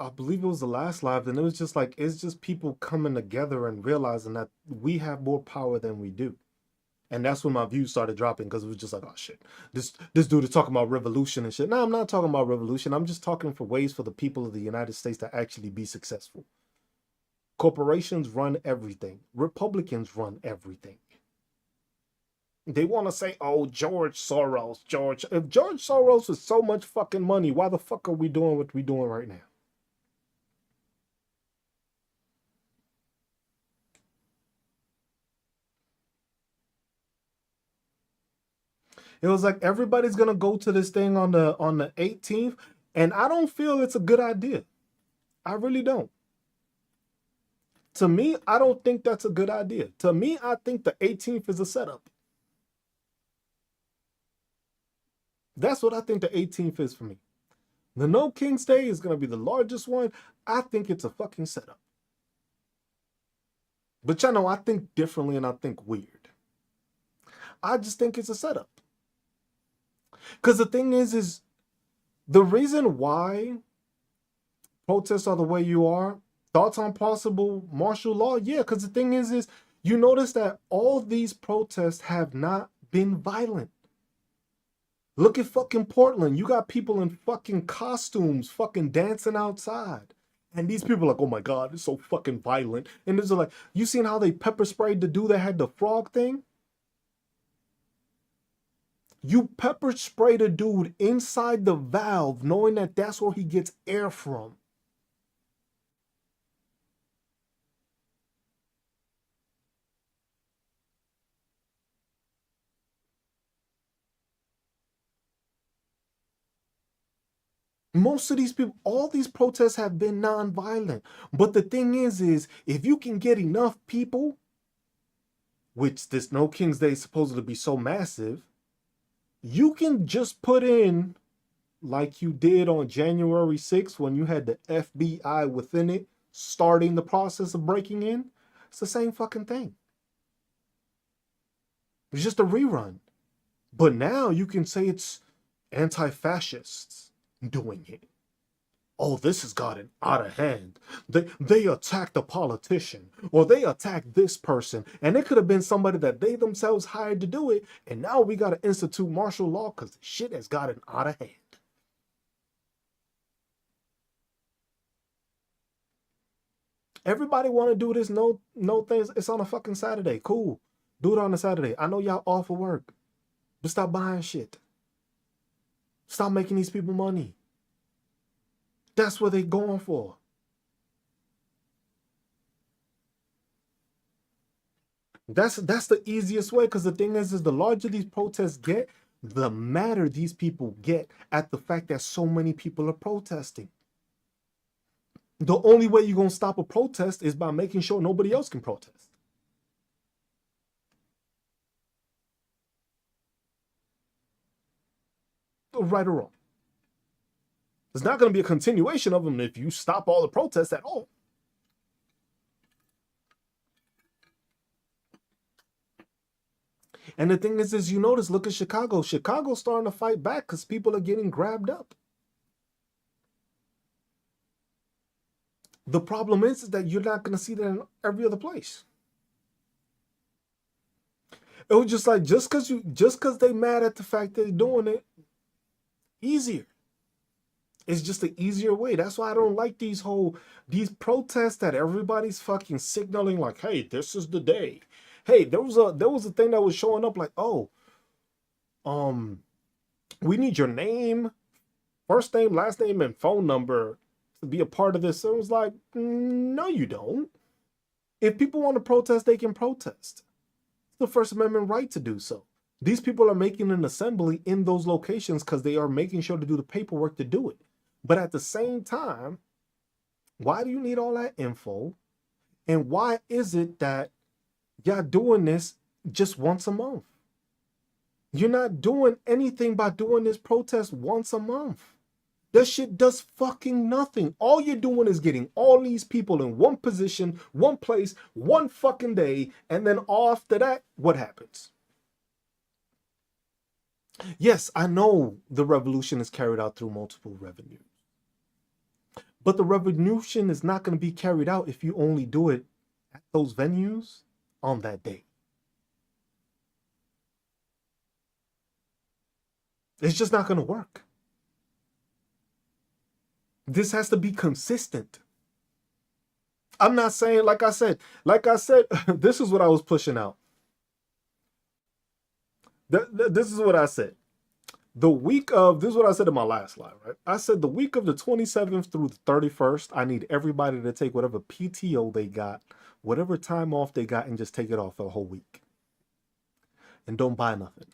I believe it was the last live, and it was just like, it's just people coming together and realizing that we have more power than we do. And that's when my views started dropping because it was just like, oh shit, this dude is talking about revolution and shit. No, I'm not talking about revolution. I'm just talking for ways for the people of the United States to actually be successful. Corporations run everything. Republicans run everything. They want to say, oh, George Soros, George. If George Soros was so much fucking money, why the fuck are we doing what we're doing right now? It was like everybody's gonna go to this thing on the 18th, and I don't feel it's a good idea. I really don't. To me, I don't think that's a good idea. To me, I think the 18th is a setup. That's what I think the 18th is for me. The No King's Day is gonna be the largest one. I think it's a fucking setup. But y'all know I think differently and I think weird. I just think it's a setup. Because the thing is the reason why protests are the way you are, thoughts on possible martial law, yeah, because the thing is you notice that all these protests have not been violent. Look at fucking Portland. You got people in fucking costumes fucking dancing outside. And these people are like, oh my God, it's so fucking violent. And there's like, you seen how they pepper sprayed the dude that had the frog thing? You pepper sprayed a dude inside the valve knowing that that's where he gets air from. Most of these people, all these protests have been non-violent. But the thing is if you can get enough people, which this No King's Day is supposed to be so massive, you can just put in, like you did on January 6th when you had the FBI within it starting the process of breaking in. It's the same fucking thing. It's just a rerun. But now you can say it's anti-fascists doing it. Oh, this has gotten out of hand. They attacked a politician or they attacked this person. And it could have been somebody that they themselves hired to do it. And now we got to institute martial law because the shit has gotten out of hand. Everybody want to do this no things. It's on a fucking Saturday. Cool. Do it on a Saturday. I know y'all off for work. But stop buying shit. Stop making these people money. That's what they going for. That's the easiest way, because the thing is the larger these protests get, the madder these people get at the fact that so many people are protesting. The only way you're going to stop a protest is by making sure nobody else can protest. Right or wrong. There's not going to be a continuation of them if you stop all the protests at all. And the thing is you notice, look at Chicago. Chicago's starting to fight back because people are getting grabbed up. The problem is that you're not going to see that in every other place. It was just like, just because they mad at the fact that they're doing it, easier. It's just an easier way. That's why I don't like these protests that everybody's fucking signaling like, hey, this is the day. Hey, there was a thing that was showing up like, oh, we need your name, first name, last name, and phone number to be a part of this. So it was like, no, you don't. If people want to protest, they can protest. It's the First Amendment right to do so. These people are making an assembly in those locations because they are making sure to do the paperwork to do it. But at the same time, why do you need all that info? And why is it that y'all doing this just once a month? You're not doing anything by doing this protest once a month. That shit does fucking nothing. All you're doing is getting all these people in one position, one place, one fucking day, and then after that, what happens? Yes, I know the revolution is carried out through multiple revenues. But the revolution is not going to be carried out if you only do it at those venues on that day. It's just not going to work. This has to be consistent. I'm not saying, like I said, this is what I was pushing out. This is what I said. The week of, this is what I said in my last live, right? I said the week of the 27th through the 31st, I need everybody to take whatever PTO they got, whatever time off they got, and just take it off for a whole week. And don't buy nothing.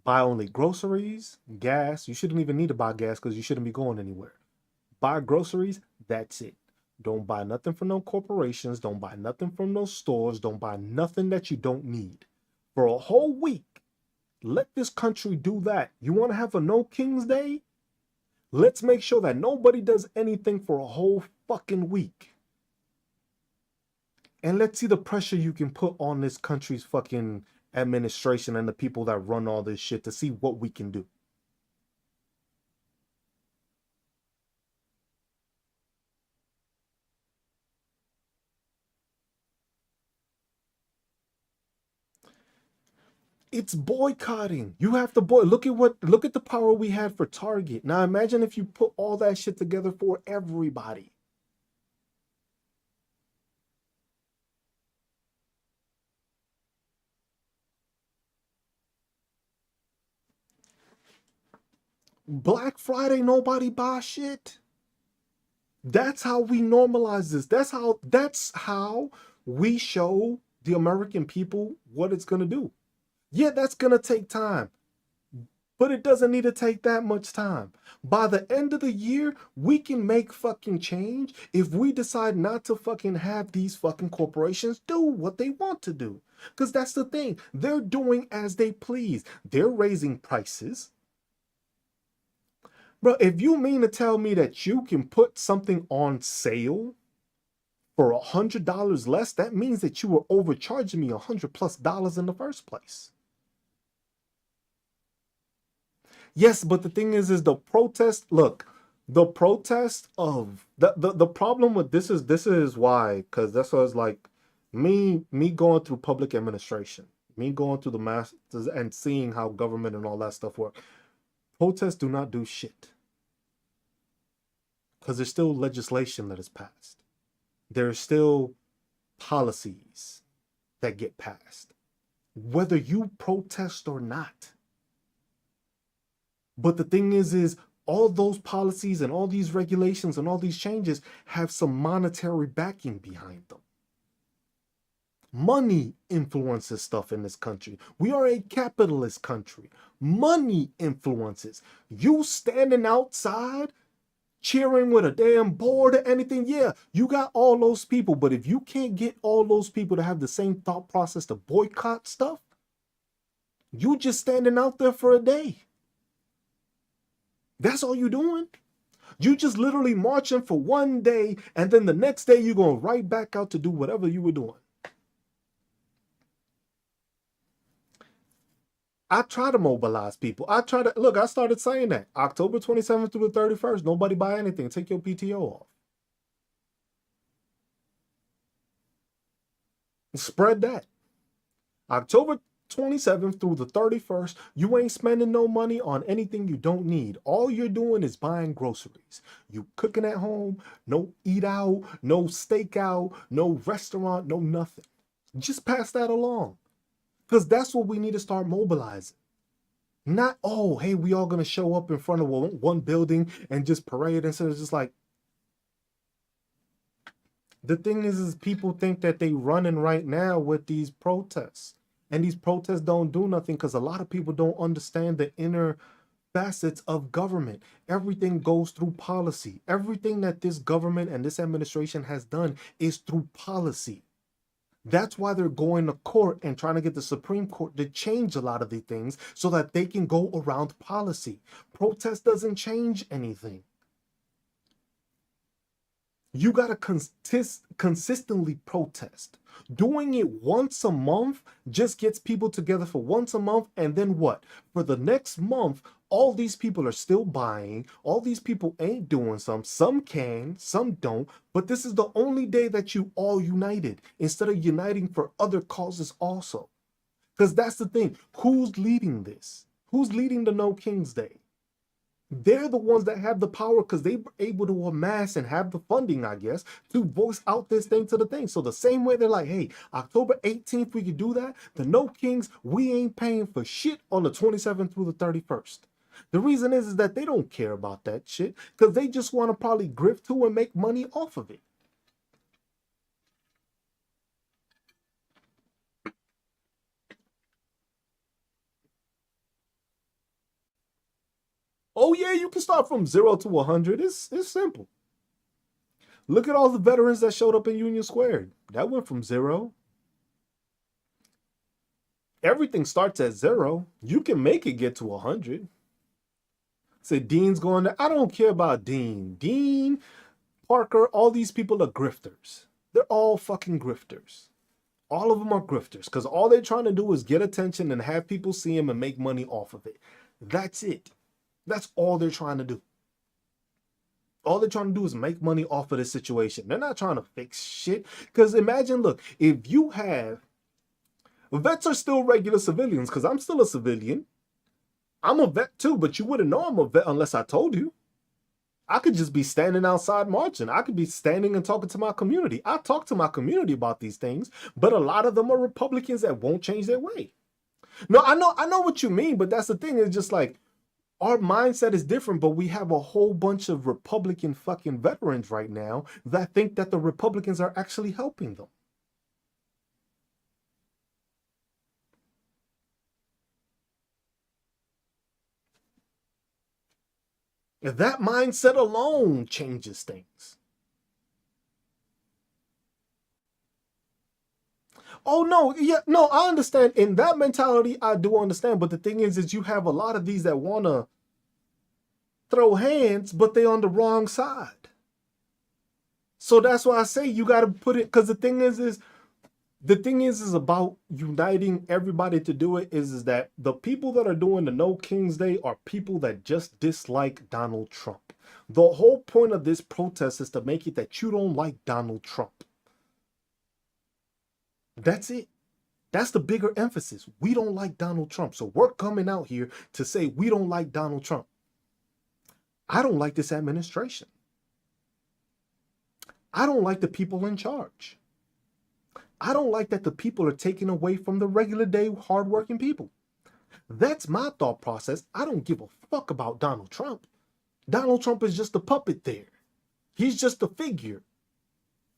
Buy only groceries, gas. You shouldn't even need to buy gas because you shouldn't be going anywhere. Buy groceries, that's it. Don't buy nothing from no corporations. Don't buy nothing from no stores. Don't buy nothing that you don't need. For a whole week, let this country do that. You want to have a No King's Day? Let's make sure that nobody does anything for a whole fucking week. And let's see the pressure you can put on this country's fucking administration and the people that run all this shit to see what we can do. It's boycotting. You have to look at the power we had for Target. Now imagine if you put all that shit together for everybody. Black Friday, nobody buy shit. That's how we normalize this. That's how we show the American people what it's gonna do. Yeah, that's gonna take time. But it doesn't need to take that much time. By the end of the year, we can make fucking change if we decide not to fucking have these fucking corporations do what they want to do. Because that's the thing. They're doing as they please. They're raising prices. Bro, if you mean to tell me that you can put something on sale for $100 less, that means that you were overcharging me $100+ in the first place. Yes, but the thing is the protest. Look, the protest of the problem with this is why, because that's what it's like. Me going through public administration, me going through the masters and seeing how government and all that stuff work. Protests do not do shit because there's still legislation that is passed. There's still policies that get passed, whether you protest or not. But the thing is all those policies and all these regulations and all these changes have some monetary backing behind them. Money influences stuff in this country. We are a capitalist country. Money influences. You standing outside cheering with a damn board or anything, yeah, you got all those people. But if you can't get all those people to have the same thought process to boycott stuff, you just standing out there for a day. That's all you're doing. You just literally marching for one day, and then the next day you're going right back out to do whatever you were doing. I try to mobilize people. I started saying that. October 27th through the 31st, nobody buy anything. Take your PTO off. Spread that. October 27th through the 31st, you ain't spending no money on anything you don't need. All you're doing is buying groceries. You cooking at home, no eat out, no steak out, no restaurant, no nothing. Just pass that along. Because that's what we need to start mobilizing. Not, oh, hey, we all going to show up in front of one building and just parade. Instead of just like, the thing is people think that they running right now with these protests. And these protests don't do nothing because a lot of people don't understand the inner facets of government. Everything goes through policy. Everything that this government and this administration has done is through policy. That's why they're going to court and trying to get the Supreme Court to change a lot of the things so that they can go around policy. Protest doesn't change anything. You got to consistently protest. Doing it once a month just gets people together for once a month. And then what? For the next month, all these people are still buying. All these people ain't doing some. Some can, some don't. But this is the only day that you all united instead of uniting for other causes also. Because that's the thing. Who's leading this? Who's leading the No Kings Day? They're the ones that have the power because they were able to amass and have the funding, I guess, to voice out this thing to the thing. So the same way they're like, hey, October 18th, we could do that. The No Kings, we ain't paying for shit on the 27th through the 31st. The reason is that they don't care about that shit because they just want to probably grift to and make money off of it. Oh yeah, you can start from 0 to 100. It's simple. Look at all the veterans that showed up in Union Square. That went from 0. Everything starts at 0. You can make it get to 100. Say Dean's going there. I don't care about Dean. Dean, Parker, all these people are grifters. They're all fucking grifters. All of them are grifters because all they're trying to do is get attention and have people see them and make money off of it. That's it. That's all they're trying to do. All they're trying to do is make money off of this situation. They're not trying to fix shit. Because imagine, look, if you have vets are still regular civilians, because I'm still a civilian. I'm a vet too, but you wouldn't know I'm a vet unless I told you. I could just be standing outside marching. I could be standing and talking to my community. I talk to my community about these things, but a lot of them are Republicans that won't change their way. No, I know what you mean, but that's the thing. It's just like our mindset is different, but we have a whole bunch of Republican fucking veterans right now that think that the Republicans are actually helping them. That mindset alone changes things. Oh no, yeah, no, I understand. In that mentality, I do understand. But the thing is you have a lot of these that wanna throw hands, but they on the wrong side. So that's why I say you gotta put it because the thing is about uniting everybody to do it is that the people that are doing the No Kings Day are people that just dislike Donald Trump. The whole point of this protest is to make it that you don't like Donald Trump. That's it. That's the bigger emphasis. We don't like Donald Trump. So we're coming out here to say we don't like Donald Trump. I don't like this administration. I don't like the people in charge. I don't like that the people are taken away from the regular day hardworking people. That's my thought process. I don't give a fuck about Donald Trump. Donald Trump is just a puppet there. He's just a figure.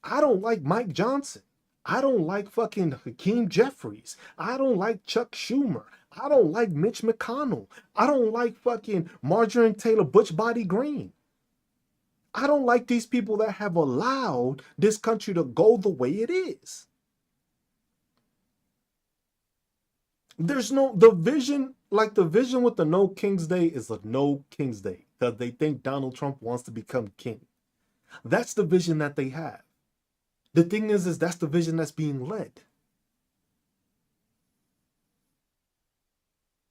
I don't like Mike Johnson. I don't like fucking Hakeem Jeffries. I don't like Chuck Schumer. I don't like Mitch McConnell. I don't like fucking Marjorie Taylor Butchbody Green. I don't like these people that have allowed this country to go the way it is. There's no, the vision, like the vision with the No King's Day is a No King's Day because they think Donald Trump wants to become king. That's the vision that they have. The thing is that's the vision that's being led.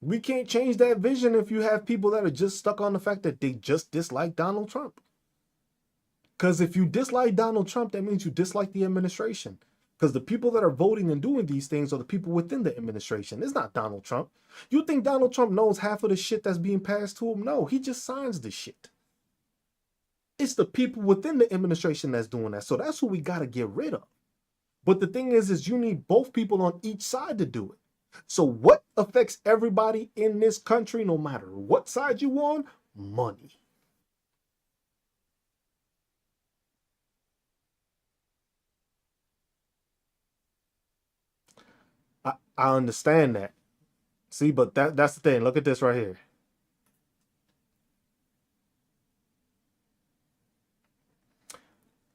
We can't change that vision if you have people that are just stuck on the fact that they just dislike Donald Trump. Because if you dislike Donald Trump, that means you dislike the administration. Because the people that are voting and doing these things are the people within the administration. It's not Donald Trump. You think Donald Trump knows half of the shit that's being passed to him? No, he just signs the shit. It's the people within the administration that's doing that. So that's who we got to get rid of. But the thing is you need both people on each side to do it. So what affects everybody in this country, no matter what side you on? Money. I understand that. See, but that's the thing. Look at this right here.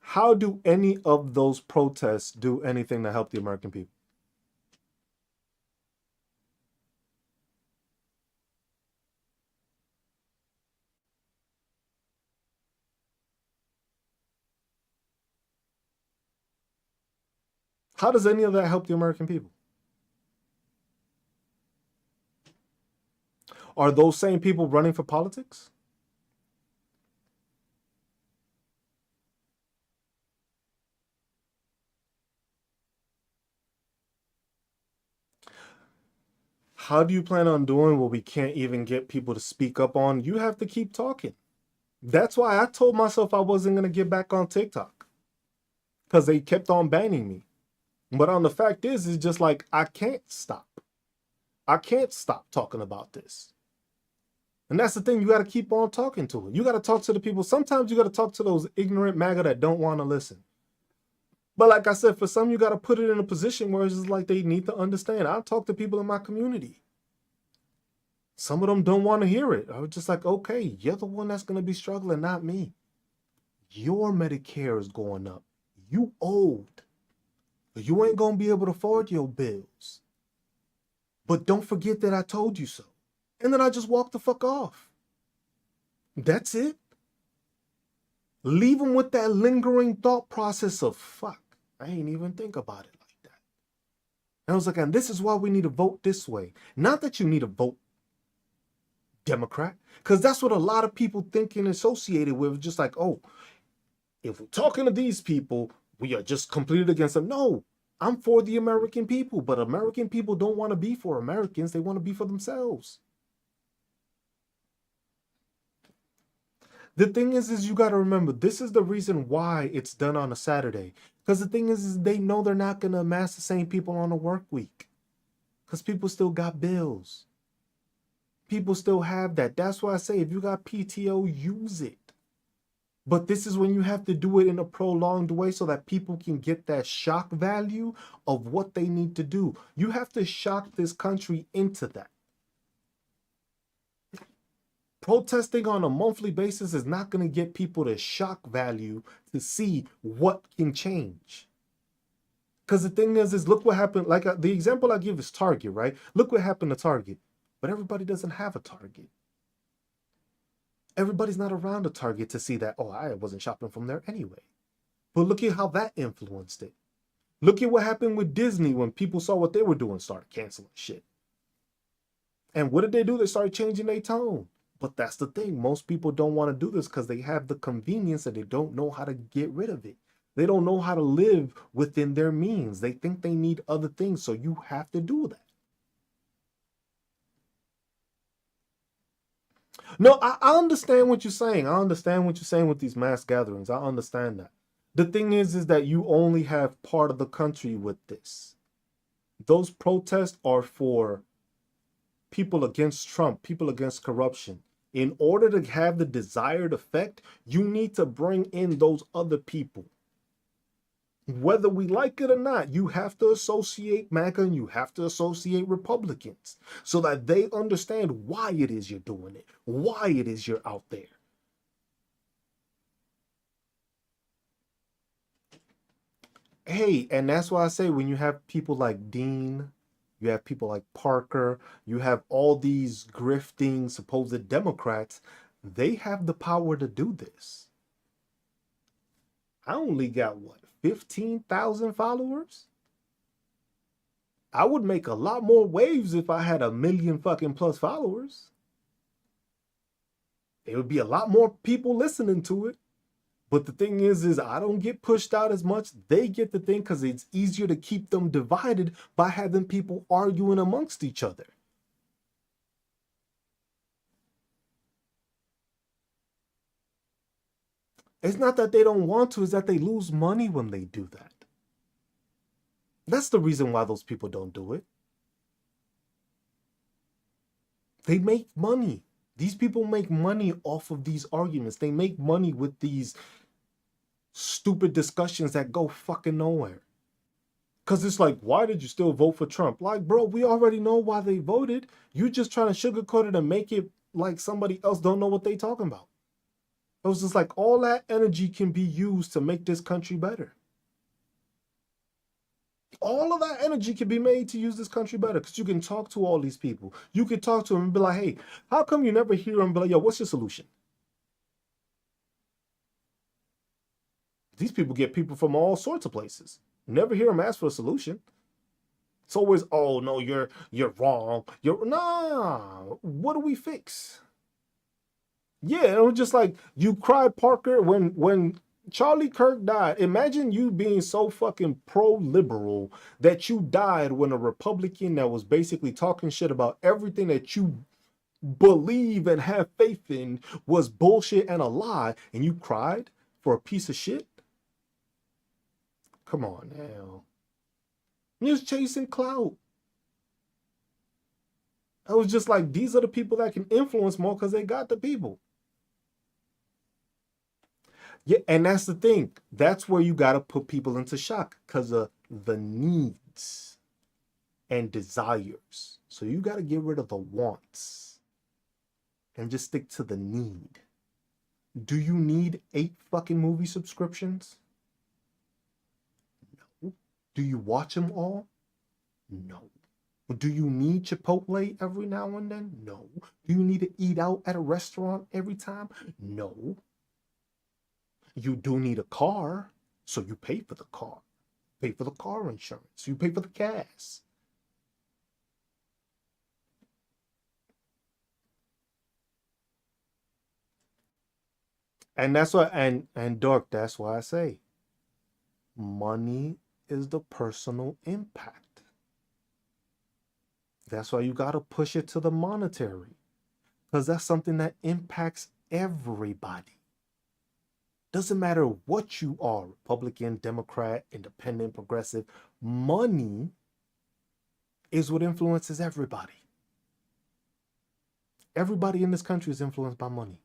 How do any of those protests do anything to help the American people? How does any of that help the American people? Are those same people running for politics? How do you plan on doing what we can't even get people to speak up on? You have to keep talking. That's why I told myself I wasn't going to get back on TikTok because they kept on banning me. But on the fact is, it's just like I can't stop. I can't stop talking about this. And that's the thing. You got to keep on talking to it. You got to talk to the people. Sometimes you got to talk to those ignorant MAGA that don't want to listen. But like I said, for some, you got to put it in a position where it's just like they need to understand. I talk to people in my community. Some of them don't want to hear it. I was just like, okay, you're the one that's going to be struggling, not me. Your Medicare is going up. You old. You ain't going to be able to afford your bills. But don't forget that I told you so. And then I just walk the fuck off. That's it. Leave them with that lingering thought process of, fuck, I ain't even think about it like that. And I was like, and this is why we need to vote this way. Not that you need to vote Democrat, because that's what a lot of people think and associated with, just like, oh, if we're talking to these people, we are just completely against them. No, I'm for the American people, but American people don't want to be for Americans. They want to be for themselves. The thing is you got to remember, this is the reason why it's done on a Saturday. Because the thing is they know they're not going to amass the same people on a work week. Because people still got bills. People still have that. That's why I say, if you got PTO, use it. But this is when you have to do it in a prolonged way so that people can get that shock value of what they need to do. You have to shock this country into that. Protesting on a monthly basis is not going to get people the shock value to see what can change. Because the thing is look what happened. Like the example I give is Target, right? Look what happened to Target. But everybody doesn't have a Target. Everybody's not around a Target to see that, oh, I wasn't shopping from there anyway. But look at how that influenced it. Look at what happened with Disney when people saw what they were doing, started canceling shit. And what did they do? They started changing their tone. But that's the thing. Most people don't want to do this because they have the convenience and they don't know how to get rid of it. They don't know how to live within their means. They think they need other things. So you have to do that. No, I understand what you're saying. I understand what you're saying with these mass gatherings. I understand that. The thing is that you only have part of the country with this. Those protests are for people against Trump, people against corruption. In order to have the desired effect, you need to bring in those other people. Whether we like it or not, you have to associate MAGA and you have to associate Republicans so that they understand why it is you're doing it, why it is you're out there. Hey, and that's why I say when you have people like Dean, you have people like Parker, you have all these grifting supposed Democrats, they have the power to do this. I only got what, 15,000 followers? I would make a lot more waves if I had 1 million fucking plus followers. There would be a lot more people listening to it. But the thing is I don't get pushed out as much. They get the thing because it's easier to keep them divided by having people arguing amongst each other. It's not that they don't want to, it's that they lose money when they do that. That's the reason why those people don't do it. They make money. These people make money off of these arguments. They make money with these stupid discussions that go fucking nowhere. Because it's like, why did you still vote for Trump? Like, bro, we already know why they voted. You just trying to sugarcoat it and make it like somebody else don't know what they talking about. It was just like all that energy can be used to make this country better. All of that energy can be made to use this country better because you can talk to all these people. You can talk to them and be like, hey, how come you never hear them be like, yo, what's your solution? These people get people from all sorts of places. You never hear them ask for a solution. It's always, oh, no, you're wrong. Nah, what do we fix? Yeah, it was just like, you cried, Parker, when Charlie Kirk died. Imagine you being so fucking pro-liberal that you died when a Republican that was basically talking shit about everything that you believe and have faith in was bullshit and a lie, and you cried for a piece of shit. Come on now. You're just chasing clout. I was just like, these are the people that can influence more because they got the people. Yeah, and that's the thing. That's where you got to put people into shock because of the needs and desires. So you got to get rid of the wants and just stick to the need. Do you need 8 fucking movie subscriptions? No. Do you watch them all? No. Do you need Chipotle every now and then? No. Do you need to eat out at a restaurant every time? No. You do need a car, so you pay for the car. Pay for the car insurance. You pay for the gas. And that's why and Dork, that's why I say money is the personal impact. That's why you gotta push it to the monetary. Because that's something that impacts everybody. Doesn't matter what you are, Republican, Democrat, Independent, Progressive, money is what influences everybody. Everybody in this country is influenced by money,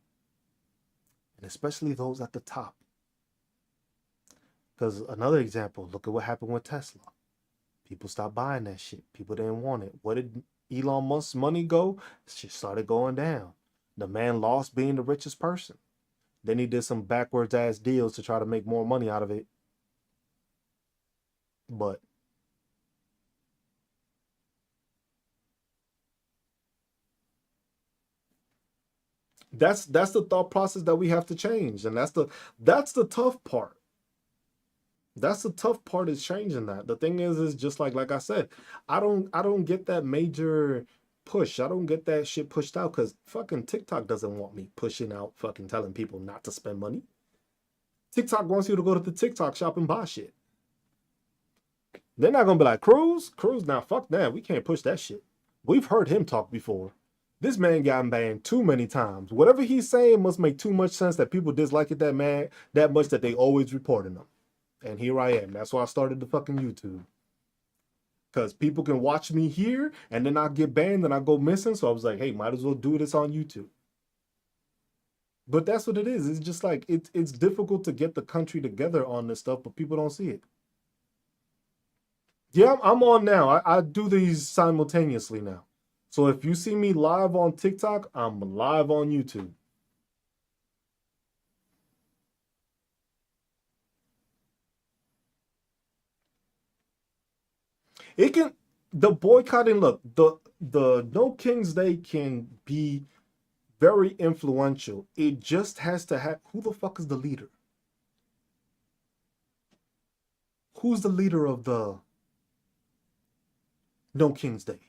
and especially those at the top. Because another example, look at what happened with Tesla. People stopped buying that shit. People didn't want it. What did Elon Musk's money go? Shit started going down. The man lost being the richest person. Then he did some backwards ass deals to try to make more money out of it. But that's the thought process that we have to change. And that's the tough part. That's the tough part is changing that. The thing is just like I said, I don't get that major push. I don't get that shit pushed out because fucking TikTok doesn't want me pushing out fucking telling people not to spend money. TikTok wants you to go to the TikTok shop and buy shit. They're not gonna be like, Cruz, now fuck that. We can't push that shit. We've heard him talk before. This man got banned too many times. Whatever he's saying must make too much sense that people dislike it that man that much that they always reporting him. And here I am. That's why I started the fucking YouTube. Because people can watch me here and then I get banned and I go missing. So I was like, hey, might as well do this on YouTube. But that's what it is. It's just like it's difficult to get the country together on this stuff, but people don't see it. Yeah, I'm on now. I do these simultaneously now. So if you see me live on TikTok, I'm live on YouTube. It can the boycotting look, the No King's Day can be very influential. It just has to have who the fuck is the leader? Who's the leader of the No King's Day?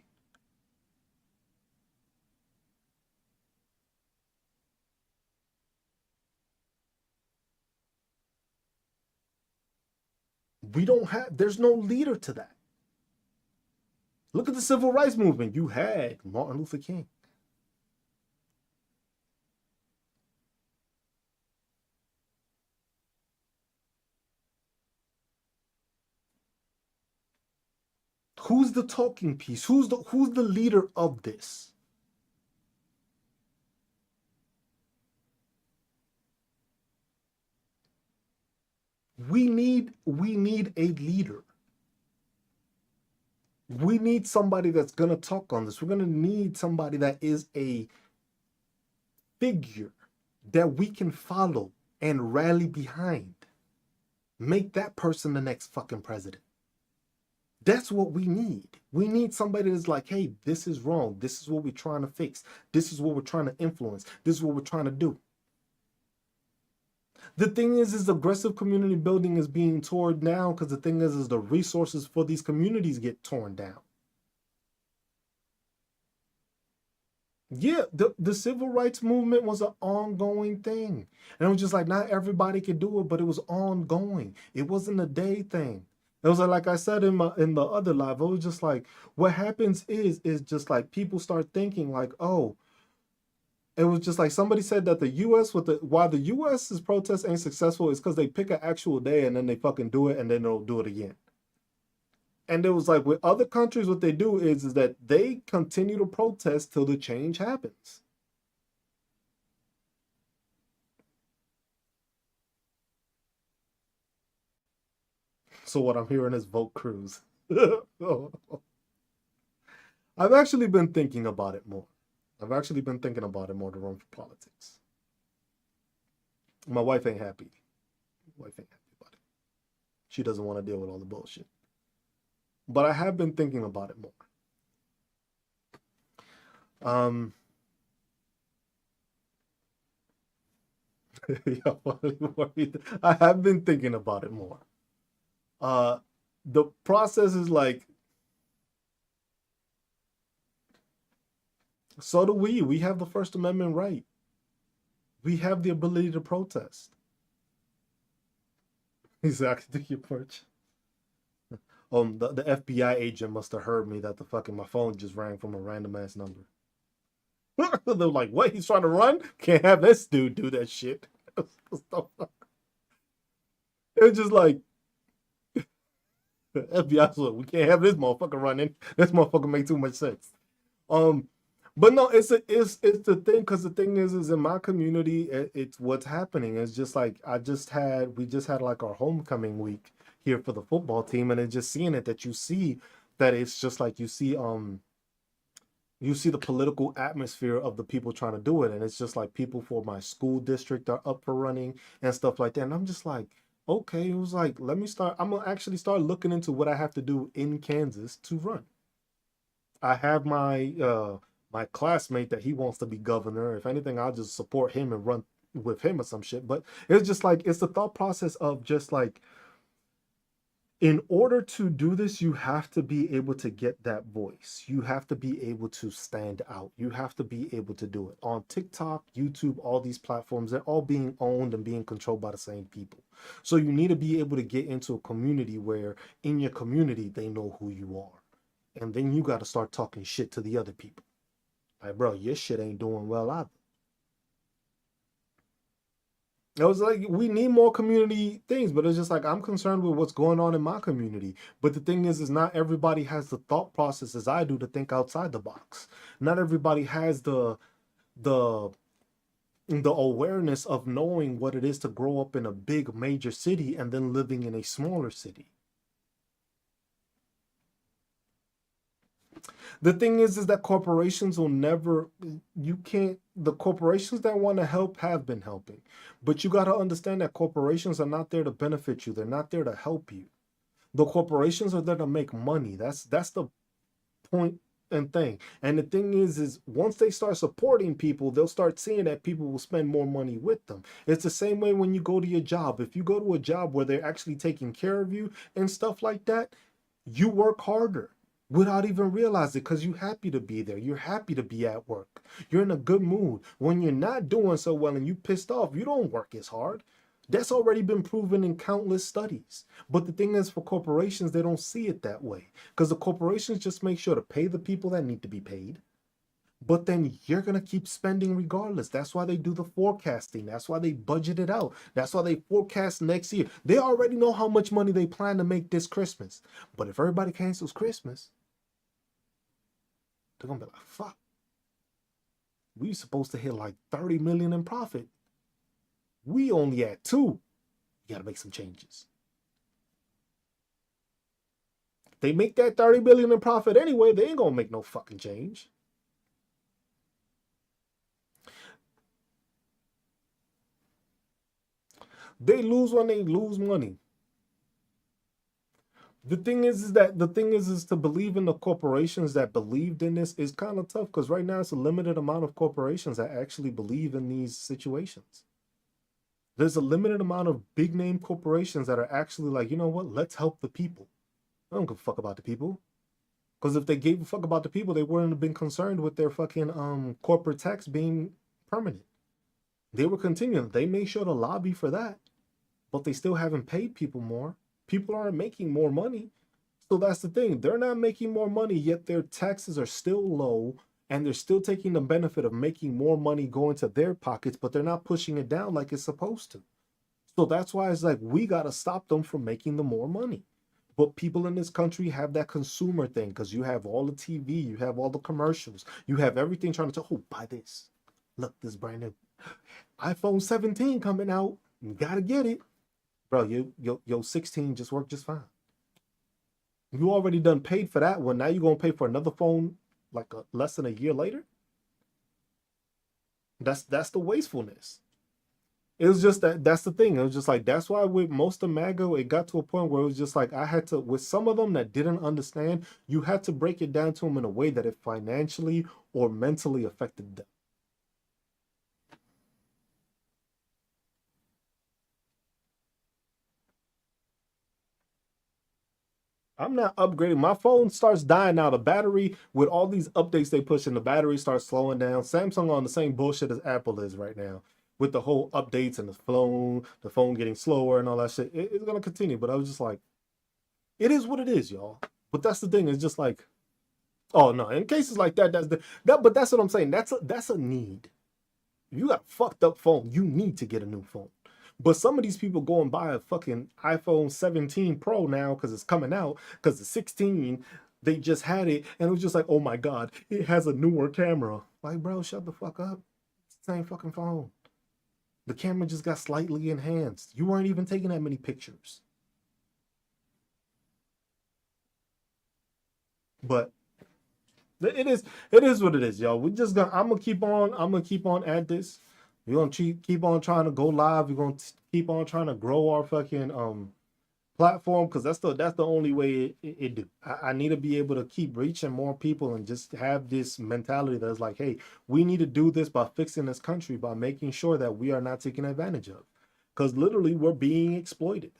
We don't have there's no leader to that. Look at the civil rights movement. You had Martin Luther King. Who's the talking piece? Who's the leader of this? We need a leader. We need somebody that's gonna talk on this. We're gonna need somebody that is a figure that we can follow and rally behind. Make that person the next fucking president. That's what we need. We need somebody that's like, hey, this is wrong. This is what we're trying to fix. This is what we're trying to influence. This is what we're trying to do. The thing is aggressive community building is being torn down because the thing is the resources for these communities get torn down. Yeah, the civil rights movement was an ongoing thing. And it was just like not everybody could do it, but it was ongoing. It wasn't a day thing. It was like I said in the other live, it was just like what happens is just like people start thinking like, oh, it was just like somebody said that the US with the why the US's protest ain't successful is because they pick an actual day and then they fucking do it and then they'll do it again. And it was like with other countries, what they do is that they continue to protest till the change happens. So what I'm hearing is vote Cruz. I've actually been thinking about it more. I've actually been thinking about it more to run for politics. My wife ain't happy. My wife ain't happy about it. She doesn't want to deal with all the bullshit. But I have been thinking about it more. Um, I have been thinking about it more. Uh, the process is like, so do we. We have the First Amendment right. We have the ability to protest. Exactly, your perch. The FBI agent must have heard me that the fucking my phone just rang from a random ass number. They're like, what? He's trying to run? Can't have this dude do that shit. It's just like FBI. Like, we can't have this motherfucker running. This motherfucker make too much sense. Um, but no, it's the thing because the thing is in my community, it's what's happening. It's just like we just had like our homecoming week here for the football team, and it's just seeing it that you see that it's just like you see the political atmosphere of the people trying to do it, and it's just like people for my school district are up for running and stuff like that, and I'm just like, okay, it was like let me start. I'm gonna actually start looking into what I have to do in Kansas to run. I have my classmate that he wants to be governor. If anything, I'll just support him and run with him or some shit. But it's just like it's the thought process of just like in order to do this, you have to be able to get that voice. You have to be able to stand out. You have to be able to do it. On TikTok, YouTube, all these platforms, they're all being owned and being controlled by the same people. So you need to be able to get into a community where in your community they know who you are. And then you got to start talking shit to the other people. Like, bro, your shit ain't doing well either. It was like we need more community things, but it's just like I'm concerned with what's going on in my community. But the thing is not everybody has the thought process as I do to think outside the box. Not everybody has the the awareness of knowing what it is to grow up in a big major city and then living in a smaller city. The thing is that corporations will never, you can't, the corporations that want to help have been helping, but you got to understand that corporations are not there to benefit you. They're not there to help you. The corporations are there to make money. That's the point and thing. And the thing is once they start supporting people, they'll start seeing that people will spend more money with them. It's the same way when you go to your job. If you go to a job where they're actually taking care of you and stuff like that, you work harder without even realizing because you're happy to be there. You're happy to be at work. You're in a good mood. When you're not doing so well and you pissed off, you don't work as hard. That's already been proven in countless studies. But the thing is, for corporations, they don't see it that way because the corporations just make sure to pay the people that need to be paid. But then you're going to keep spending regardless. That's why they do the forecasting. That's why they budget it out. That's why they forecast next year. They already know how much money they plan to make this Christmas. But if everybody cancels Christmas, they're going to be like, fuck. We were supposed to hit like 30 million in profit. We only at 2. You got to make some changes. They make that 30 billion in profit anyway, they ain't going to make no fucking change. They lose when they lose money. The thing is to believe in the corporations that believed in this is kind of tough because right now it's a limited amount of corporations that actually believe in these situations. There's a limited amount of big name corporations that are actually like, you know what, let's help the people. I don't give a fuck about the people. Because if they gave a fuck about the people, they wouldn't have been concerned with their fucking corporate tax being permanent. They were continuing. They made sure to lobby for that, but they still haven't paid people more. People aren't making more money. So that's the thing. They're not making more money, yet their taxes are still low, and they're still taking the benefit of making more money go into their pockets, but they're not pushing it down like it's supposed to. So that's why it's like we gotta stop them from making the more money. But people in this country have that consumer thing because you have all the TV, you have all the commercials, you have everything trying to tell, oh, buy this. Look, this brand new iPhone 17 coming out. You gotta get it. Bro, your 16 just worked just fine. You already done paid for that one. Now you're gonna pay for another phone like less than a year later. That's the wastefulness. It was just that's the thing. It was just like that's why with most of MAGA, it got to a point where it was just like I had to with some of them that didn't understand, you had to break it down to them in a way that it financially or mentally affected them. I'm not upgrading. My phone starts dying out. The battery, with all these updates they push in, the battery starts slowing down. Samsung on the same bullshit as Apple is right now, with the whole updates and the phone getting slower and all that shit. It's gonna continue. But I was just like, it is what it is, y'all. But that's the thing. It's just like, oh no. In cases like that, that. But that's what I'm saying. That's a need. If you got a fucked up phone, you need to get a new phone. But some of these people go and buy a fucking iPhone 17 Pro now because it's coming out, because the 16, they just had it, and it was just like, oh my God, it has a newer camera. Like, bro, shut the fuck up. It's the same fucking phone. The camera just got slightly enhanced. You weren't even taking that many pictures. But it is what it is, y'all. We just gonna I'm gonna keep on at this. We're gonna keep on trying to go live. We're gonna keep on trying to grow our fucking platform because that's the only way it do. I need to be able to keep reaching more people and just have this mentality that's like, hey, we need to do this by fixing this country by making sure that we are not taken advantage of, because literally we're being exploited.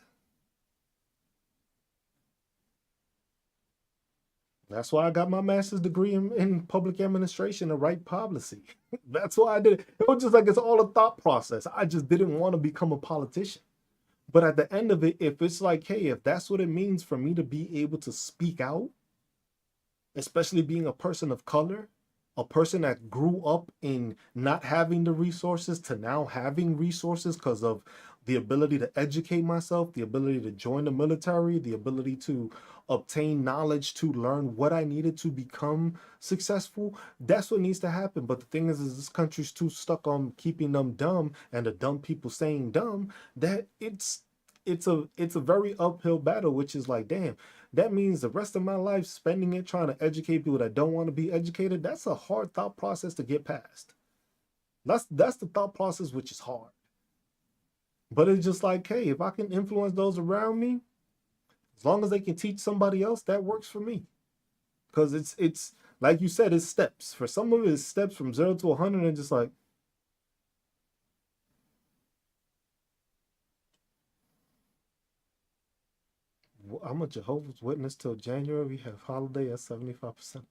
That's why I got my master's degree in public administration to write policy. That's why I did it. It was just like it's all a thought process. I just didn't want to become a politician. But at the end of it, if it's like, hey, if that's what it means for me to be able to speak out, especially being a person of color, a person that grew up in not having the resources to now having resources because of the ability to educate myself, the ability to join the military, the ability to obtain knowledge to learn what I needed to become successful. That's what needs to happen. But the thing is this country's too stuck on keeping them dumb and the dumb people staying dumb that it's a very uphill battle, which is like, damn, that means the rest of my life spending it trying to educate people that don't want to be educated. That's a hard thought process to get past. That's the thought process, which is hard. But it's just like, hey, if I can influence those around me, as long as they can teach somebody else, that works for me. Because it's like you said, it's steps. For some of it, it's steps from 0 to 100, and just like, I'm a Jehovah's Witness till January. We have holiday at 75%.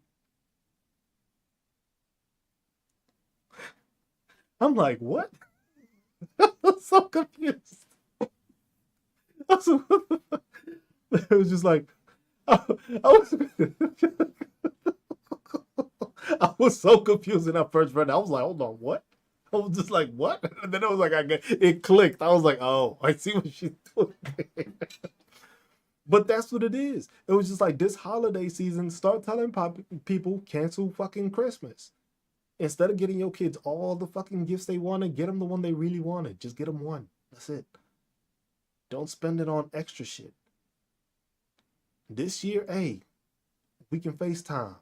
I'm like, what? I'm so confused. It was just like, I, I was, I was so confused when I first read it. I was like, hold on, what? I was just like, what? And then it was like, it clicked. I was like, oh, I see what she's doing. But that's what it is. It was just like this holiday season, start telling people cancel fucking Christmas. Instead of getting your kids all the fucking gifts they wanted, get them the one they really wanted. Just get them one. That's it. Don't spend it on extra shit. This year, hey, we can FaceTime.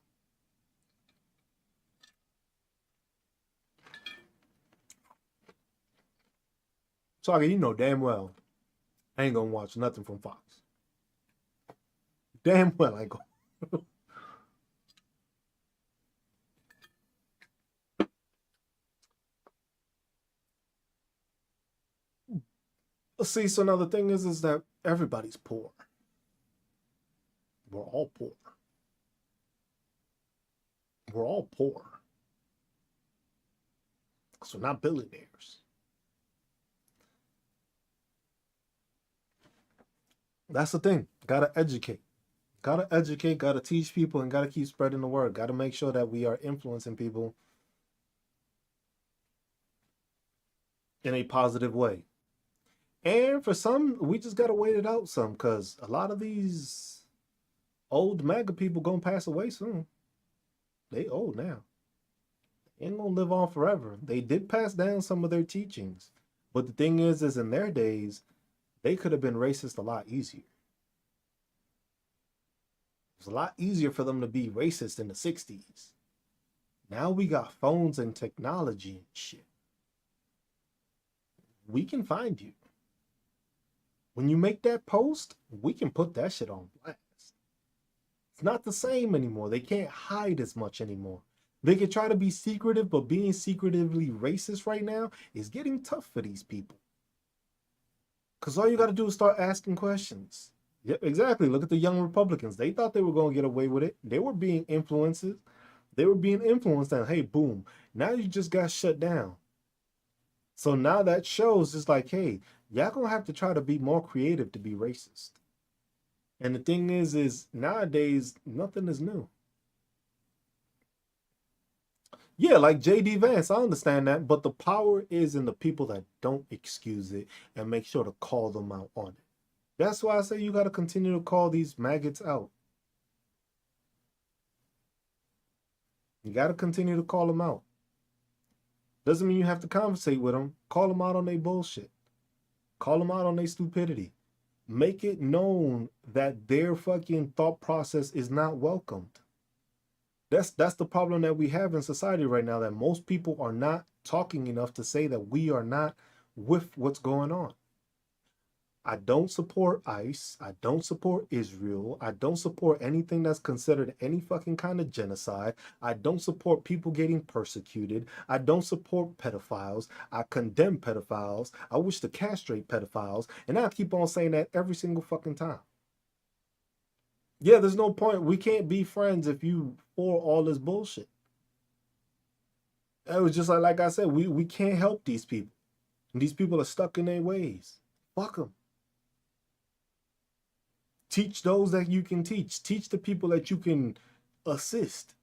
So you know damn well I ain't gonna watch nothing from Fox. Damn well I ain't gonna. See, so now the thing is that everybody's poor. We're all poor. We're all poor because we're not billionaires. That's the thing. Gotta educate. Gotta educate, gotta teach people, and gotta keep spreading the word. Gotta make sure that we are influencing people in a positive way. And for some, we just gotta wait it out some, because a lot of these old MAGA people gonna pass away soon. They old now. They ain't gonna live on forever. They did pass down some of their teachings. But the thing is in their days, they could have been racist a lot easier. It was a lot easier for them to be racist in the 60s. Now we got phones and technology and shit. We can find you. When you make that post, we can put that shit on blast. It's not the same anymore. They can't hide as much anymore. They can try to be secretive, but being secretively racist right now is getting tough for these people. Because all you got to do is start asking questions. Yep, exactly. Look at the young Republicans. They thought they were going to get away with it. They were being influenced. They were being influenced, and hey, boom. Now you just got shut down. So now that shows it's like, hey, y'all gonna have to try to be more creative to be racist. And the thing is nowadays nothing is new. Yeah, like JD Vance, I understand that, but the power is in the people that don't excuse it and make sure to call them out on it. That's why I say you got to continue to call these maggots out. You got to continue to call them out. Doesn't mean you have to conversate with them. Call them out on their bullshit. Call them out on their stupidity. Make it known that their fucking thought process is not welcomed. That's the problem that we have in society right now, that most people are not talking enough to say that we are not with what's going on. I don't support ICE. I don't support Israel. I don't support anything that's considered any fucking kind of genocide. I don't support people getting persecuted. I don't support pedophiles. I condemn pedophiles. I wish to castrate pedophiles. And I keep on saying that every single fucking time. Yeah, there's no point. We can't be friends if you for all this bullshit. It was just like I said, we can't help these people. These people are stuck in their ways. Fuck them. Teach those that you can teach. Teach the people that you can assist.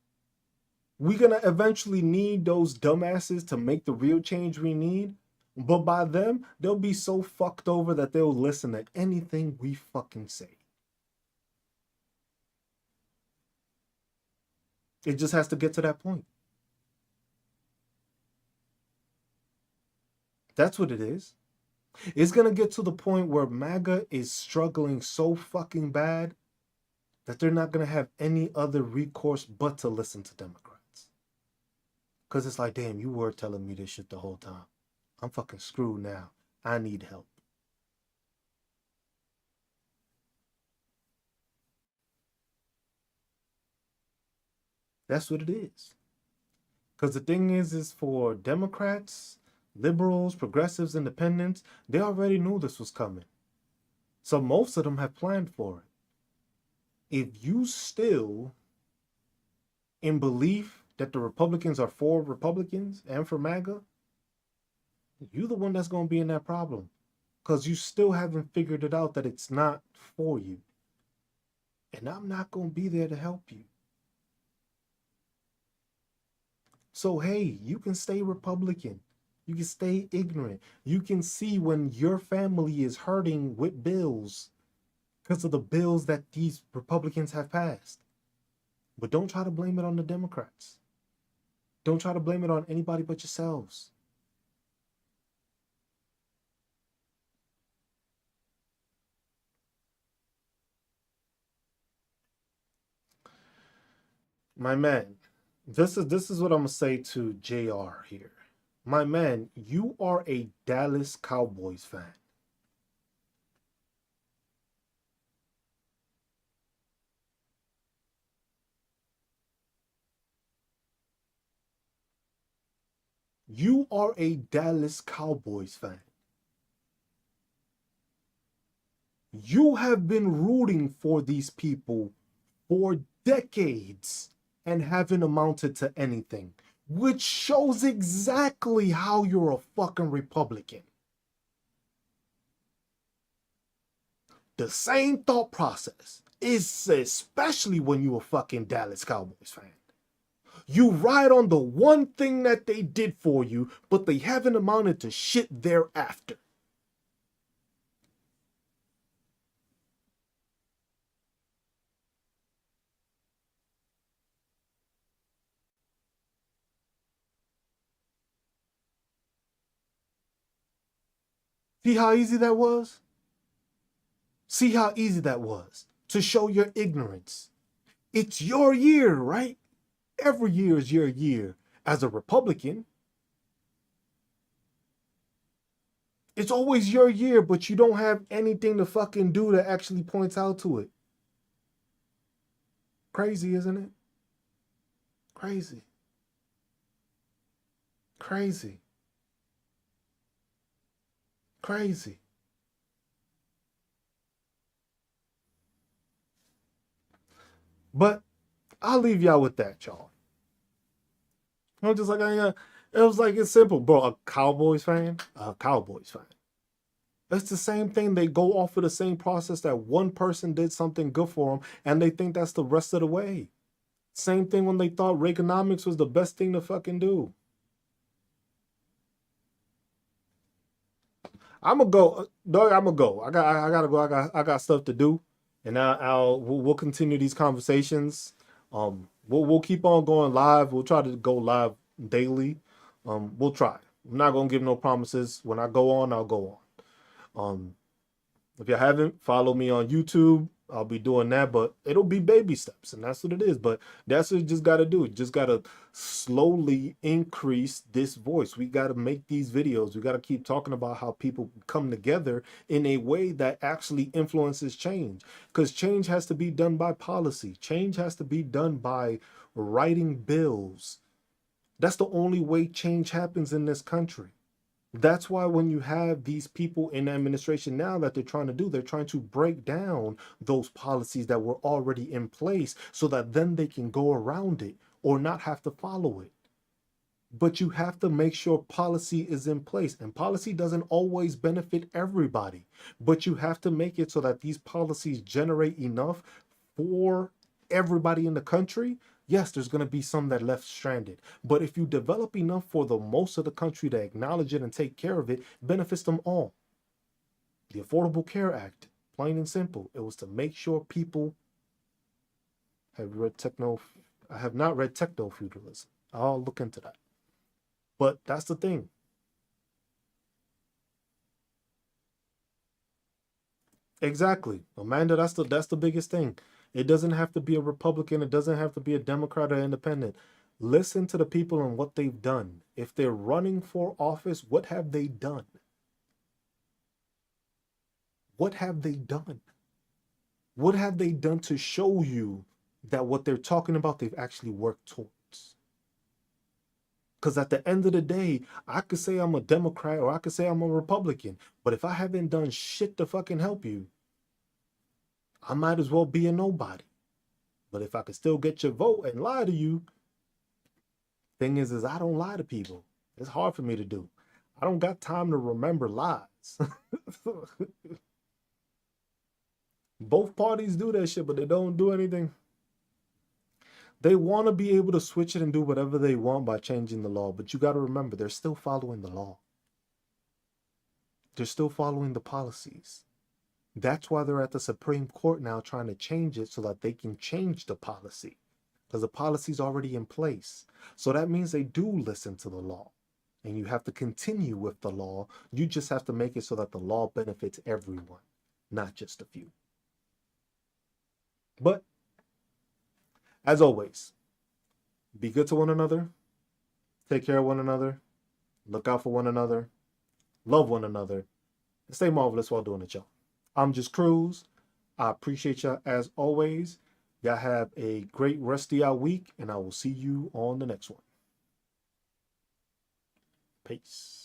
We're going to eventually need those dumbasses to make the real change we need. But by them, they'll be so fucked over that they'll listen to anything we fucking say. It just has to get to that point. That's what it is. It's going to get to the point where MAGA is struggling so fucking bad that they're not going to have any other recourse but to listen to Democrats. Because it's like, damn, you were telling me this shit the whole time. I'm fucking screwed now. I need help. That's what it is. Because the thing is for Democrats, liberals, progressives, independents, they already knew this was coming. So most of them have planned for it. If you still in belief that the Republicans are for Republicans and for MAGA, you're the one that's going to be in that problem. Because you still haven't figured it out that it's not for you. And I'm not going to be there to help you. So, hey, you can stay Republican. You can stay ignorant. You can see when your family is hurting with bills because of the bills that these Republicans have passed. But don't try to blame it on the Democrats. Don't try to blame it on anybody but yourselves. My man, this is what I'm gonna say to JR here. My man, you are a Dallas Cowboys fan. You are a Dallas Cowboys fan. You have been rooting for these people for decades. and haven't amounted to anything, which shows exactly how you're a fucking Republican. The same thought process is especially when you're a fucking Dallas Cowboys fan. You ride on the one thing that they did for you, but they haven't amounted to shit thereafter. See how easy that was? See how easy that was to show your ignorance. It's your year, right? Every year is your year. As a Republican, it's always your year, but you don't have anything to fucking do that actually points out to it. Crazy, isn't it? Crazy. Crazy. Crazy. But I'll leave y'all with that, y'all. I'm just like, it was like, it's simple, bro. A Cowboys fan, a Cowboys fan. It's the same thing. They go off of the same process that one person did something good for them, and they think that's the rest of the way. Same thing when they thought Reaganomics was the best thing to fucking do. I'm gonna go, Doug. I'm gonna go. I gotta go. I got stuff to do, and we'll continue these conversations. We'll keep on going live. We'll try to go live daily. We'll try. I'm not gonna give no promises. When I go on, I'll go on. If you haven't, follow me on YouTube. I'll be doing that, but it'll be baby steps, and that's what it is. But that's what you just got to do. You just got to slowly increase this voice. We got to make these videos. We got to keep talking about how people come together in a way that actually influences change. Because change has to be done by policy. Change has to be done by writing bills. That's the only way change happens in this country. That's why when you have these people in administration now that they're trying to break down those policies that were already in place so that then they can go around it or not have to follow it. But you have to make sure policy is in place, and policy doesn't always benefit everybody, but you have to make it so that these policies generate enough for everybody in the country. Yes, there's going to be some that left stranded, but if you develop enough for the most of the country to acknowledge it and take care of it, benefits them all. The Affordable Care Act, plain and simple, it was to make sure people have read techno. I have not read techno feudalism. I'll look into that. But that's the thing. Exactly, Amanda. That's the biggest thing. It doesn't have to be a Republican. It doesn't have to be a Democrat or independent. Listen to the people and what they've done. If they're running for office, what have they done? What have they done? What have they done to show you that what they're talking about, they've actually worked towards? Because at the end of the day, I could say I'm a Democrat or I could say I'm a Republican, but if I haven't done shit to fucking help you, I might as well be a nobody. But if I could still get your vote and lie to you, thing is I don't lie to people. It's hard for me to do. I don't got time to remember lies. Both parties do that shit, but they don't do anything. They want to be able to switch it and do whatever they want by changing the law, but you got to remember, they're still following the law. They're still following the policies. That's why they're at the Supreme Court now trying to change it so that they can change the policy, because the policy's already in place. So that means they do listen to the law, and you have to continue with the law. You just have to make it so that the law benefits everyone, not just a few. But as always, be good to one another, take care of one another, look out for one another, love one another, and stay marvelous while doing it, y'all. I'm just Cruz. I appreciate y'all as always. Y'all have a great rest of y'all week, and I will see you on the next one. Peace.